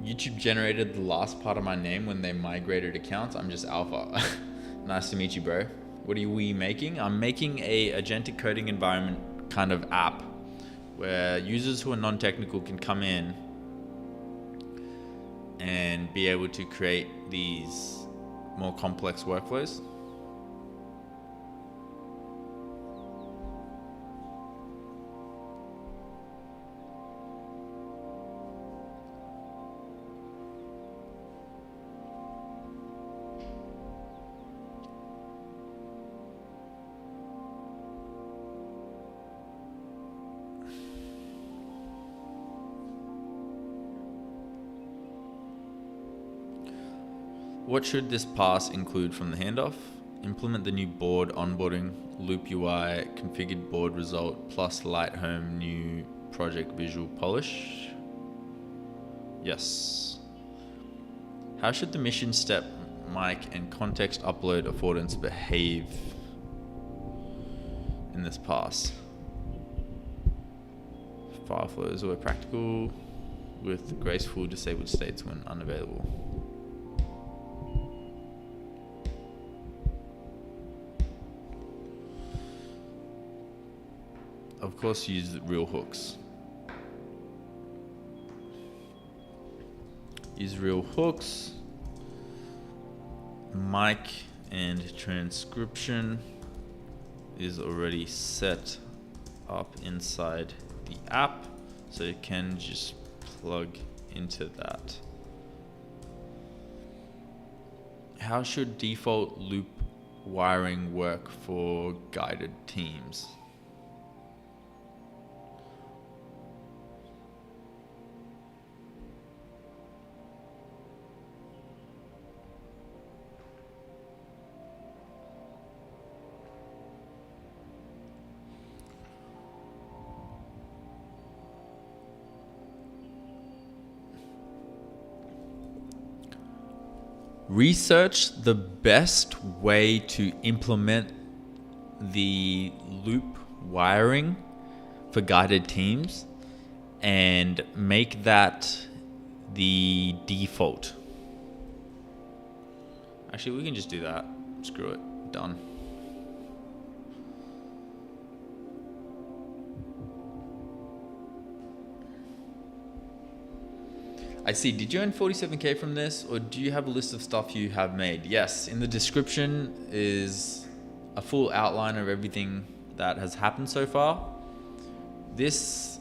YouTube generated the last part of my name when they migrated accounts. I'm just Alpha. Nice to meet you, bro. What are we making? I'm making a agentic coding environment kind of app where users who are non-technical can come in and be able to create these more complex workflows. What should this pass include from the handoff? Implement the new board onboarding, loop UI, configured board result, plus Lighthome new project visual polish. Yes. How should the mission step, mic, and context upload affordance behave in this pass? File flows were practical with graceful disabled states when unavailable. Of course, use real hooks. Use real hooks. Mic and transcription is already set up inside the app, so you can just plug into that. How should default loop wiring work for guided teams? research the best way to implement the loop wiring for guided teams and make that the default. Actually, we can just do that. Screw it. Done. I see. Did you earn 47K from this, or do you have a list of stuff you have made? Yes. In the description is a full outline of everything that has happened so far. This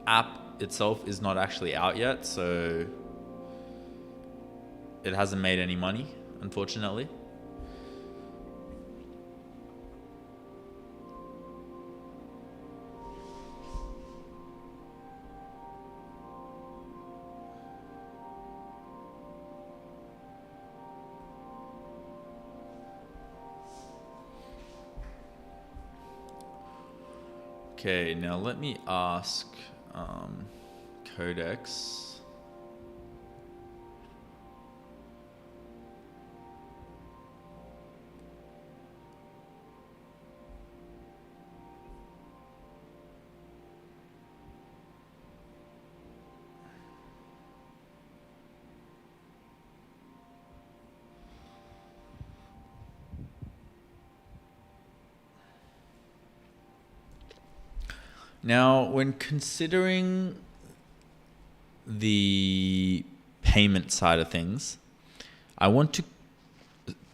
app itself is not actually out yet, so it hasn't made any money, unfortunately. Okay, now let me ask Codex. Now, when considering the payment side of things, I want to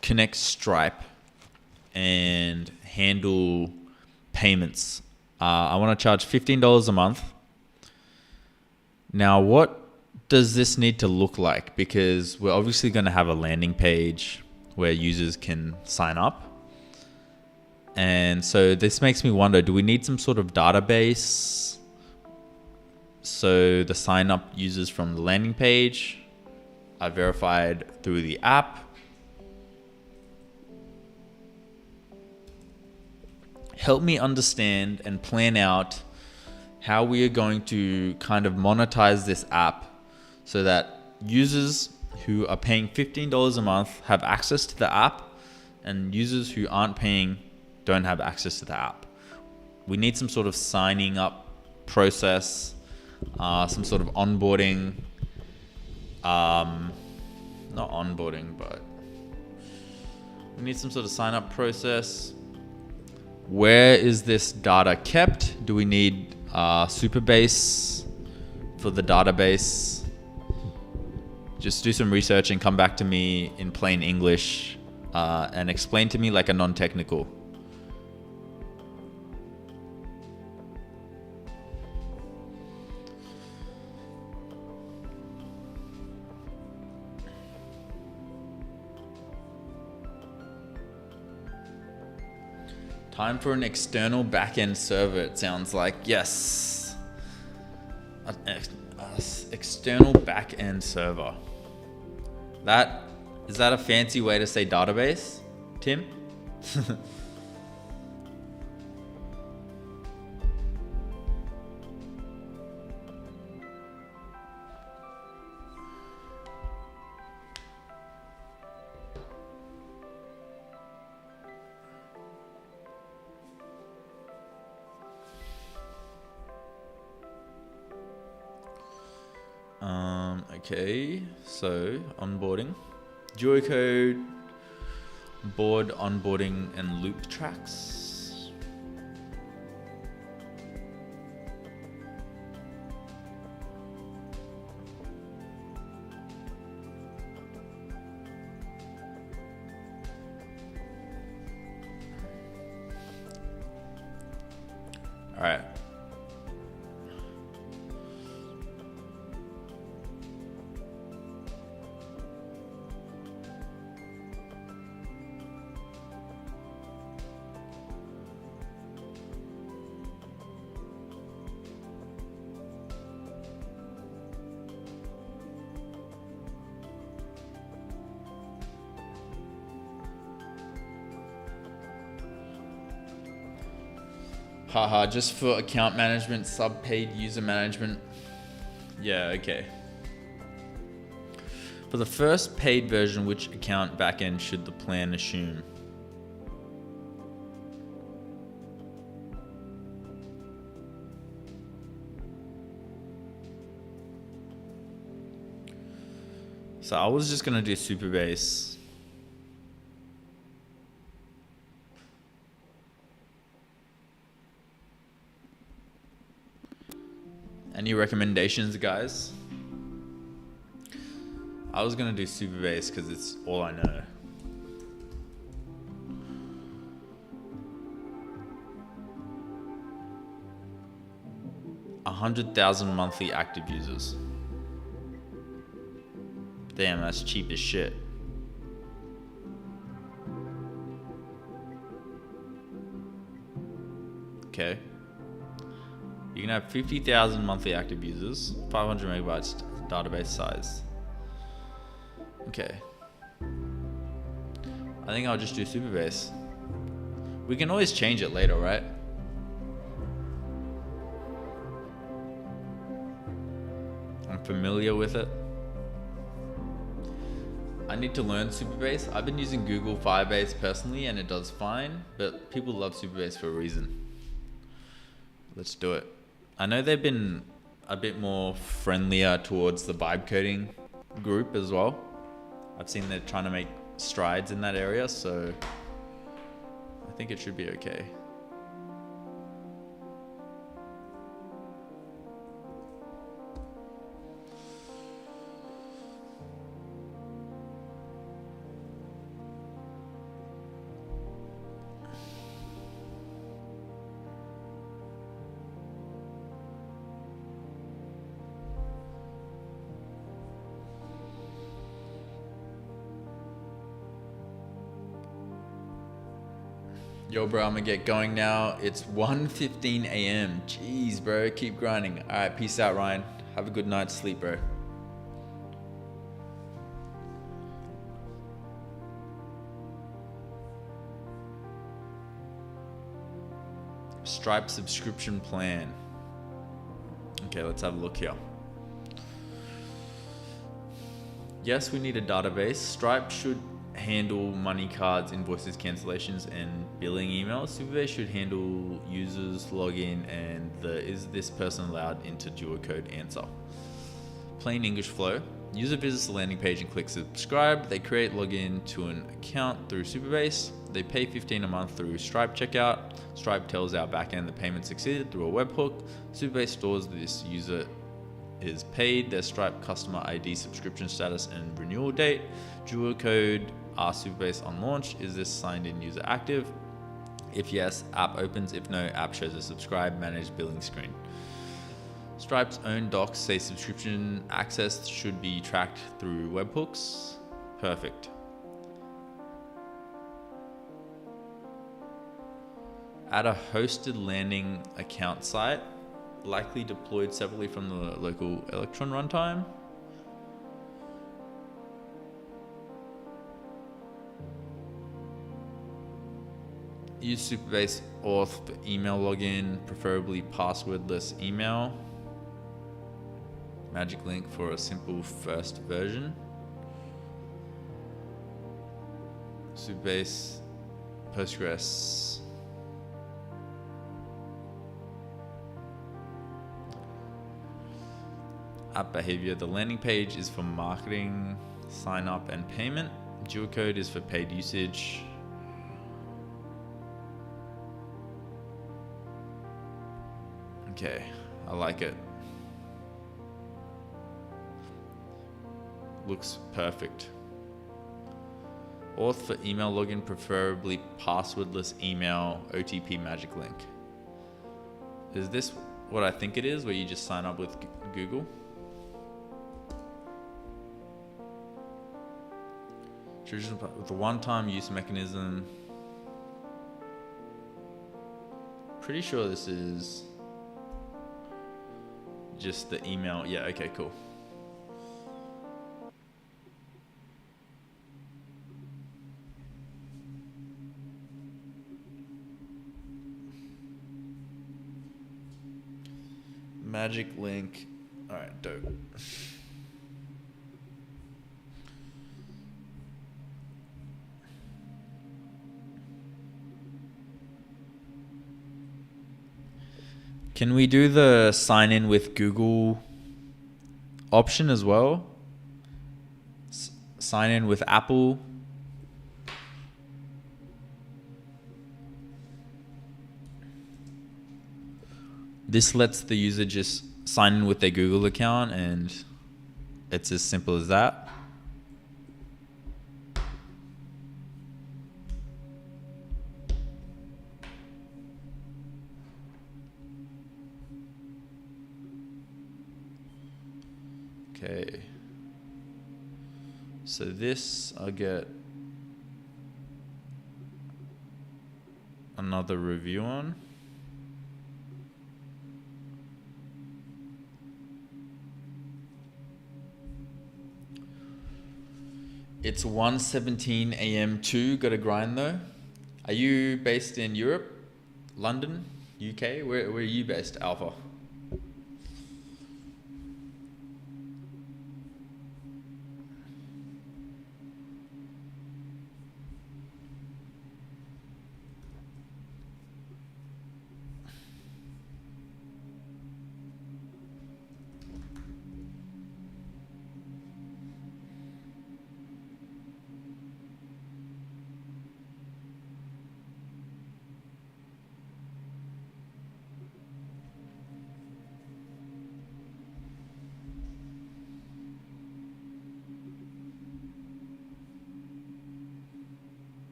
connect Stripe and handle payments. I want to charge $15 a month. Now, what does this need to look like? Because we're obviously going to have a landing page where users can sign up. And so this makes me wonder, do we need some sort of database so the sign up users from the landing page are verified through the app? Help me understand and plan out how we are going to kind of monetize this app so that users who are paying $15 a month have access to the app, and users who aren't paying don't have access to the app. We need some sort of signing up process, some sort of onboarding, not onboarding, but we need some sort of sign up process. Where is this data kept? Do we need Superbase for the database? Just do some research and come back to me in plain English and explain to me like a non-technical. Time for an external backend server, it sounds like. Yes. External backend server. Is that a fancy way to say database, Tim? Okay, so onboarding, duo code, board onboarding and loop tracks. All right. Haha, just for account management, sub-paid user management. Yeah, okay. For the first paid version, which account backend should the plan assume? So I was just gonna do Superbase. Any recommendations, guys? I was gonna do Superbase because it's all I know. A 100,000 monthly active users. Damn, that's cheap as shit. Okay. You can have 50,000 monthly active users, 500 megabytes database size. Okay. I think I'll just do Superbase. We can always change it later, right? I'm familiar with it. I need to learn Superbase. I've been using Google Firebase personally and it does fine, but people love Superbase for a reason. Let's do it. I know they've been a bit more friendlier towards the Vibecoding group as well. I've seen they're trying to make strides in that area, so I think it should be okay. Yo, bro, I'm gonna get going now. It's 1:15 a.m. Jeez, bro, keep grinding. All right, peace out, Ryan. Have a good night's sleep, bro. Stripe subscription plan. Okay, let's have a look here. Yes, we need a database. Stripe should handle money cards, invoices, cancellations, and billing emails. Superbase should handle users, login, and the is this person allowed into dual code answer. Plain English flow. User visits the landing page and clicks subscribe. They create login to an account through Superbase. They pay $15 a month through Stripe checkout. Stripe tells our backend the payment succeeded through a webhook. Superbase stores this user is paid, their Stripe customer ID, subscription status, and renewal date. Dual code asks Superbase on launch, is this signed in user active? If yes, app opens. If no, app shows a subscribe managed billing screen. Stripe's own docs say subscription access should be tracked through webhooks. Perfect. Add a hosted landing account site, likely deployed separately from the local Electron runtime. Use Superbase auth for email login, preferably passwordless email. Magic link for a simple first version. Superbase, Postgres. App behavior. The landing page is for marketing, sign up, and payment. Dual code is for paid usage. Okay, I like it. Looks perfect. Auth for email login, preferably passwordless email, OTP magic link. Is this what I think it is, where you just sign up with Google? With the one-time use mechanism. Pretty sure this is just the email. Yeah, okay, cool. Magic link. All right, dope. Can we do the sign in with Google option as well? Sign in with Apple. This lets the user just sign in with their Google account, and it's as simple as that. Okay. So this, I'll get another review on. It's 1:17 a.m. too. Got to grind though. Are you based in Europe, London, UK? Where are you based, Alpha?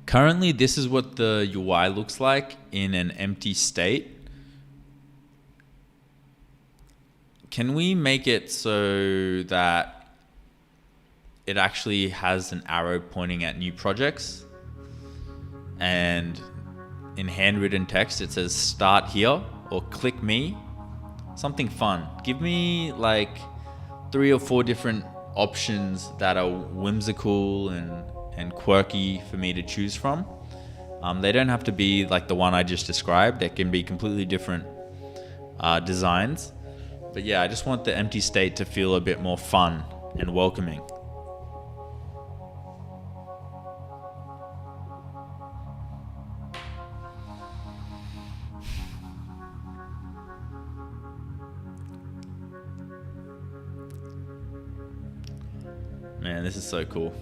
Currently, this is what the UI looks like in an empty state. Can we make it so that it actually has an arrow pointing at new projects? And in handwritten text, it says start here or click me. Something fun. Give me like 3 or 4 different options that are whimsical and quirky for me to choose from. They don't have to be like the one I just described. They can be completely different designs. But yeah, I just want the empty state to feel a bit more fun and welcoming. Man, this is so cool.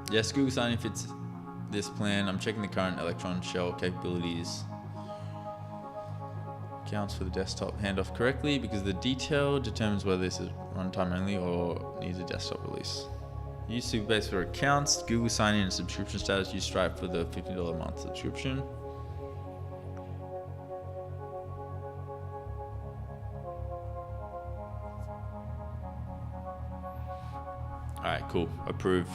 Yes, Google Sign fits this plan. I'm checking the current Electron shell capabilities. Counts for the desktop handoff correctly because the detail determines whether this is runtime only or needs a desktop release. Use Superbase for accounts, Google Sign in and subscription status. Use Stripe for the $50 a month subscription. All right, cool. Approve.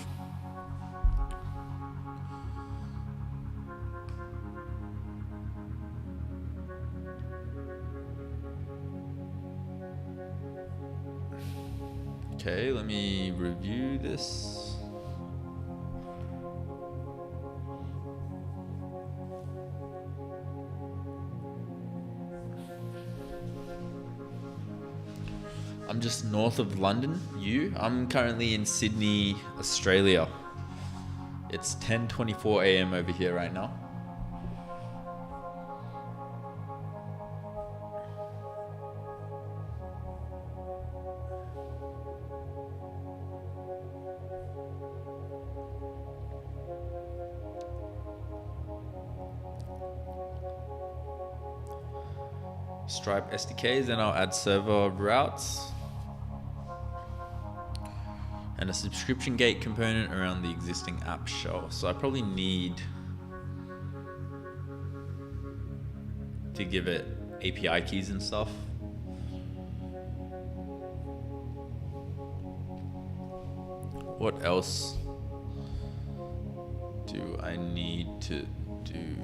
Okay, let me review this. I'm just north of London. I'm currently in Sydney, Australia. It's 10:24 a.m. over here right now. Stripe SDKs, then I'll add server routes and a subscription gate component around the existing app shell. So I probably need to give it API keys and stuff. What else do I need to do?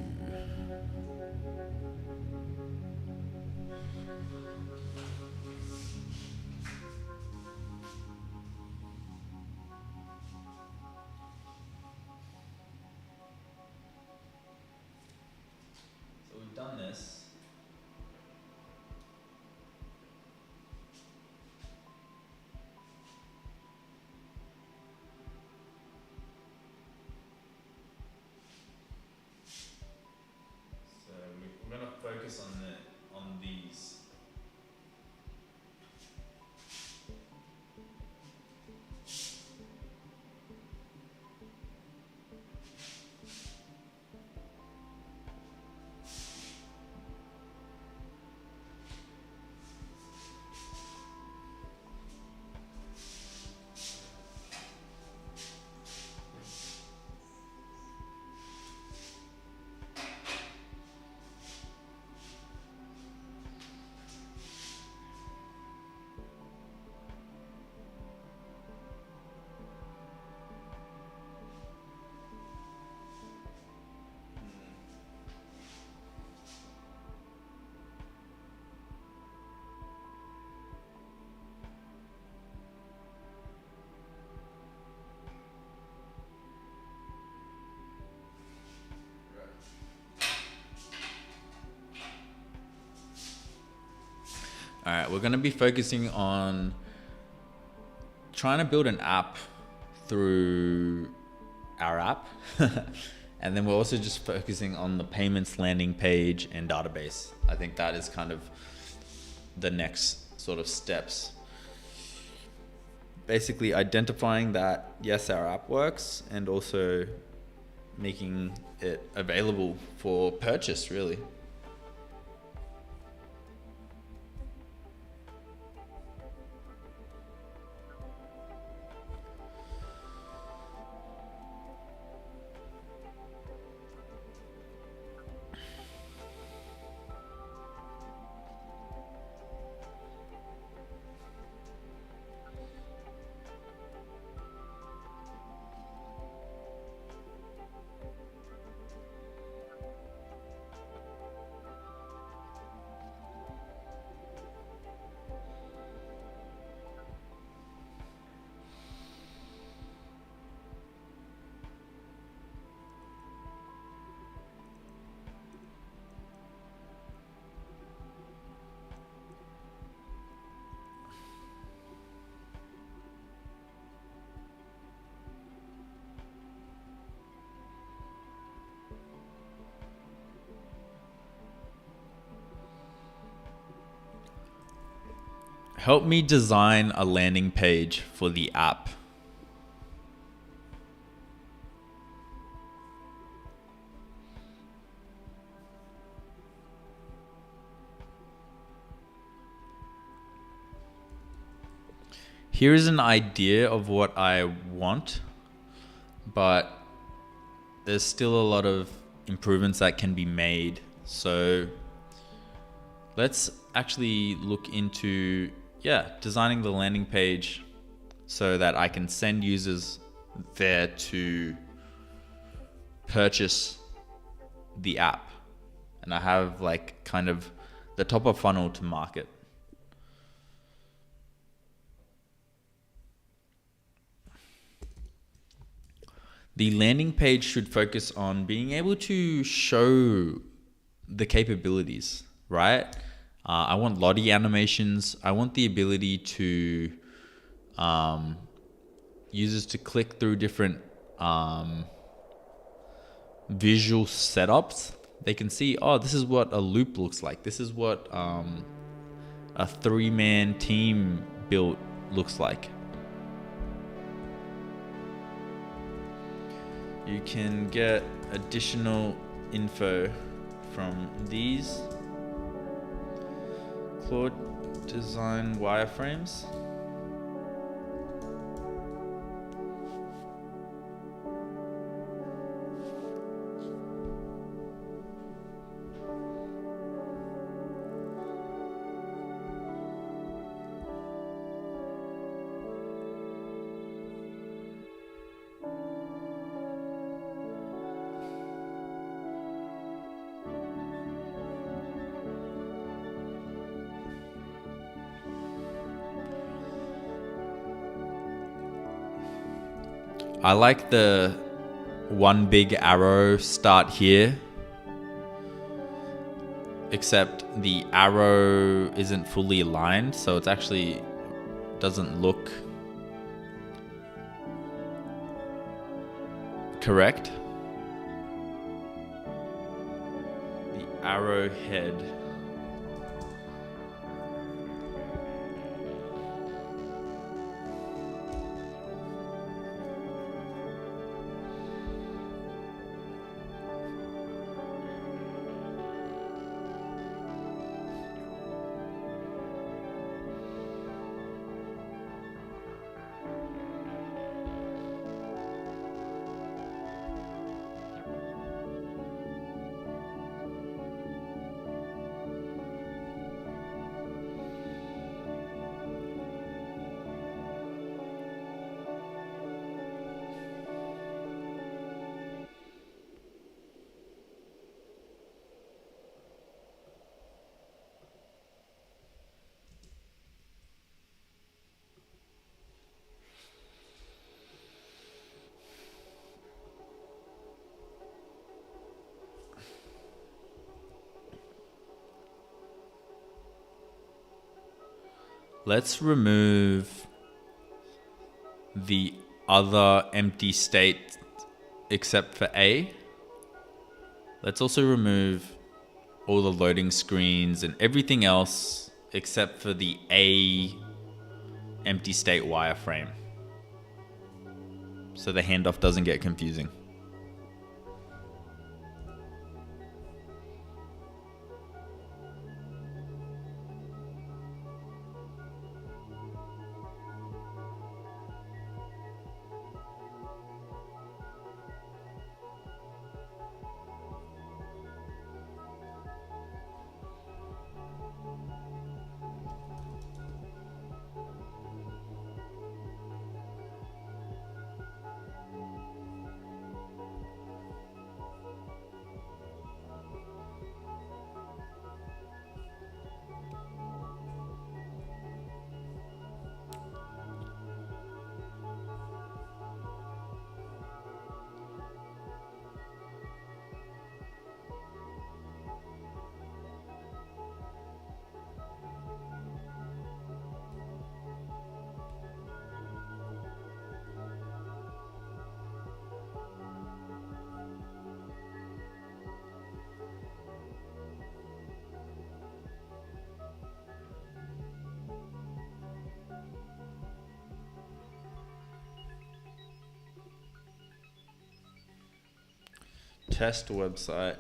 So we've done this. So we're gonna focus on these. All right, we're gonna be focusing on trying to build an app through our app. And then we're also just focusing on the payments landing page and database. I think that is kind of the next sort of steps. Basically identifying that, yes, our app works, and also making it available for purchase, really. Help me design a landing page for the app. Here's an idea of what I want, but there's still a lot of improvements that can be made. So let's actually look into, designing the landing page so that I can send users there to purchase the app. And I have like kind of the top of funnel to market. The landing page should focus on being able to show the capabilities, right? I want Lottie animations. I want the ability to users to click through different visual setups. They can see, oh, this is what a loop looks like. This is what a 3-man team build looks like. You can get additional info from these. Claude design wireframes. I like the one big arrow start here, except the arrow isn't fully aligned, so it's actually doesn't look correct. The arrowhead. Let's remove the other empty state except for A. Let's also remove all the loading screens and everything else except for the A empty state wireframe, so the handoff doesn't get confusing. Test website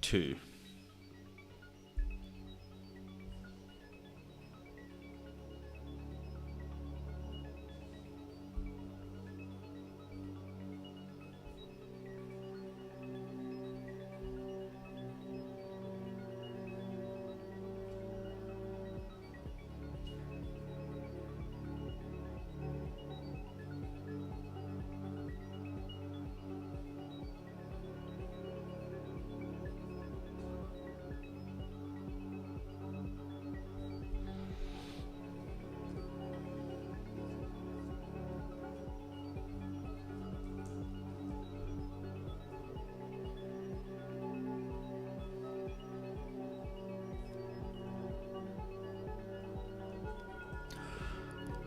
2.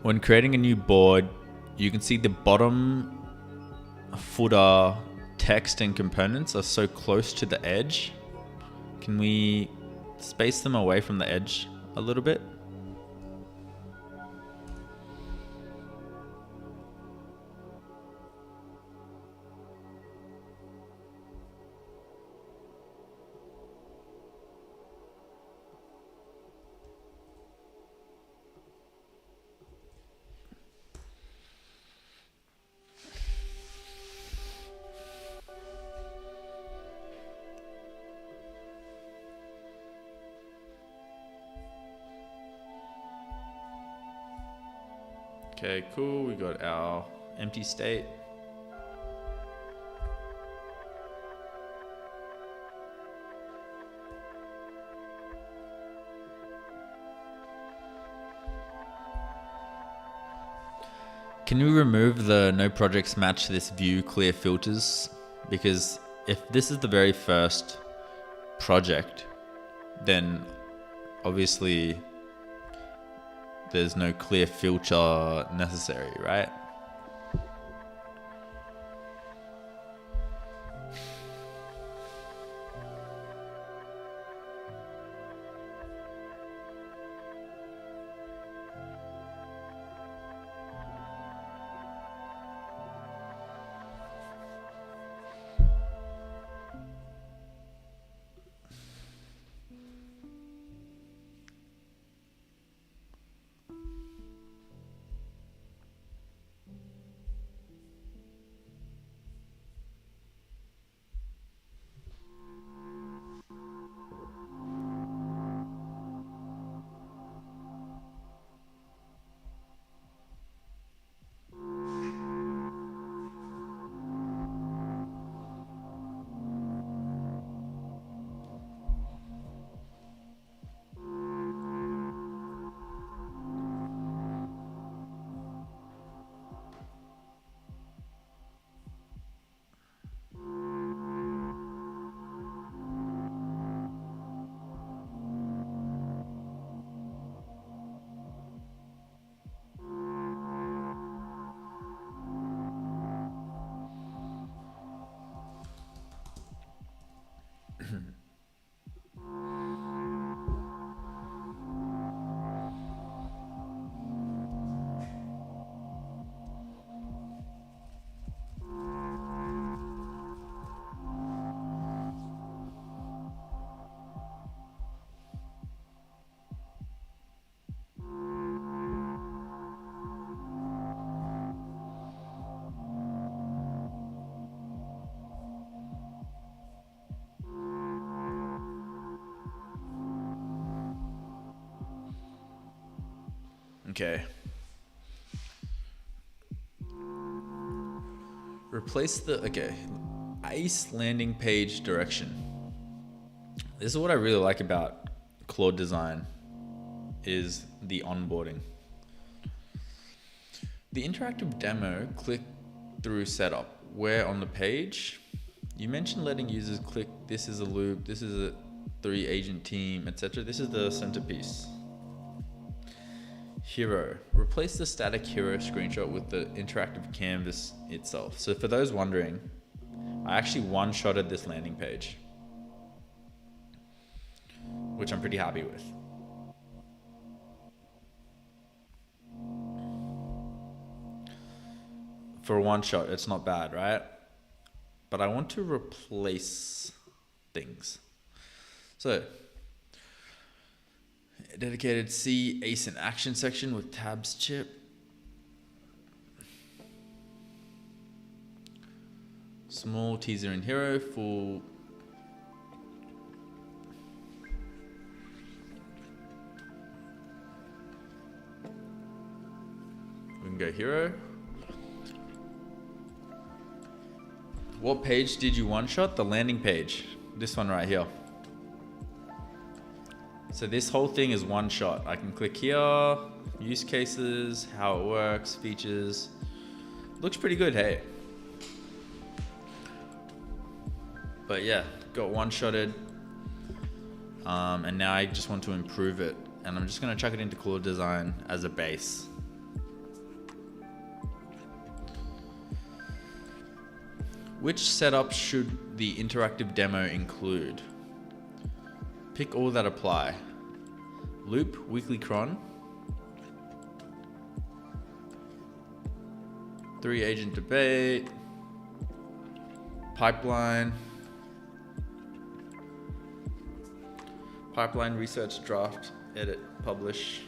When creating a new board, you can see the bottom footer text and components are so close to the edge. Can we space them away from the edge a little bit? Okay, cool. We got our empty state. Can we remove the no projects match this view clear filters? Because if this is the very first project, then obviously there's no clear filter necessary, right? Okay. Replace the, ICE landing page direction. This is what I really like about Claude Design, is the onboarding. The interactive demo, click through setup. Where on the page, you mentioned letting users click, this is a loop, this is a 3-agent team, etc. This is the centerpiece. Hero. Replace the static hero screenshot with the interactive canvas itself. So for those wondering, I actually one-shotted this landing page, which I'm pretty happy with. For a one-shot, it's not bad, right? But I want to replace things. So, dedicated C async action section with tabs chip. Small teaser in hero, full. We can go hero. What page did you one shot? The landing page. This one right here. So this whole thing is one shot. I can click here, use cases, how it works, features. Looks pretty good, hey. But yeah, got one shotted. And now I just want to improve it. And I'm just gonna chuck it into Claude Design as a base. Which setup should the interactive demo include? Pick all that apply. Loop, weekly cron. 3-agent debate. Pipeline. Pipeline research draft, edit, publish.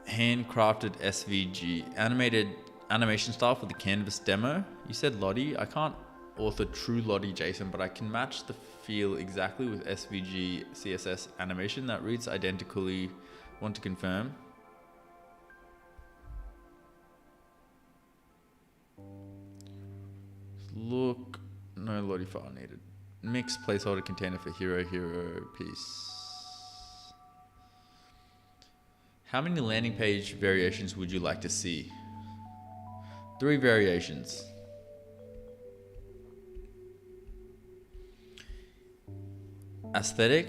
Handcrafted SVG, animated animation style for the canvas demo. You said Lottie. I can't author true Lottie JSON, but I can match the feel exactly with SVG CSS animation that reads identically. Want to confirm? Look, no Lottie file needed. Mix placeholder container for hero piece. How many landing page variations would you like to see? 3 variations. Aesthetic.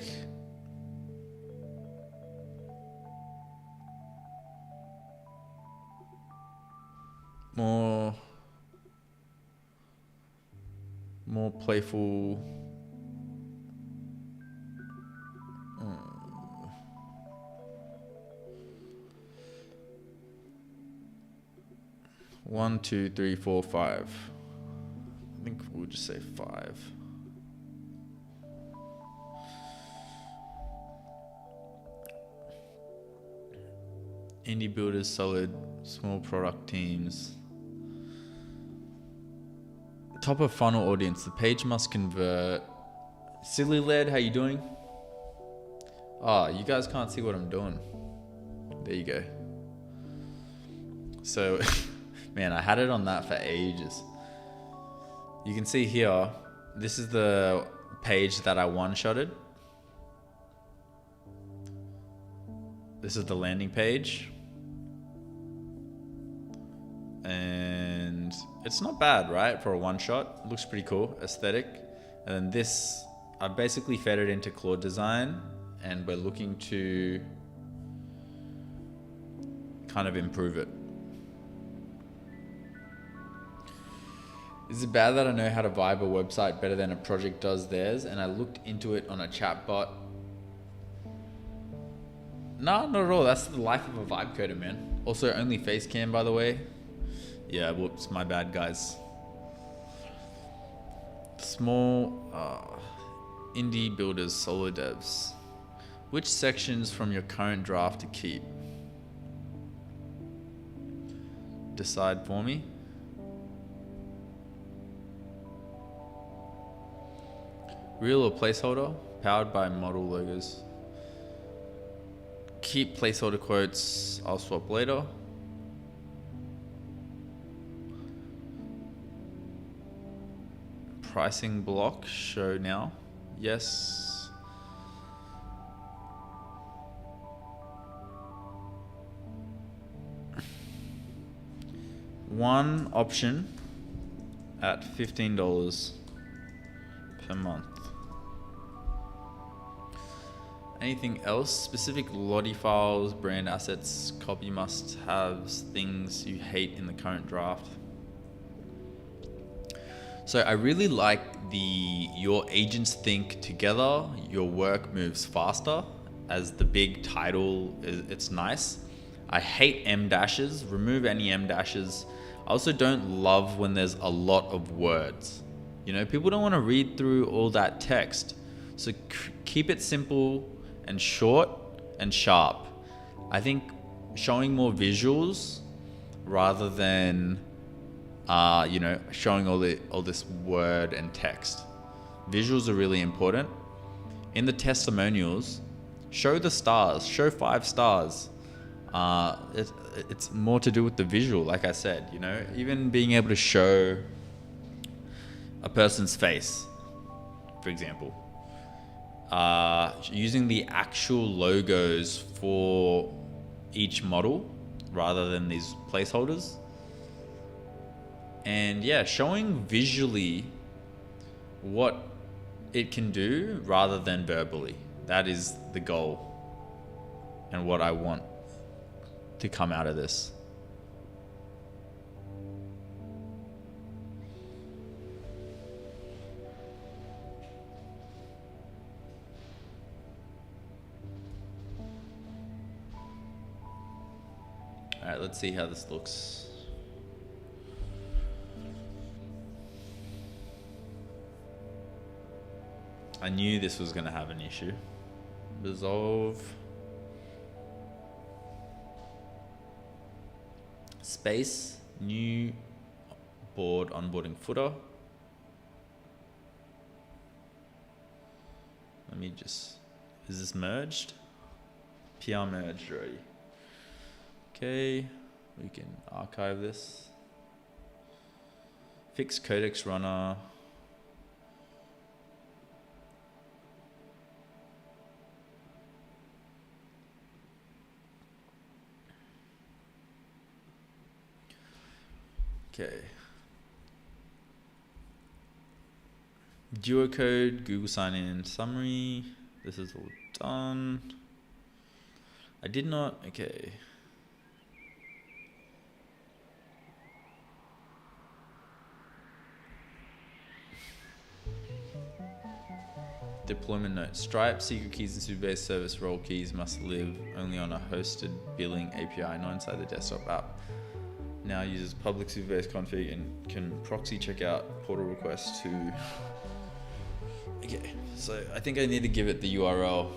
More playful. 1, 2, 3, 4, 5. I think we'll just say 5. Indie builders, solid, small product teams. Top of funnel audience. The page must convert. Silly Led, how you doing? Oh, you guys can't see what I'm doing. There you go. So, man, I had it on that for ages. You can see here, this is the page that I one-shotted. This is the landing page. And it's not bad, right? For a one-shot, it looks pretty cool, aesthetic. And then this, I basically fed it into Claude Design, and we're looking to kind of improve it. Is it bad that I know how to vibe a website better than a project does theirs, and I looked into it on a chatbot? No, not at all. That's the life of a vibe coder, man. Also, only face cam, by the way. Yeah, whoops, my bad, guys. Small indie builders, solo devs. Which sections from your current draft to keep? Decide for me. Real or placeholder? Powered by model logos. Keep placeholder quotes. I'll swap later. Pricing block. Show now. Yes. One option at $15 per month. Anything else? Specific Lottie files, brand assets, copy must-haves, things you hate in the current draft. So I really like your agents think together, your work moves faster. As the big title, it's nice. I hate M dashes, remove any M dashes. I also don't love when there's a lot of words. You know, people don't want to read through all that text. So keep it simple and short and sharp. I think showing more visuals rather than showing all this word and text. Visuals are really important. In the testimonials, show the stars, show 5 stars. It's more to do with the visual, like I said, you know, even being able to show a person's face, for example. Using the actual logos for each model rather than these placeholders. And yeah, showing visually what it can do rather than verbally. That is the goal and what I want to come out of this. All right, let's see how this looks. I knew this was going to have an issue. Resolve. Space. New board onboarding footer. Let me just... Is this merged? PR merged already. Okay. We can archive this. Fix codex runner. Okay. Duo code, Google sign in summary. This is all done. I did not, okay. Deployment note. Stripe, secret keys, and super-based service role keys must live only on a hosted billing API, not inside the desktop app. Now uses public super-based config and can proxy check out portal requests to... Okay, so I think I need to give it the URL.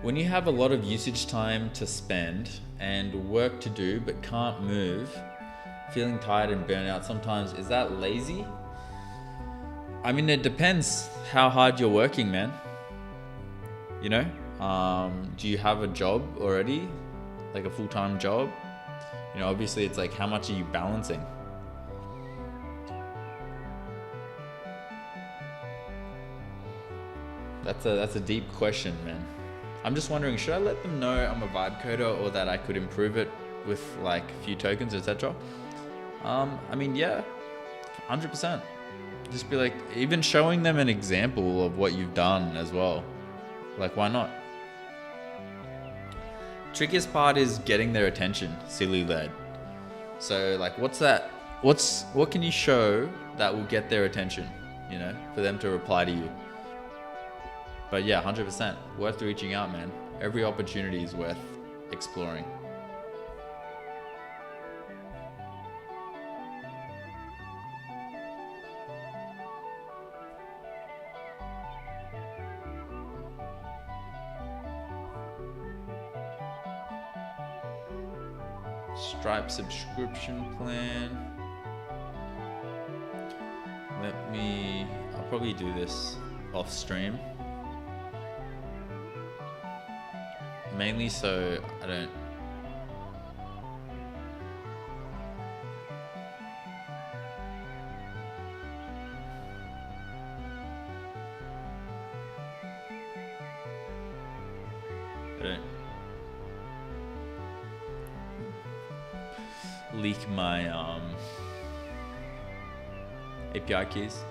When you have a lot of usage time to spend and work to do but can't move, feeling tired and burnt out sometimes, is that lazy? I mean, it depends how hard you're working, man. You know, do you have a job already? Like a full-time job? You know, obviously it's like, how much are you balancing? That's a deep question, man. I'm just wondering, should I let them know I'm a vibe coder or that I could improve it with like a few tokens, etc.? I mean, yeah, 100%. Just be like, even showing them an example of what you've done as well. Like, why not? Trickiest part is getting their attention, silly lad. So like, what can you show that will get their attention, you know, for them to reply to you? But yeah, 100%, worth reaching out, man. Every opportunity is worth exploring. Stripe subscription plan. I'll probably do this off stream. Mainly so I don't leak my API keys.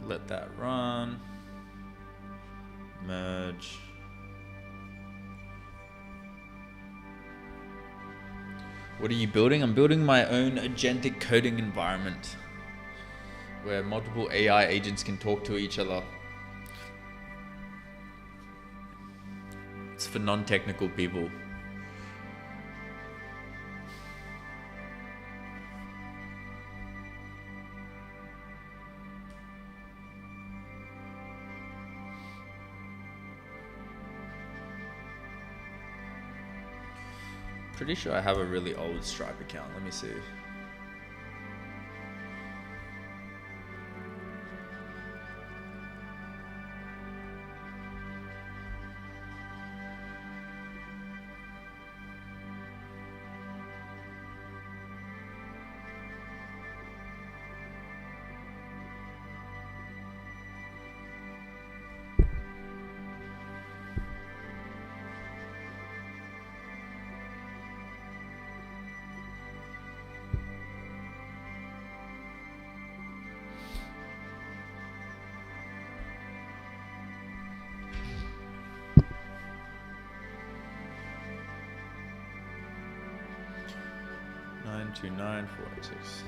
Let that run. Merge. What are you building? I'm building my own agentic coding environment where multiple AI agents can talk to each other. It's for non-technical people. Pretty sure I have a really old Stripe account. Let me see. Nine 2 9 4 6.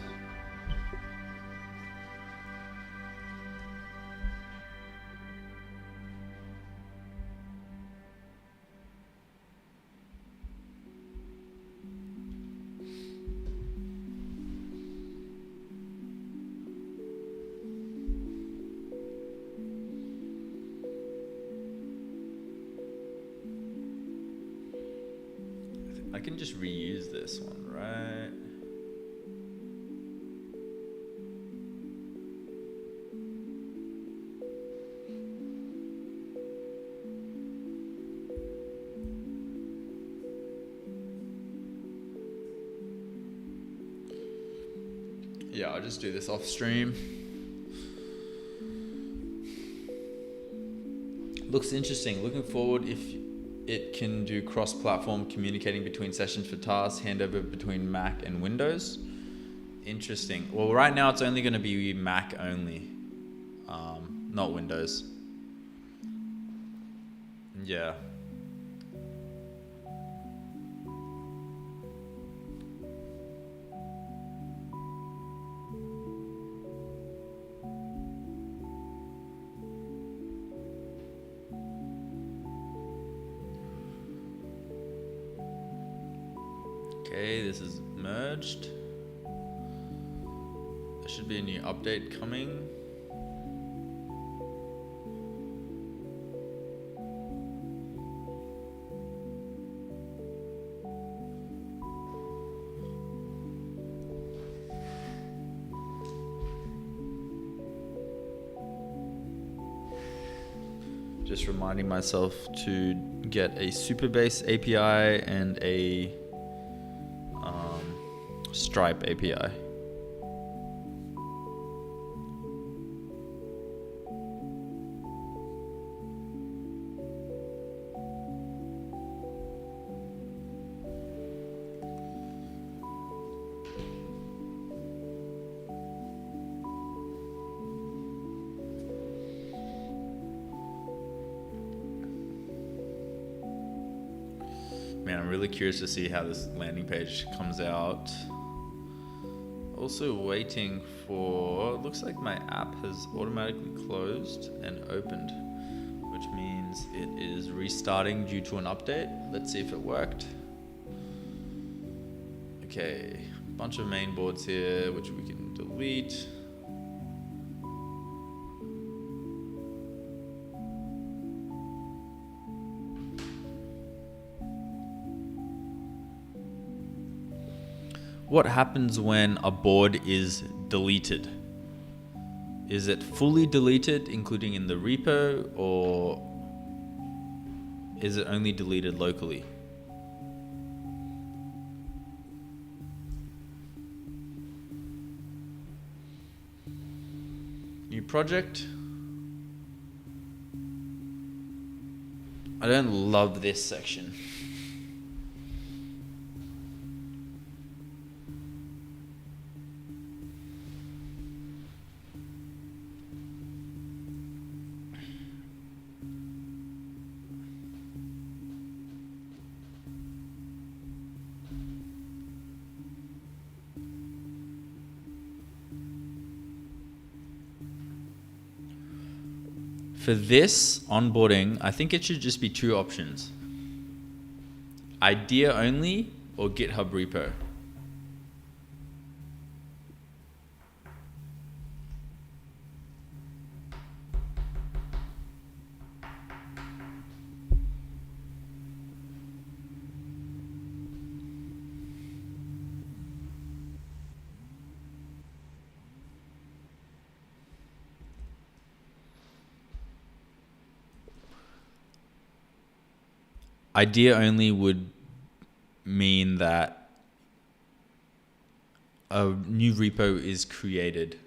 I can just reuse this one, right? Yeah, I'll just do this off stream. Looks interesting. Looking forward if it can do cross-platform communicating between sessions for tasks, handover between Mac and Windows. Interesting. Well, right now it's only going to be Mac only, not Windows. Yeah. Okay, this is merged. There should be a new update coming. Just reminding myself to get a Superbase API and a Stripe API. Man, I'm really curious to see how this landing page comes out. Also waiting for, looks like my app has automatically closed and opened, which means it is restarting due to an update. Let's see if it worked. Okay, bunch of main boards here, which we can delete. What happens when a board is deleted? Is it fully deleted, including in the repo, or is it only deleted locally? New project. I don't love this section. For this onboarding, I think it should just be two options. Idea only or GitHub repo. Idea only would mean that a new repo is created.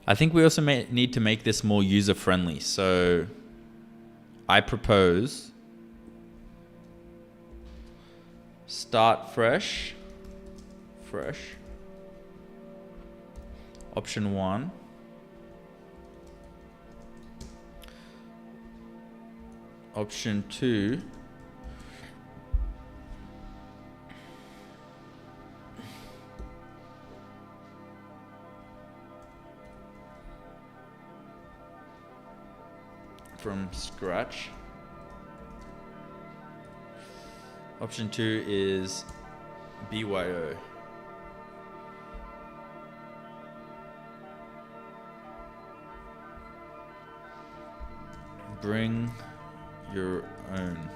I think we also need to make this more user-friendly. So I propose start fresh. Option 1. Option 2. From scratch. Option 2 is BYO. bring your own.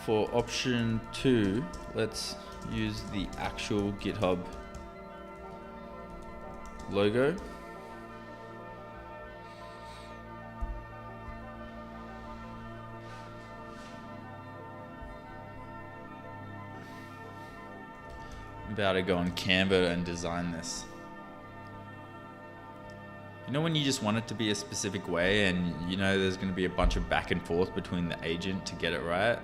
For option 2, let's use the actual GitHub logo. I'm about to go on Canva and design this. You know when you just want it to be a specific way and you know there's going to be a bunch of back and forth between the agent to get it right?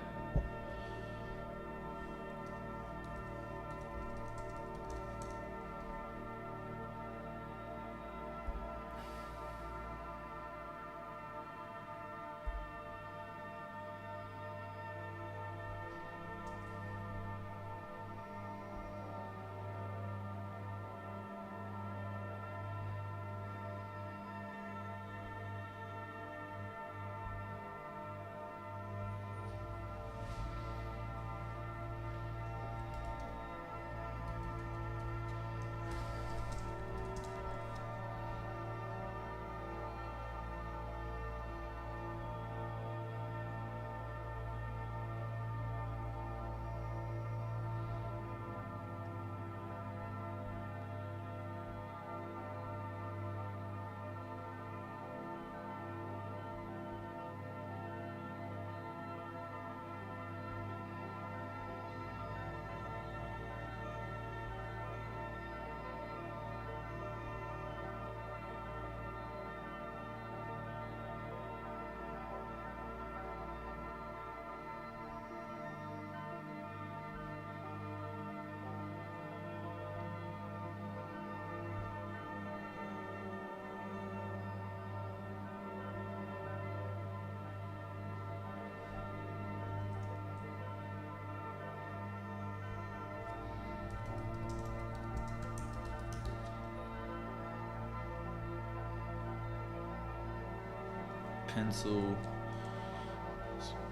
Pencil,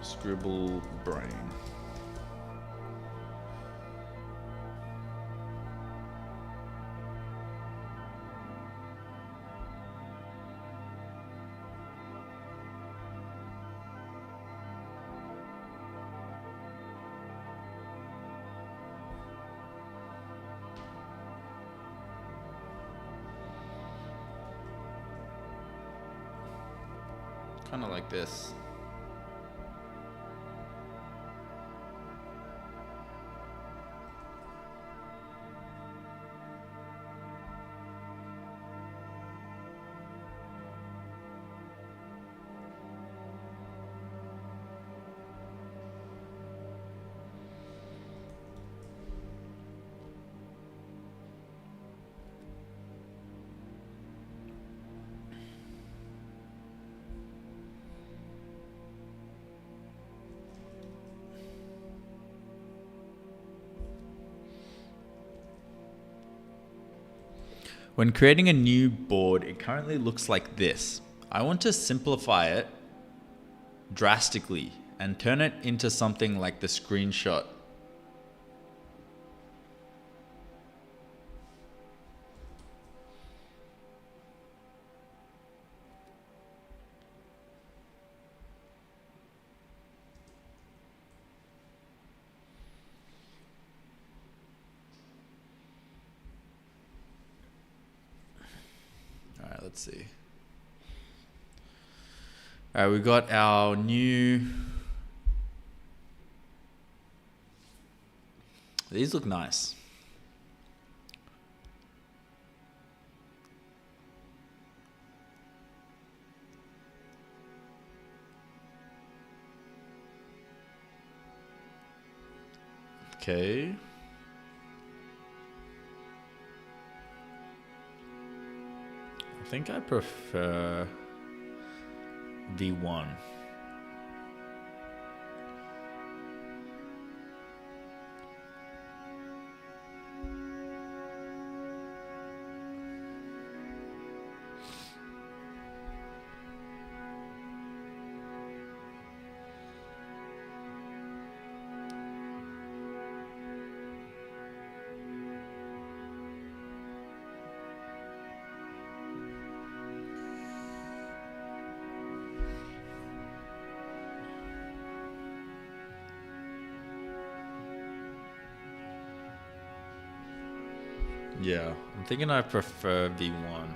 scribble, brain. Kind of like this. When creating a new board, it currently looks like this. I want to simplify it drastically and turn it into something like the screenshot. All right, let's see. All right, we got our new. These look nice. Okay. I think I prefer V1. Yeah, I'm thinking I prefer V1.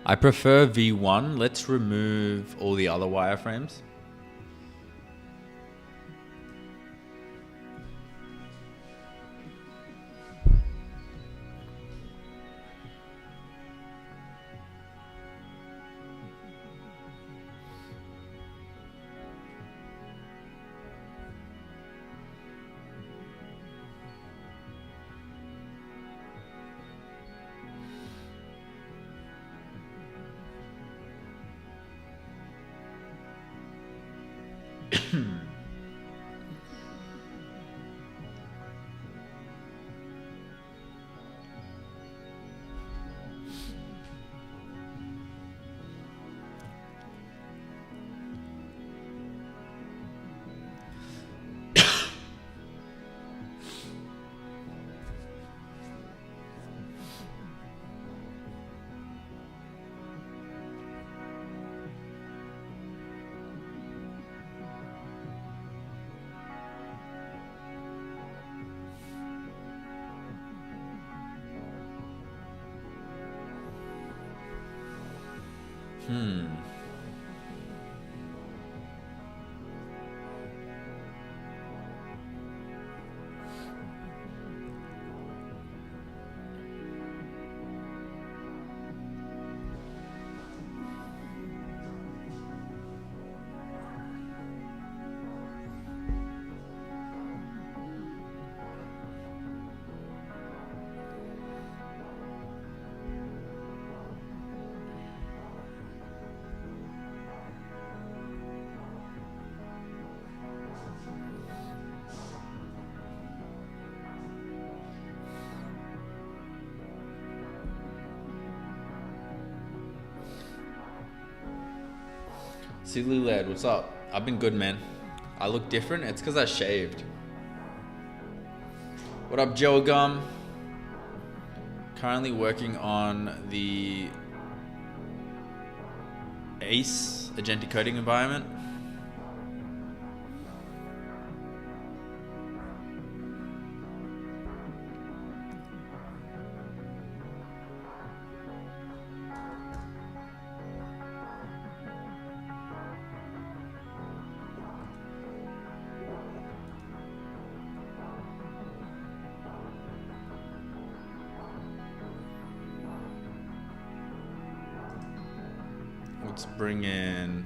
I prefer V1. Let's remove all the other wireframes. Silly Lad, what's up? I've been good, man. I look different. It's because I shaved. What up, Joe Gum? Currently working on the ACE agentic coding environment. Let's bring in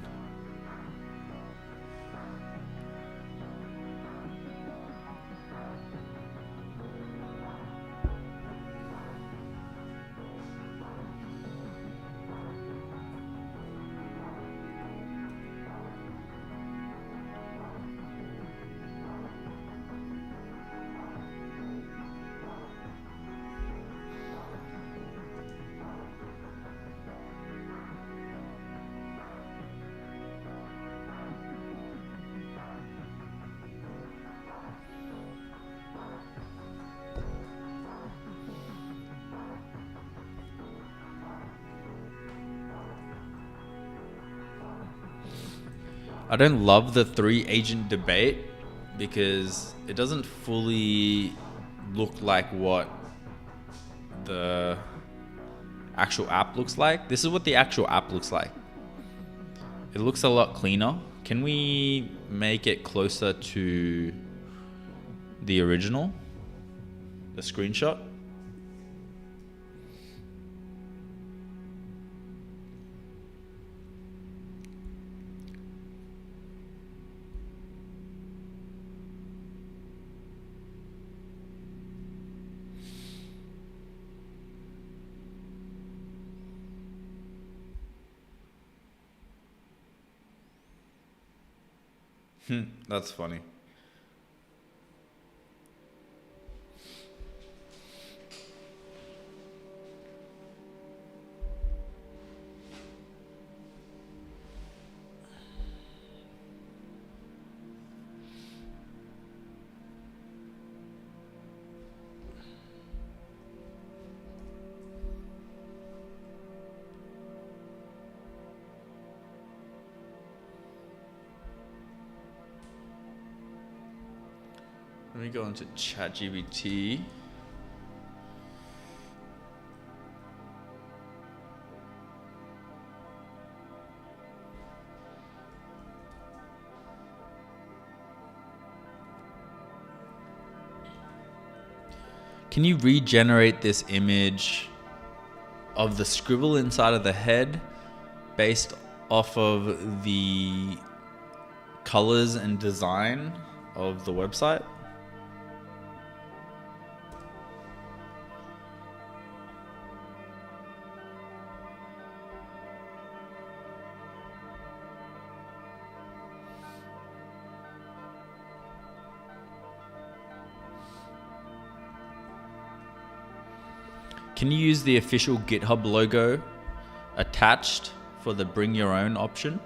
I don't love the 3-agent debate because it doesn't fully look like what the actual app looks like. This is what the actual app looks like. It looks a lot cleaner. Can we make it closer to the original, the screenshot? That's funny. Let me go into ChatGPT. Can you regenerate this image of the scribble inside of the head based off of the colors and design of the website? Can you use the official GitHub logo attached for the bring your own option?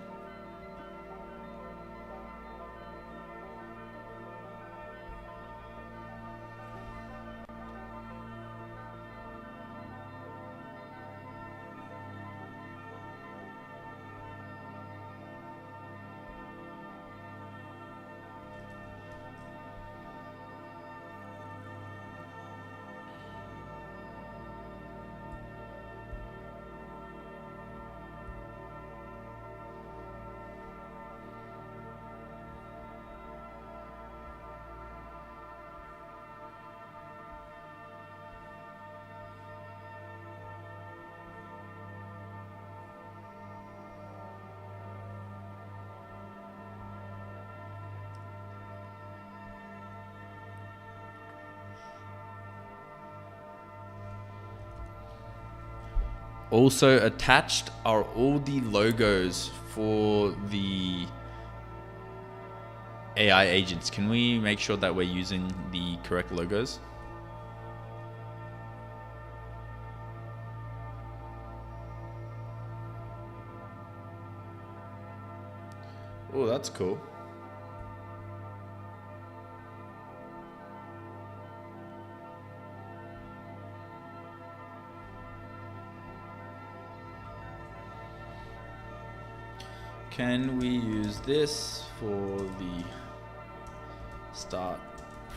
Also attached are all the logos for the AI agents. Can we make sure that we're using the correct logos? Oh, that's cool. Can we use this for the start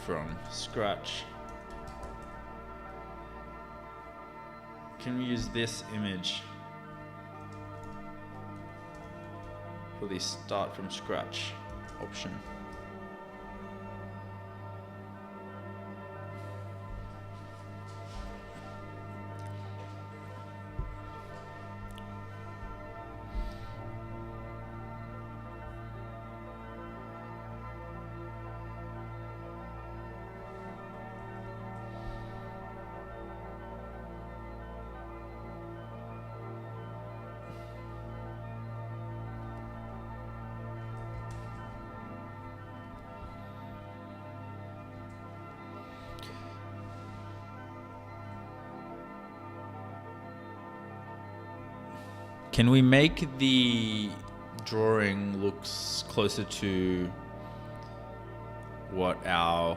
from scratch? Can we use this image for the start from scratch option? Can we make the drawing looks closer to what our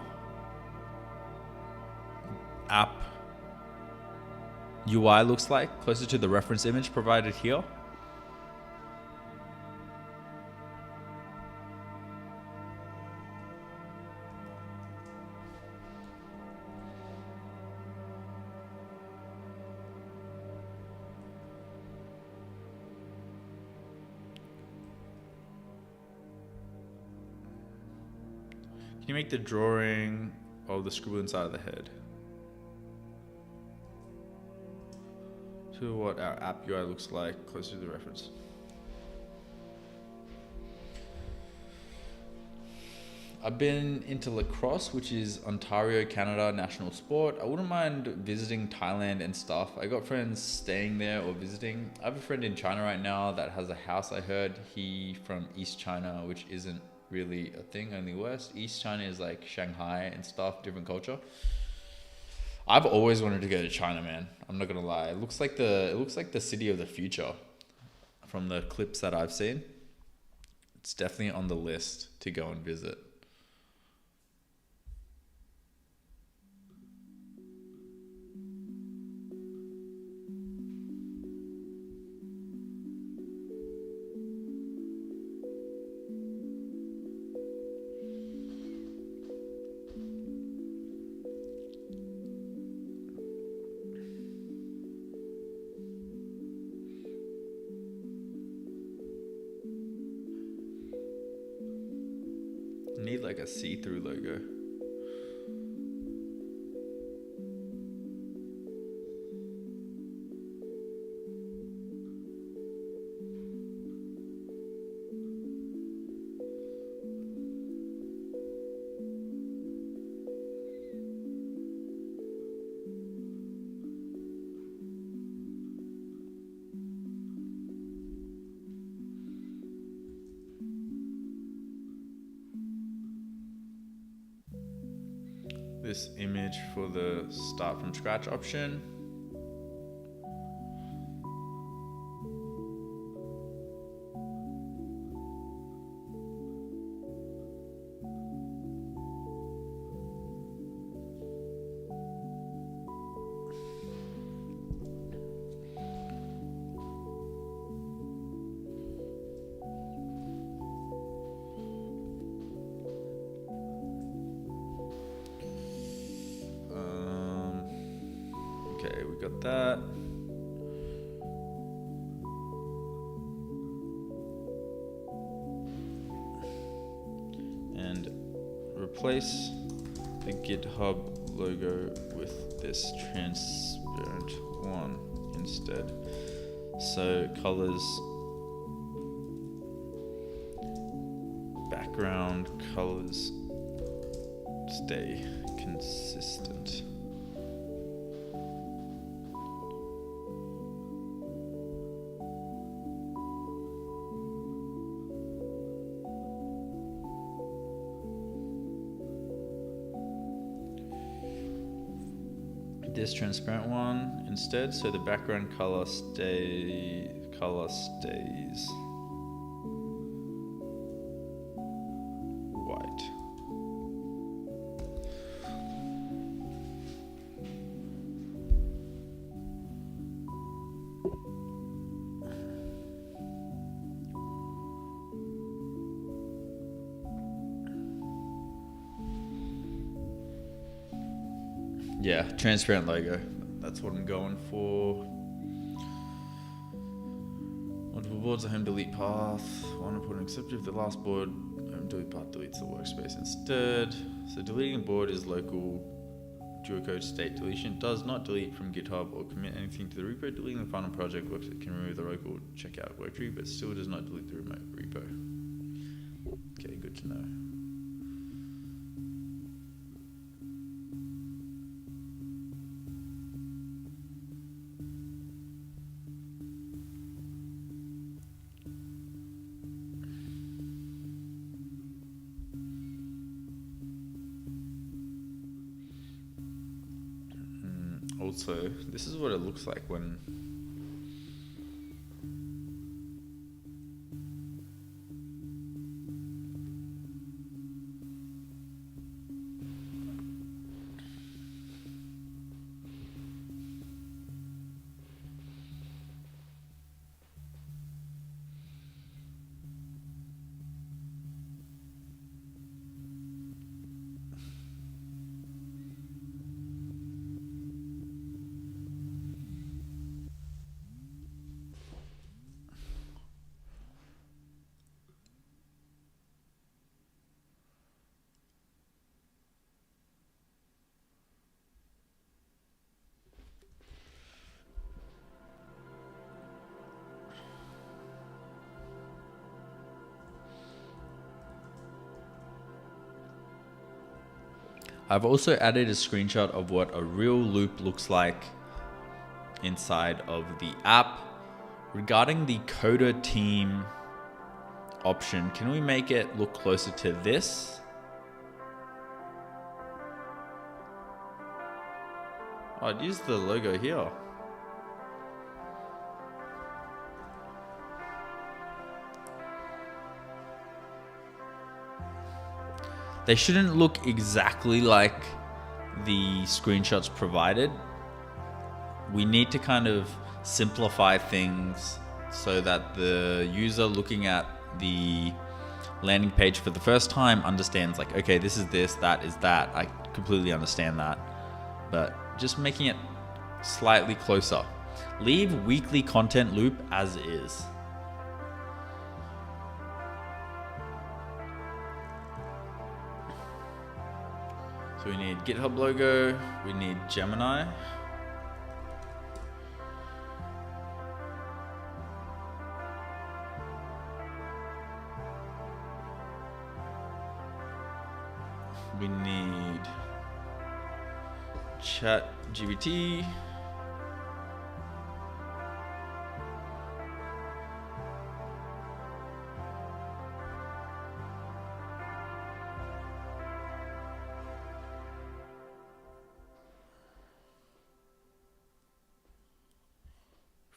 app UI looks like, closer to the reference image provided here? Can you make the drawing of the scribble inside of the head to what our app UI looks like, closer to the reference? I've been into lacrosse, which is Ontario, Canada national sport. I wouldn't mind visiting Thailand and stuff. I got friends staying there or visiting. I have a friend in China right now that has a house, I heard. He from East China, which isn't really a thing, only West. East China is like Shanghai and stuff, different culture. I've always wanted to go to China, man. I'm not gonna lie. It looks like the city of the future from the clips that I've seen. It's definitely on the list to go and visit. need like a see-through logo. This image for the start from scratch option. Okay, we got that. And replace the GitHub logo with this transparent one instead. So colors, background colors stay consistent. This transparent one instead, so the background color stays white. Yeah, transparent logo. That's what I'm going for. Multiple boards, a home delete path. One important except if the last board home delete path deletes the workspace instead. So deleting a board is local geocode state deletion. Does not delete from GitHub or commit anything to the repo. Deleting the final project works. It can remove the local checkout work tree, but still does not delete the remote repo. Okay, good to know. Also, this is what it looks like when I've also added a screenshot of what a real loop looks like inside of the app. Regarding the coder team option, can we make it look closer to this? Oh, I'd use the logo here. They shouldn't look exactly like the screenshots provided. We need to kind of simplify things so that the user looking at the landing page for the first time understands like, okay, this is this, that is that. I completely understand that. But just making it slightly closer. Leave weekly content loop as is. So we need GitHub logo, we need Gemini. We need ChatGPT.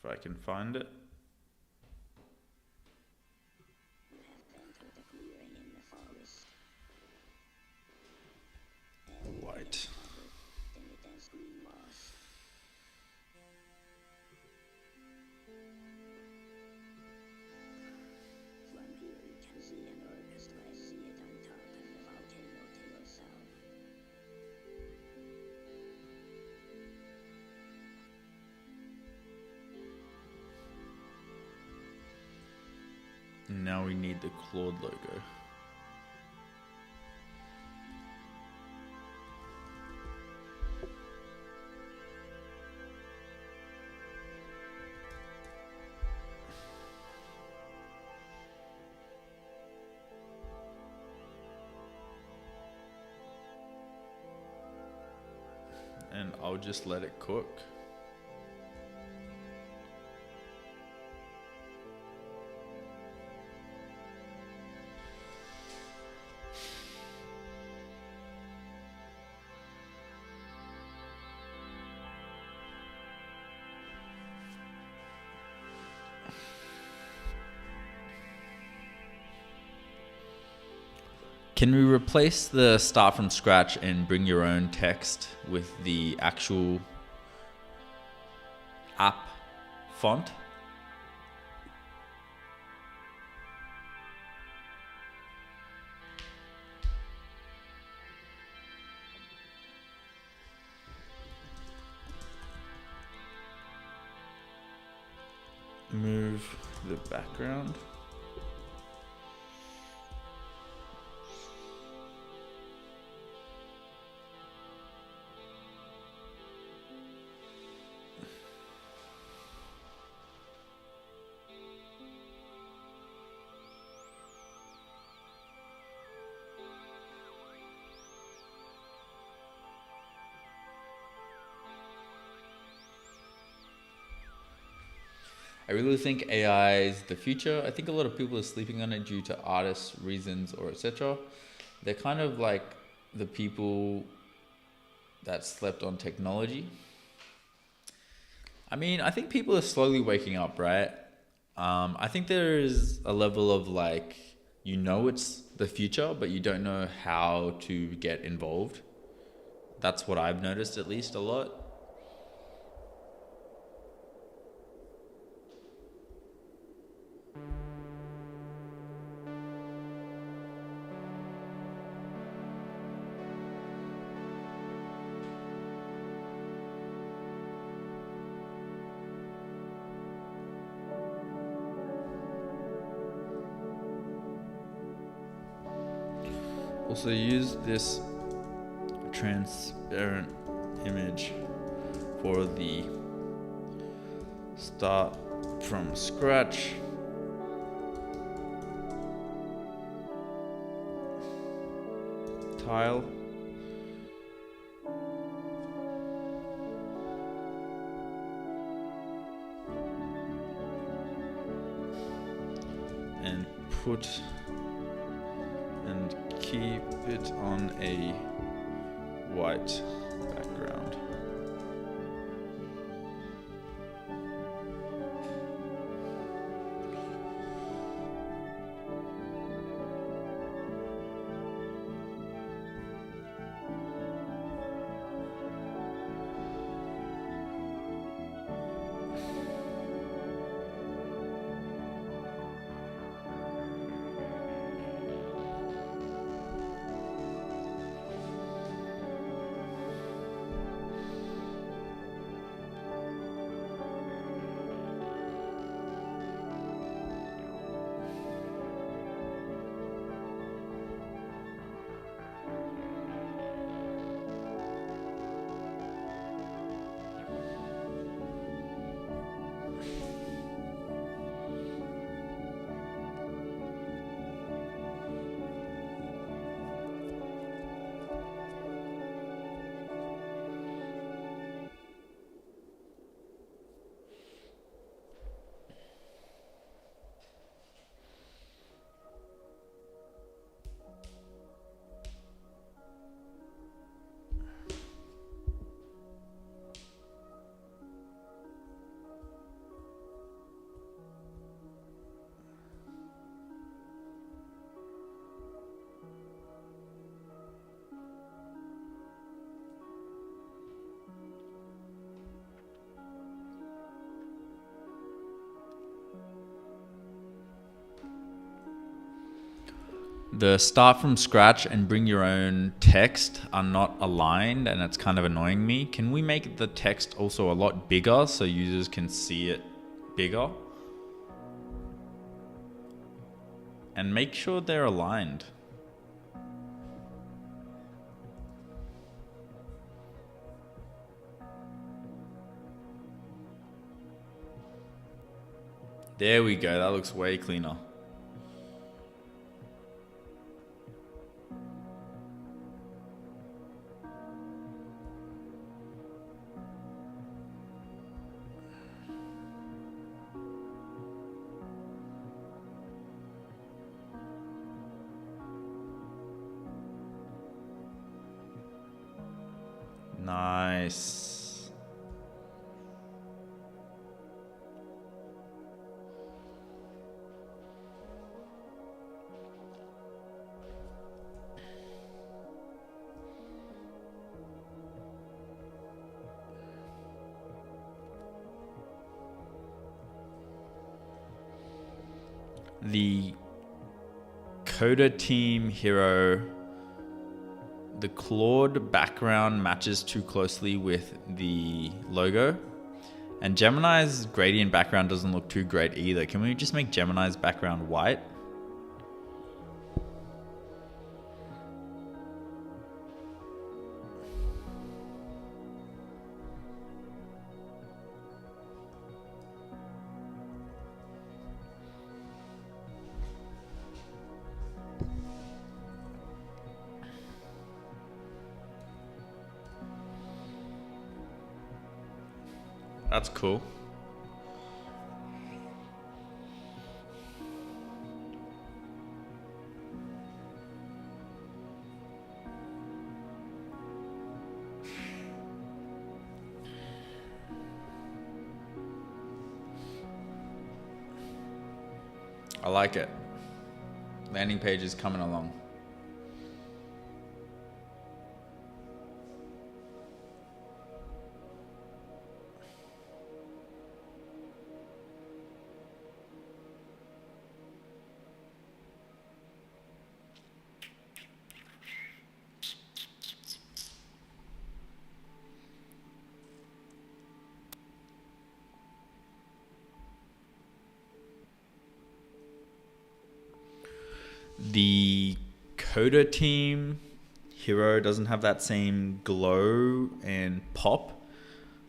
If I can find it. White. Now we need the Claude logo. And I'll just let it cook. Can we replace the start from scratch and bring your own text with the actual app font? Move the background. I really think AI is the future. I think a lot of people are sleeping on it due to artists, reasons, or etc. They're kind of like the people that slept on technology. I mean, I think people are slowly waking up, right? I think there is a level of like, you know it's the future, but you don't know how to get involved. That's what I've noticed, at least, a lot. Also use this transparent image for the start from scratch. Tile. And put and keep it on a white background. the start from scratch and bring your own text are not aligned, and it's kind of annoying me. Can we make the text also a lot bigger so users can see it bigger? And make sure they're aligned. There we go, that looks way cleaner. Nice. The Coder Team Hero, the Claude background matches too closely with the logo, and Gemini's gradient background doesn't look too great either. Can we just make Gemini's background white? That's cool. I like it. Landing page is coming along. The Coder Team Hero doesn't have that same glow and pop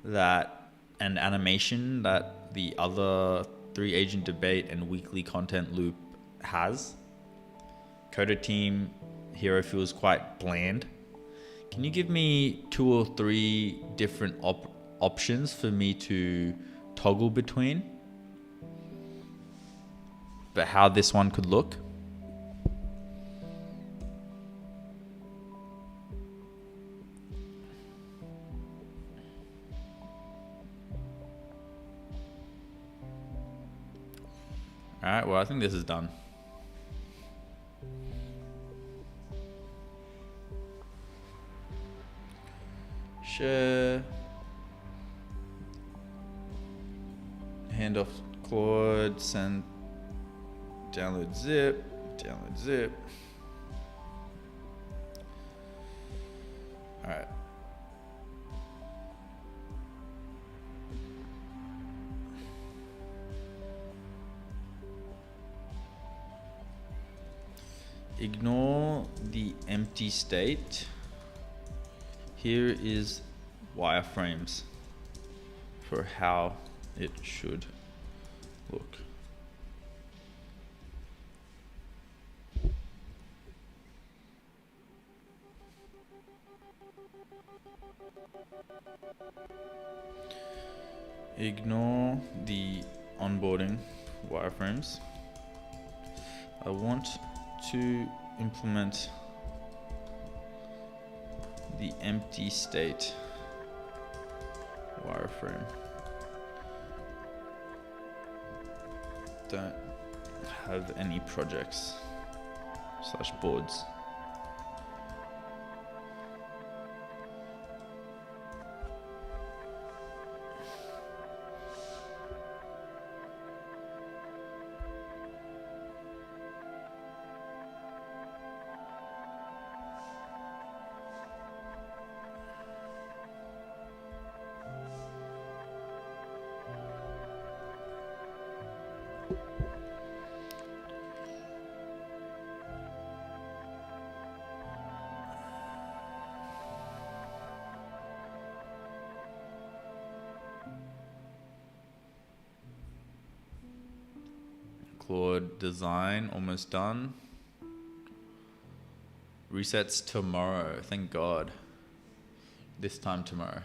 that and animation that the other 3-agent debate and weekly content loop has. Coder Team Hero feels quite bland. Can you give me 2 or 3 different options for me to toggle between? But how this one could look? Alright, well, I think this is done. Share. Handoff Claude, send, download zip, download zip. Alright. Ignore the empty state. Here is wireframes for how it should look. Ignore the onboarding wireframes. I want to implement the empty state wireframe. Don't have any projects / boards. Claude design, almost done. Resets tomorrow, thank God. This time tomorrow.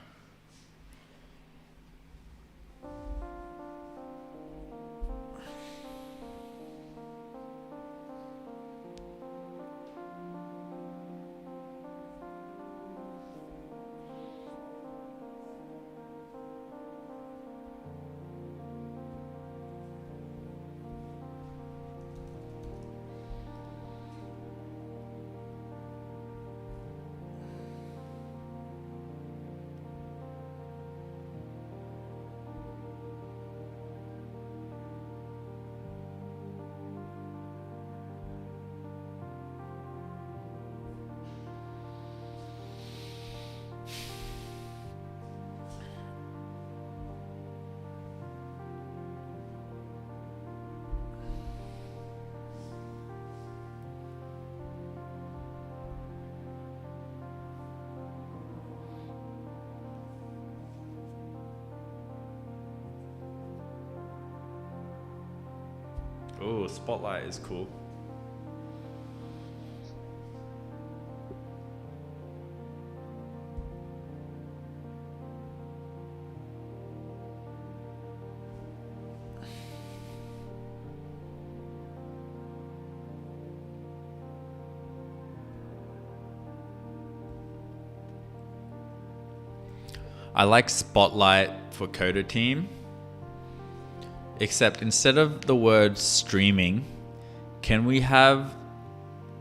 Oh, Spotlight is cool. I like Spotlight for Coder Team. Except instead of the word streaming, can we have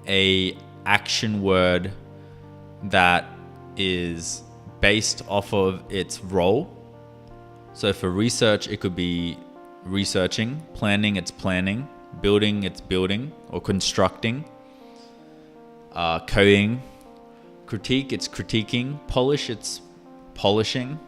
a action word that is based off of its role? So for research, it could be researching, planning, it's planning, building, it's building, or constructing, coding, critique, it's critiquing, polish, it's polishing.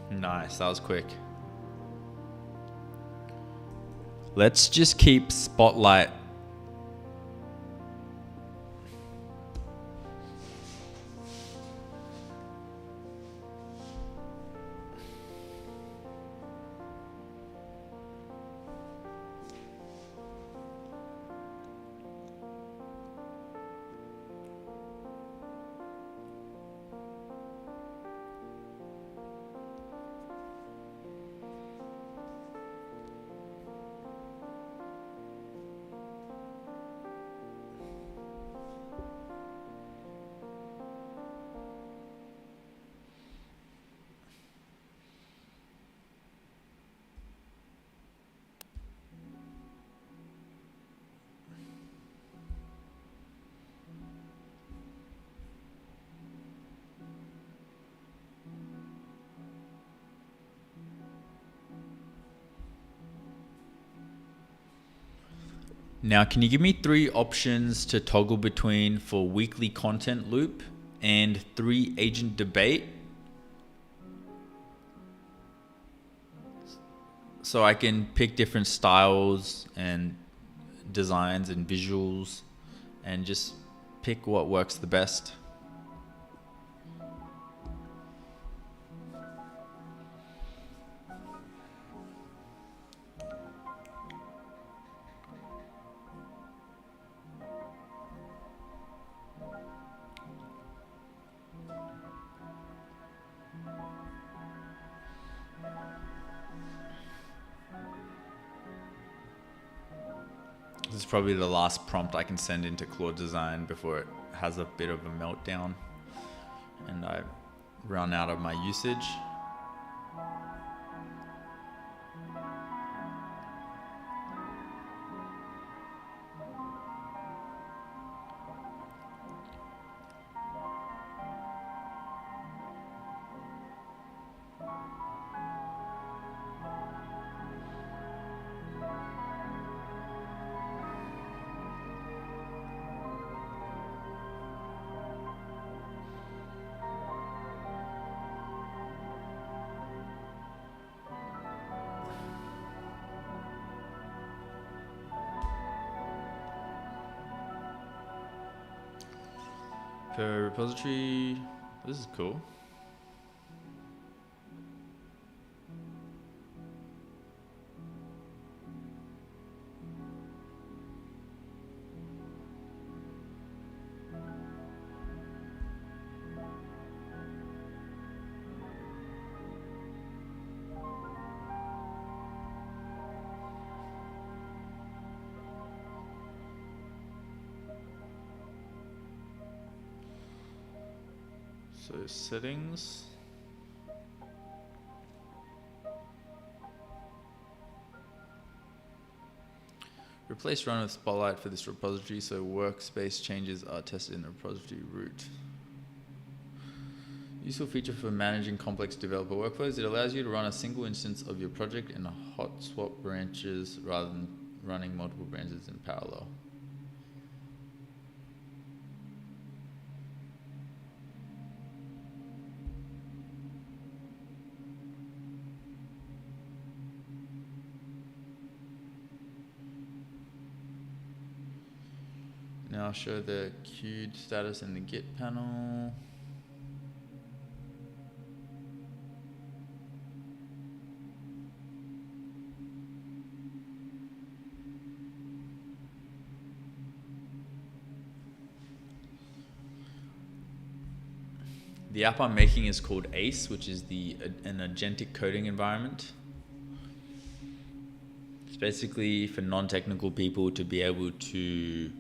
Nice, that was quick. Let's just keep Spotlight. Now, can you give me 3 options to toggle between for weekly content loop and 3 agent debate? So I can pick different styles and designs and visuals and just pick what works the best. This is probably the last prompt I can send into Claude Design before it has a bit of a meltdown and I run out of my usage. Per repository, this is cool. So settings. Replace run with Spotlight for this repository so workspace changes are tested in the repository root. Useful feature for managing complex developer workflows. It allows you to run a single instance of your project in a hot swap branches rather than running multiple branches in parallel. Now I'll show the queued status in the Git panel. The app I'm making is called ACE, which is an agentic coding environment. It's basically for non-technical people to be able to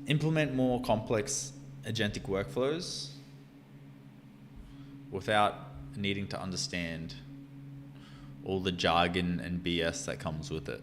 implement more complex agentic workflows without needing to understand all the jargon and BS that comes with it.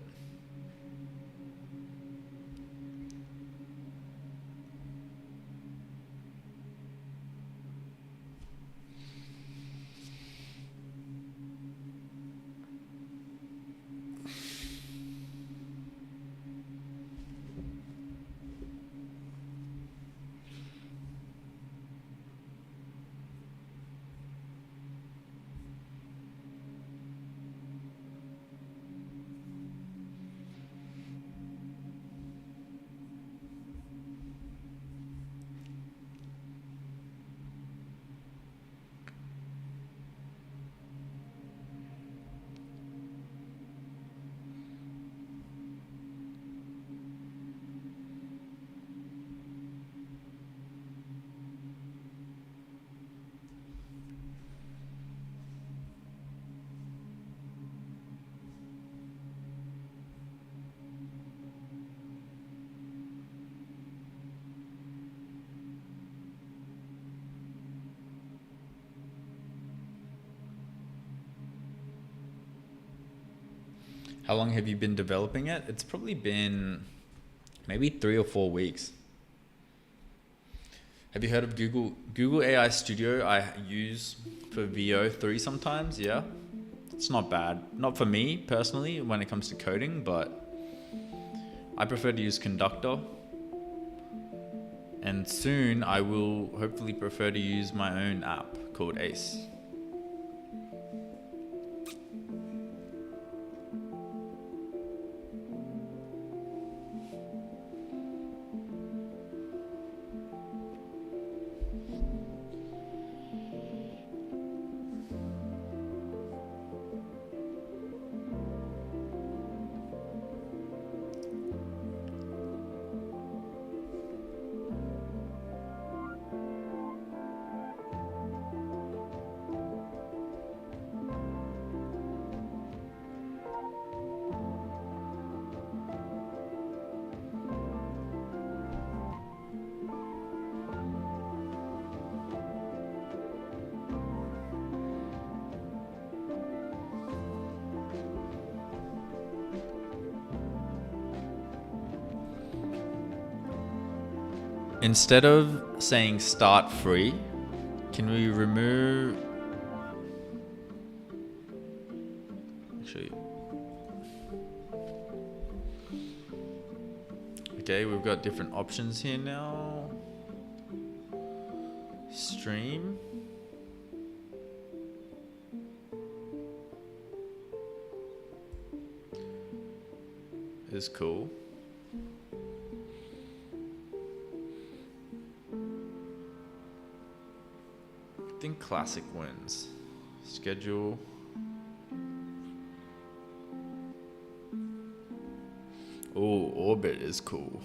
How long have you been developing it? It's probably been maybe 3 or 4 weeks. Have you heard of Google AI Studio? I use for VO3 sometimes, yeah. It's not bad. Not for me personally when it comes to coding, but I prefer to use Conductor. And soon I will hopefully prefer to use my own app called ACE. Instead of saying start free, can we remove... Actually... Okay, we've got different options here now. Stream. Is cool. think classic wins. Schedule. Oh, orbit is cool.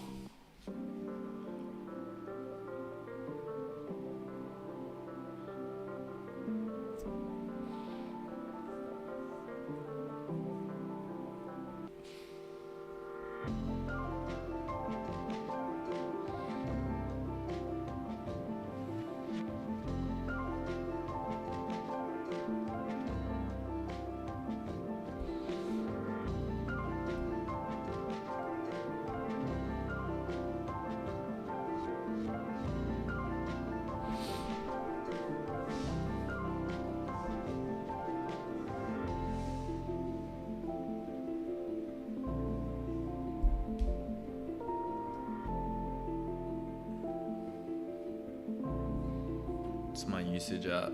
What's my usage at?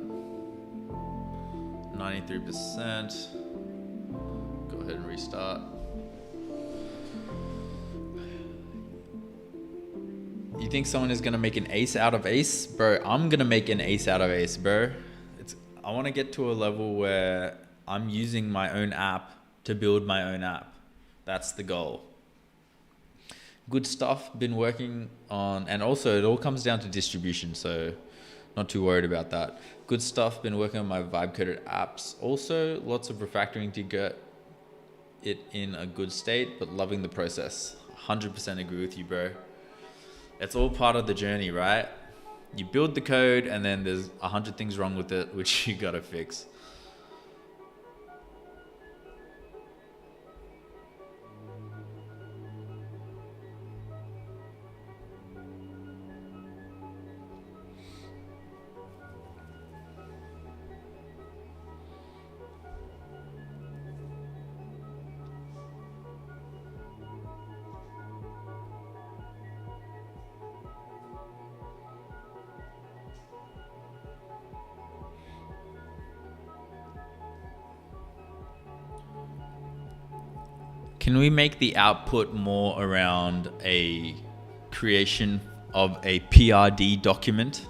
93%. Go ahead and restart. You think someone is gonna make an ace out of ace? Bro, I'm gonna make an ace out of ace, bro. I wanna get to a level where I'm using my own app to build my own app. That's the goal. Good stuff, been working on, and also it all comes down to distribution, so not too worried about that. Good stuff, been working on my Vibecoded apps. Also, lots of refactoring to get it in a good state, but loving the process. 100% agree with you, bro. It's all part of the journey, right? You build the code and then there's 100 things wrong with it, which you gotta fix. Can we make the output more around a creation of a PRD document?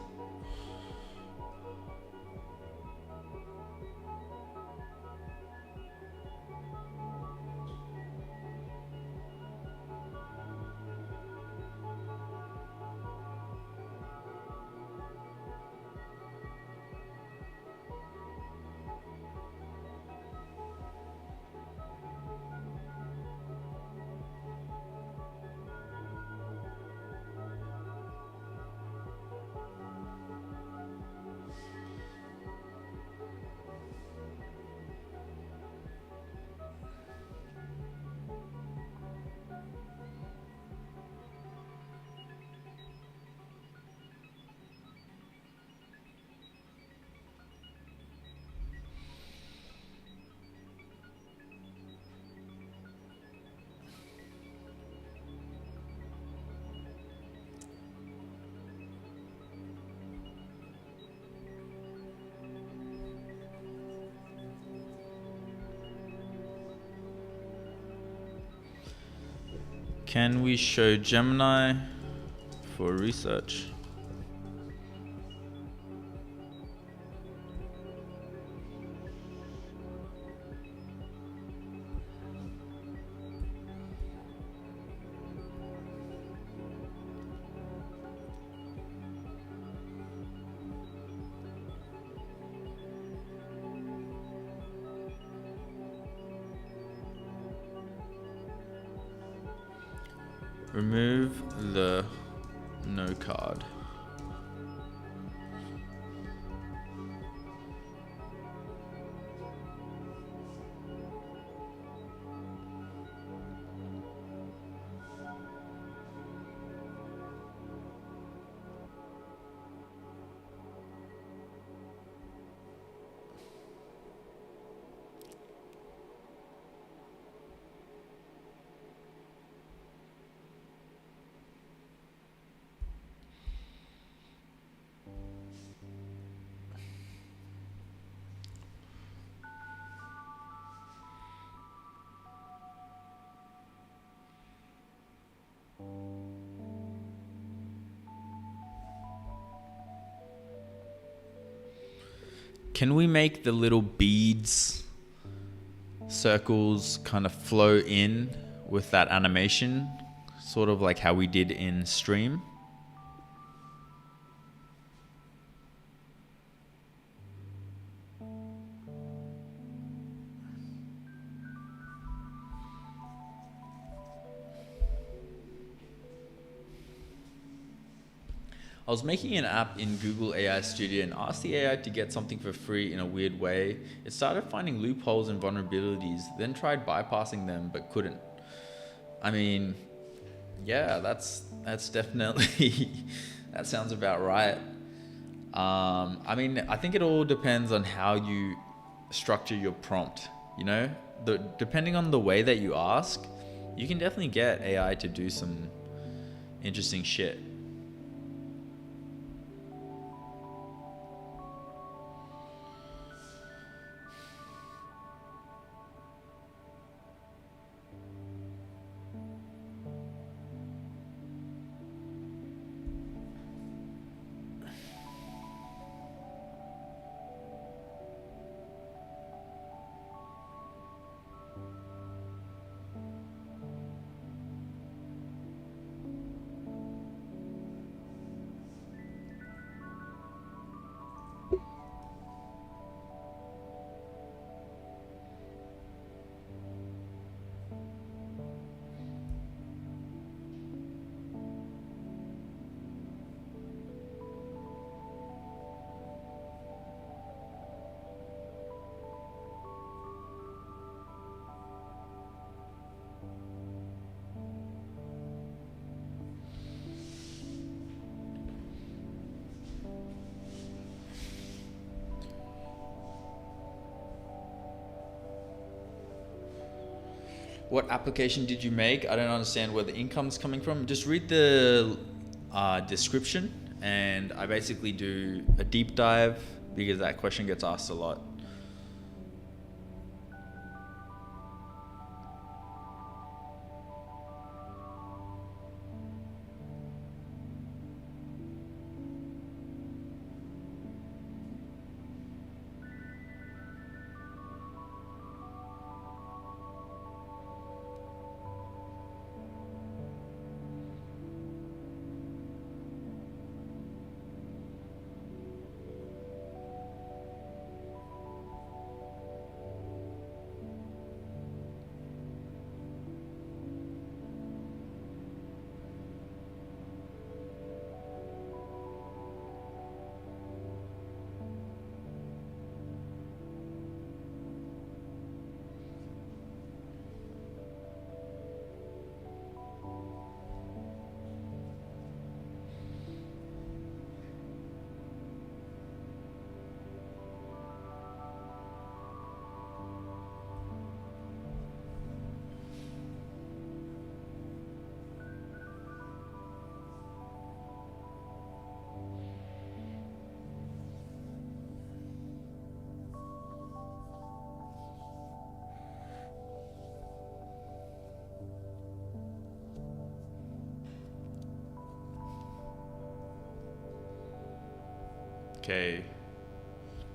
Can we show Gemini for research? Remove the no card. Can we make the little beads, circles kind of flow in with that animation, sort of like how we did in Stream? I was making an app in Google AI Studio and asked the AI to get something for free in a weird way. It started finding loopholes and vulnerabilities, then tried bypassing them but couldn't. I mean, yeah, that's definitely that sounds about right. I mean, I think it all depends on how you structure your prompt. You know, depending on the way that you ask, you can definitely get AI to do some interesting shit. What application did you make? I don't understand where the income's coming from. Just read the description, and I basically do a deep dive because that question gets asked a lot. Okay,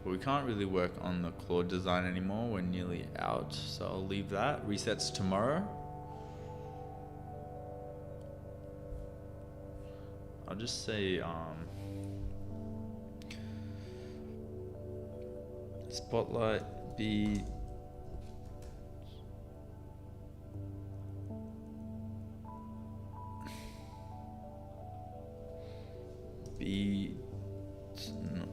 but we can't really work on the Claude design anymore. We're nearly out, so I'll leave that. Resets tomorrow. I'll just say spotlight be be no.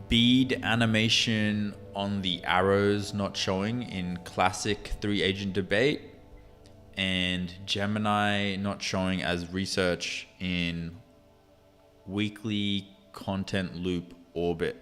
Bead animation on the arrows not showing in classic 3-agent debate, and Gemini not showing as research in weekly content loop orbit.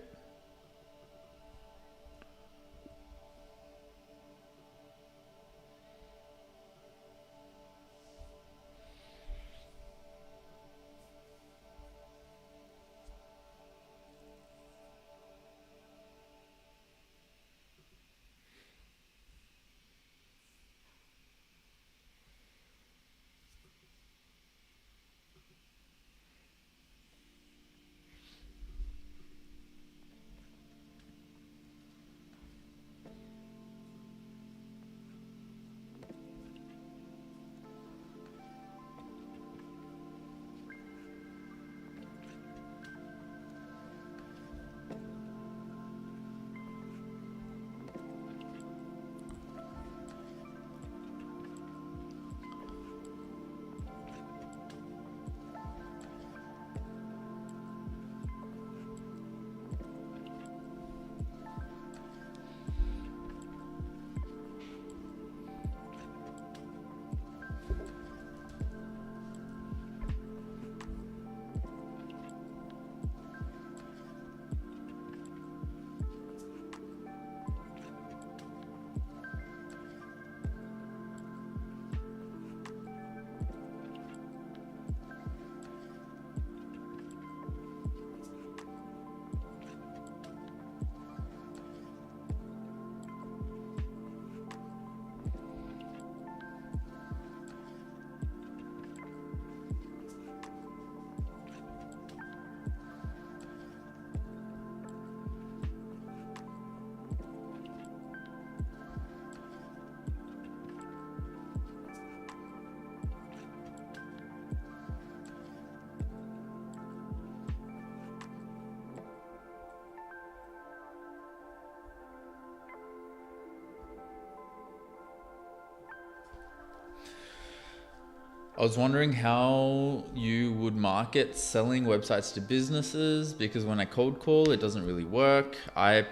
I was wondering how you would market selling websites to businesses, because when I cold call, it doesn't really work. I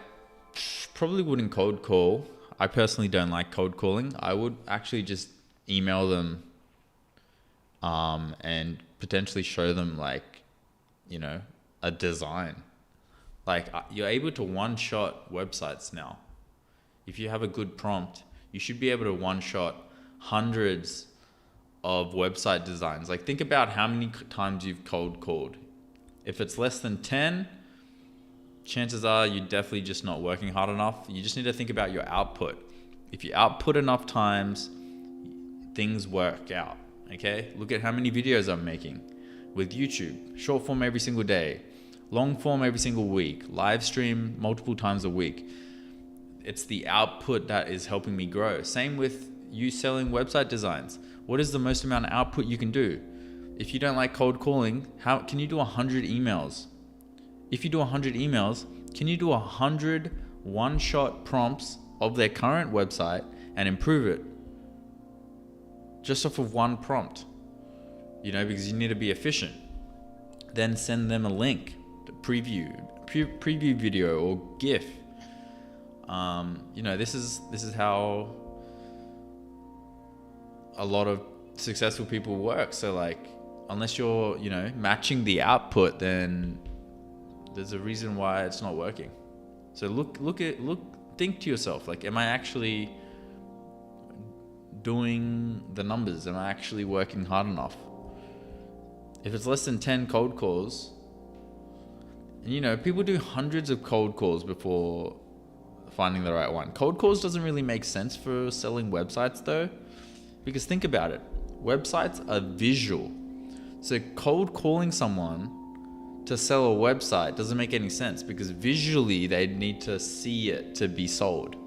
probably wouldn't cold call. I personally don't like cold calling. I would actually just email them and potentially show them like, you know, a design. Like you're able to one-shot websites now. If you have a good prompt, you should be able to one-shot hundreds of website designs. Like think about how many times you've cold called. If it's less than 10, chances are you're definitely just not working hard enough. You just need to think about your output. If you output enough times, things work out. Okay? Look at how many videos I'm making with YouTube. Short form every single day, long form every single week, live stream multiple times a week. It's the output that is helping me grow. Same with you selling website designs. What is the most amount of output you can do? If you don't like cold calling, how can you do 100 emails? If you do 100 emails, can you do 100 one-shot prompts of their current website and improve it just off of one prompt? You know, because you need to be efficient. Then send them a link, to preview video or GIF. You know, this is how a lot of successful people work. So like, unless you're, you know, matching the output, then there's a reason why it's not working. So think to yourself, like, am I actually doing the numbers? Am I actually working hard enough? If it's less than 10 cold calls, and you know, people do hundreds of cold calls before finding the right one. Cold calls doesn't really make sense for selling websites though, because think about it. Websites are visual. So cold calling someone to sell a website doesn't make any sense, because visually they need to see it to be sold.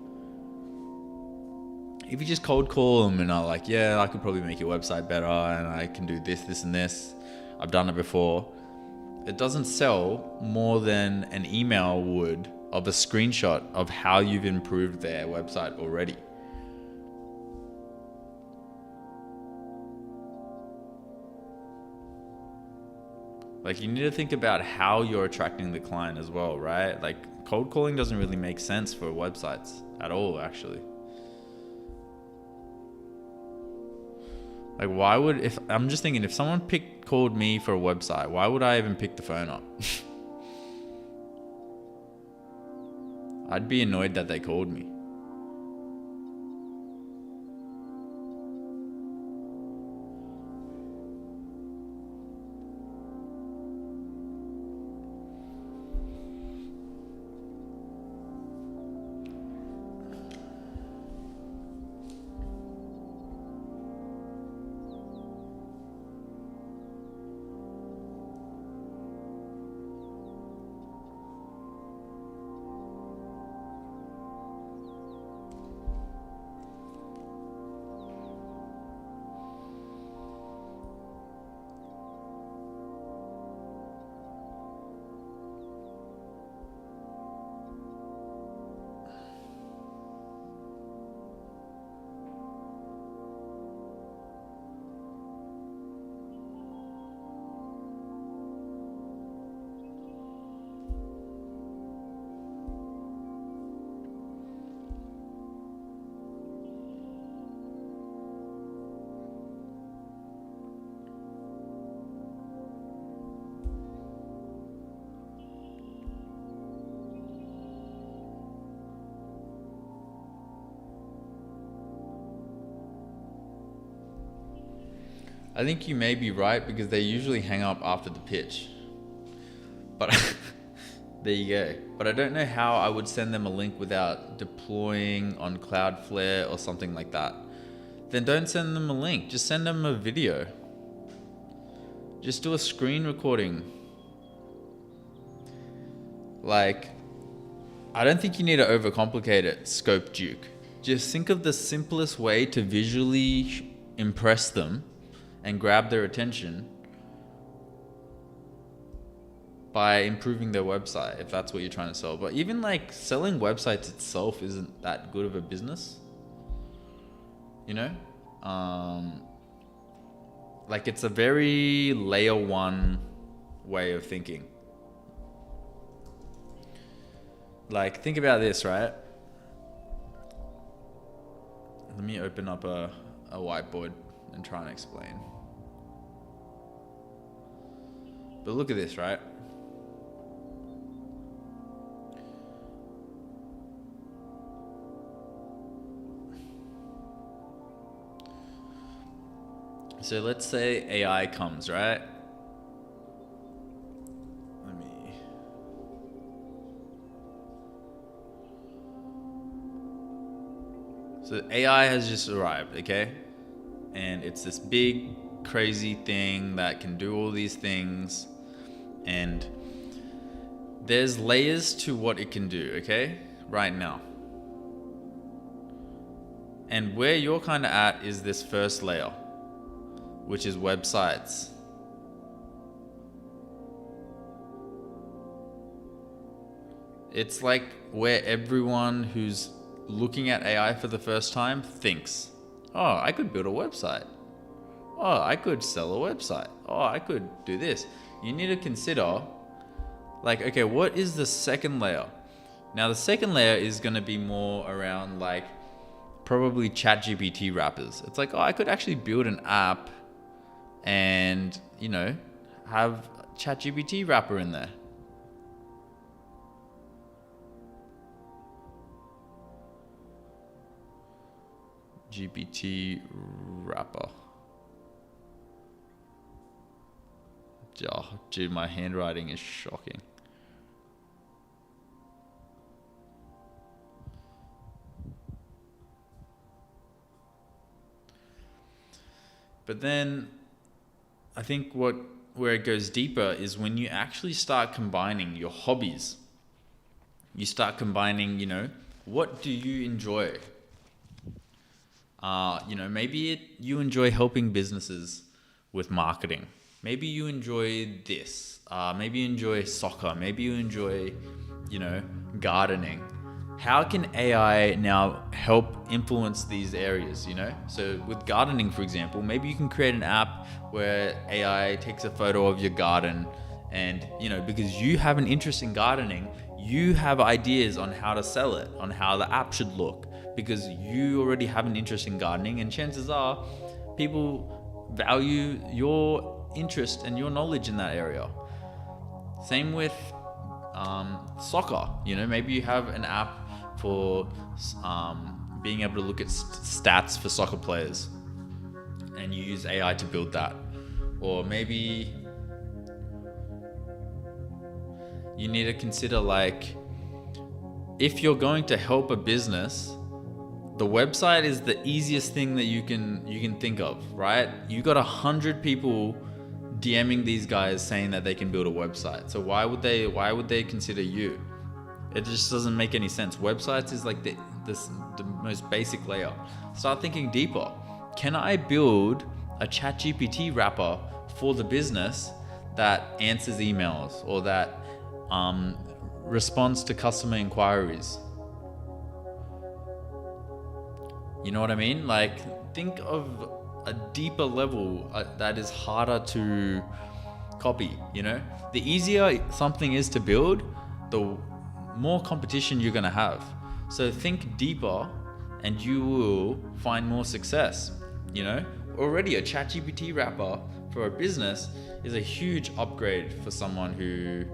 If you just cold call them and are like, yeah, I could probably make your website better and I can do this, this and this, I've done it before, it doesn't sell more than an email would of a screenshot of how you've improved their website already. Like, you need to think about how you're attracting the client as well, right? Like, cold calling doesn't really make sense for websites at all, actually. Like, why would, if I'm just thinking, if someone called me for a website, why would I even pick the phone up? I'd be annoyed that they called me. I think you may be right, because they usually hang up after the pitch. But there you go. But I don't know how I would send them a link without deploying on Cloudflare or something like that. Then don't send them a link. Just send them a video. Just do a screen recording. Like, I don't think you need to overcomplicate it, Scope Duke. Just think of the simplest way to visually impress them and grab their attention by improving their website, if that's what you're trying to sell. But even like selling websites itself isn't that good of a business, you know? Like it's a very layer one way of thinking. Like think about this, right? Let me open up a whiteboard and try and explain. But look at this, right? So let's say AI comes, right? So AI has just arrived, okay? And it's this big, crazy thing that can do all these things. And there's layers to what it can do, okay? Right now. And where you're kind of at is this first layer, which is websites. It's like where everyone who's looking at AI for the first time thinks, oh, I could build a website. Oh, I could sell a website. Oh, I could do this. You need to consider, like, okay, what is the second layer? Now, the second layer is going to be more around, like, probably ChatGPT wrappers. It's like, oh, I could actually build an app and, you know, have ChatGPT wrapper in there. GPT wrapper. Oh, dude, my handwriting is shocking. But then I think where it goes deeper is when you actually start combining your hobbies. You start combining, you know, what do you enjoy? You know, maybe you enjoy helping businesses with marketing. Maybe you enjoy this. Maybe you enjoy soccer. Maybe you enjoy, you know, gardening. How can AI now help influence these areas, you know? So with gardening, for example, maybe you can create an app where AI takes a photo of your garden and, you know, because you have an interest in gardening, you have ideas on how to sell it, on how the app should look, because you already have an interest in gardening, and chances are people value your interest and your knowledge in that area. Same with soccer. You know, maybe you have an app for being able to look at stats for soccer players, and you use AI to build that. Or maybe you need to consider, like, if you're going to help a business, the website is the easiest thing that you can think of, right? You got 100 people DMing these guys saying that they can build a website. So why would they consider you? It just doesn't make any sense. Websites is like the most basic layer. Start thinking deeper. Can I build a ChatGPT wrapper for the business that answers emails or that responds to customer inquiries? You know what I mean? Like, think of a deeper level that is harder to copy, you know? The easier something is to build, the more competition you're gonna have. So think deeper and you will find more success, you know? Already a ChatGPT wrapper for a business is a huge upgrade for someone who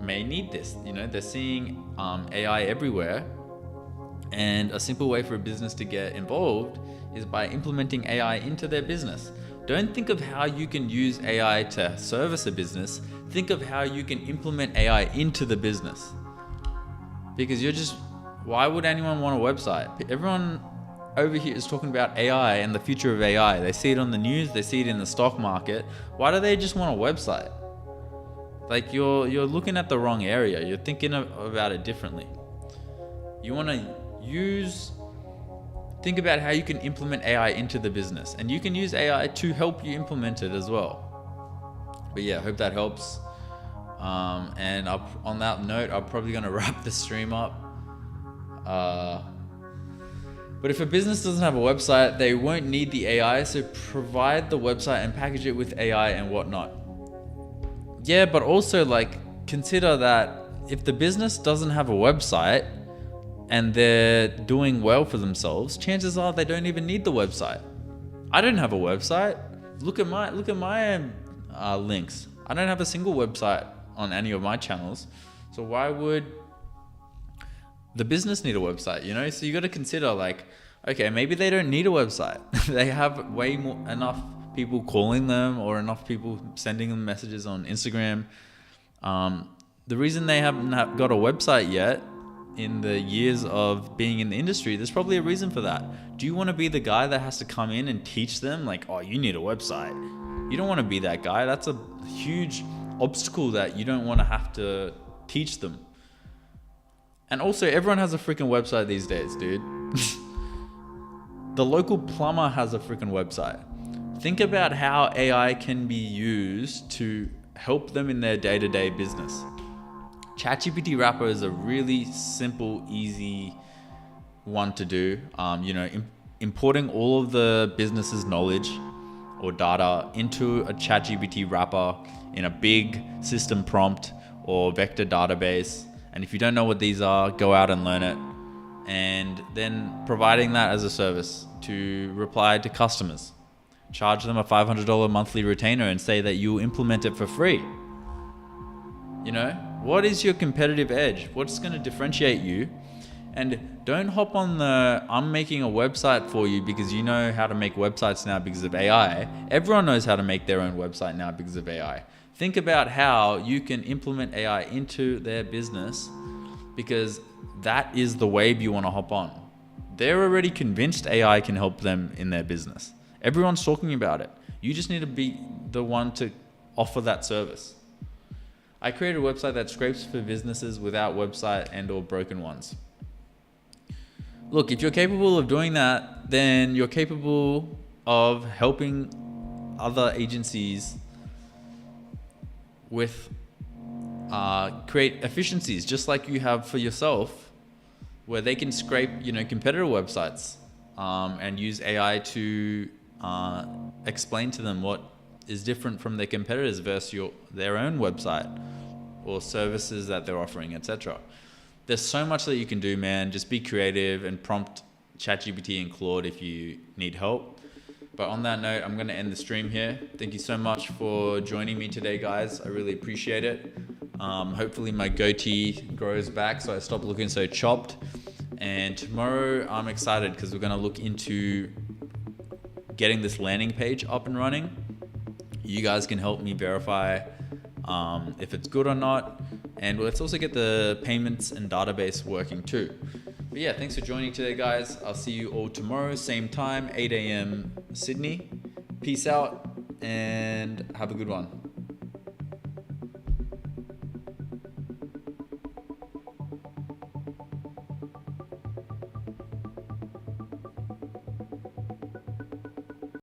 may need this. You know, they're seeing AI everywhere, and a simple way for a business to get involved is by implementing AI into their business. Don't think of how you can use AI to service a business. Think of how you can implement AI into the business. Because why would anyone want a website? Everyone over here is talking about AI and the future of AI. They see it on the news, they see it in the stock market. Why do they just want a website? Like, you're looking at the wrong area. You're thinking about it differently. You want to think about how you can implement AI into the business, and you can use AI to help you implement it as well. But yeah, I hope that helps. And on that note, I'm probably going to wrap the stream up. But if a business doesn't have a website, they won't need the AI, so provide the website and package it with AI and whatnot. Yeah, but also like consider that if the business doesn't have a website and they're doing well for themselves, chances are they don't even need the website. I don't have a website. Look at my links. I don't have a single website on any of my channels. So why would the business need a website, you know? So you got to consider like, okay, maybe they don't need a website. They have enough people calling them or enough people sending them messages on Instagram. The reason they haven't got a website yet in the years of being in the industry, there's probably a reason for that. Do you want to be the guy that has to come in and teach them like, oh, you need a website? You don't want to be that guy. That's a huge obstacle that you don't want to have to teach them. And also, everyone has a freaking website these days, dude. The local plumber has a freaking website. Think about how AI can be used to help them in their day-to-day business. ChatGPT Wrapper is a really simple, easy one to do. Importing all of the business's knowledge or data into a ChatGPT Wrapper in a big system prompt or vector database. And if you don't know what these are, go out and learn it. And then providing that as a service to reply to customers. Charge them a $500 monthly retainer and say that you'll implement it for free. You know, what is your competitive edge? What's going to differentiate you? And don't hop on the, I'm making a website for you because you know how to make websites now because of AI. Everyone knows how to make their own website now because of AI. Think about how you can implement AI into their business because that is the wave you want to hop on. They're already convinced AI can help them in their business. Everyone's talking about it. You just need to be the one to offer that service. I created a website that scrapes for businesses without website and or broken ones. Look, if you're capable of doing that, then you're capable of helping other agencies with create efficiencies just like you have for yourself, where they can scrape, competitor websites and use AI to explain to them what is different from their competitors versus their own website or services that they're offering, etc. There's so much that you can do, man. Just be creative and prompt ChatGPT and Claude if you need help. But on that note, I'm going to end the stream here. Thank you so much for joining me today, guys. I really appreciate it. Hopefully my goatee grows back so I stop looking so chopped. And tomorrow I'm excited because we're going to look into getting this landing page up and running. You guys can help me verify if it's good or not. And let's also get the payments and database working too. But yeah, thanks for joining today, guys. I'll see you all tomorrow, same time, 8 a.m. Sydney. Peace out and have a good one.